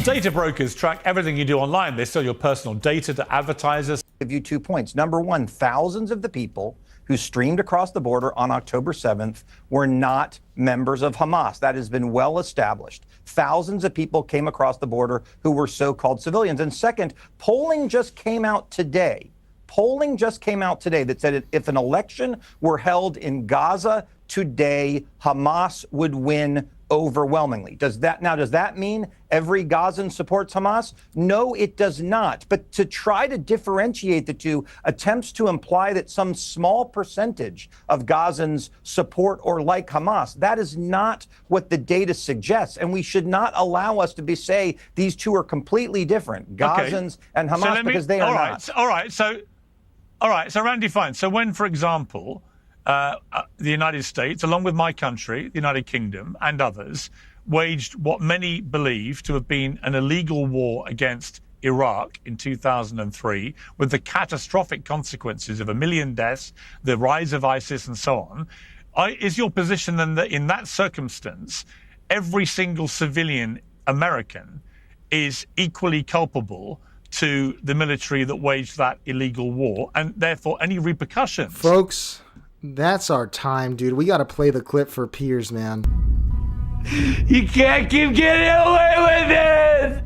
Data brokers track everything you do online. They sell your personal data to advertisers. I'll give you 2 points. Number one, thousands of the people who streamed across the border on October 7th were not members of Hamas. That has been well established. Thousands of people came across the border who were so-called civilians. And second, polling just came out today. That said if an election were held in Gaza today, Hamas would win overwhelmingly. Does that mean every Gazan supports Hamas? No, it does not. But to try to differentiate the two attempts to imply that some small percentage of Gazans support or like Hamas. That is not what the data suggests. And we should not allow us to say these two are completely different, Gazans and Hamas, because they are not. All right. So Randy, fine. So when, for example, the United States, along with my country, the United Kingdom, and others, waged what many believe to have been an illegal war against Iraq in 2003, with the catastrophic consequences of 1 million deaths, the rise of ISIS, and so on. Is your position then that in that circumstance, every single civilian American is equally culpable to the military that waged that illegal war, and therefore any repercussions? Folks, that's our time, dude. We got to play the clip for Piers, man. You can't keep getting away with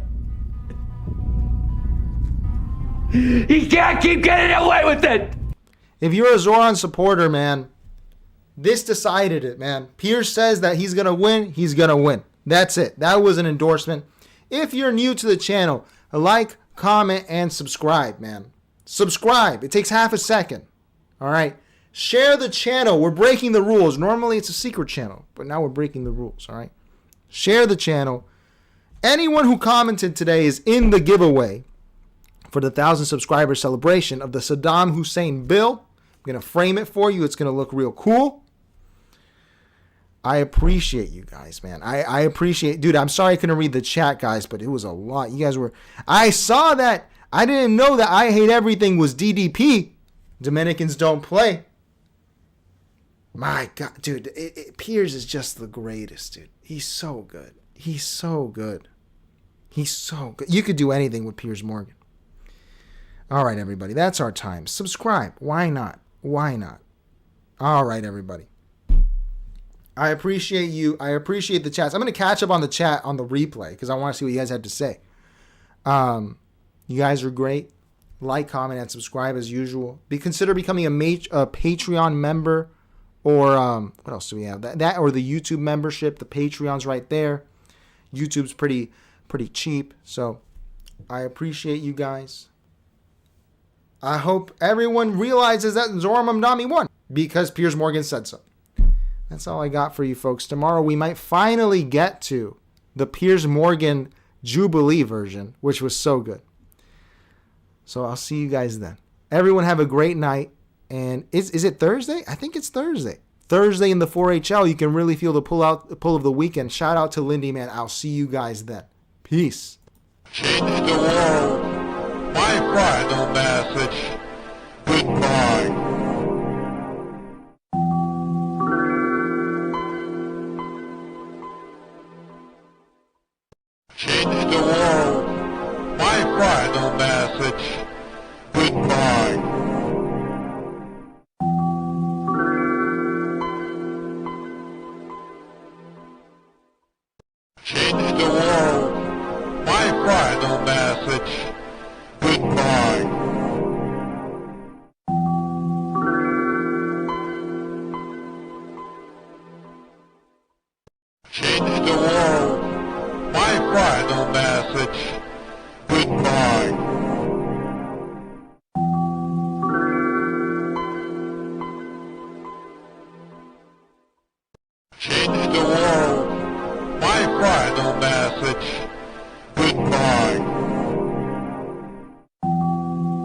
it! You can't keep getting away with it! If you're a Zohran supporter, man, this decided it, man. Piers says that he's going to win. He's going to win. That's it. That was an endorsement. If you're new to the channel, like, comment, and subscribe, man. Subscribe. It takes half a second. All right? Share the channel. We're breaking the rules. Normally it's a secret channel, but now we're breaking the rules, all right? Share the channel. Anyone who commented today is in the giveaway for the 1,000 subscriber celebration of the Saddam Hussein bill. I'm going to frame it for you. It's going to look real cool. I appreciate you guys, man. I appreciate... Dude, I'm sorry I couldn't read the chat, guys, but it was a lot. You guys were... I saw that. I didn't know that I Hate Everything was DDP. Dominicans don't play. My God, dude, Piers is just the greatest, dude. He's so good. He's so good. He's so good. You could do anything with Piers Morgan. All right, everybody, that's our time. Subscribe. Why not? Why not? All right, everybody. I appreciate you. I appreciate the chats. I'm going to catch up on the chat on the replay because I want to see what you guys had to say. You guys are great. Like, comment, and subscribe as usual. Consider becoming a Patreon member. Or what else do we have? That or the YouTube membership. The Patreon's right there. YouTube's pretty cheap. So I appreciate you guys. I hope everyone realizes that Zohran Mamdani won because Piers Morgan said so. That's all I got for you folks. Tomorrow we might finally get to the Piers Morgan Jubilee version, which was so good. So I'll see you guys then. Everyone have a great night. And is it Thursday? I think it's Thursday. Thursday in the 4HL, you can really feel the pull of the weekend. Shout out to Lindy, man. I'll see you guys then. Peace. Change the world. My final message. Goodbye. Change the world. My final message. Goodbye. Change the world. My final message. Goodbye. Change the world. My final message. Goodbye. Change the world. My final message.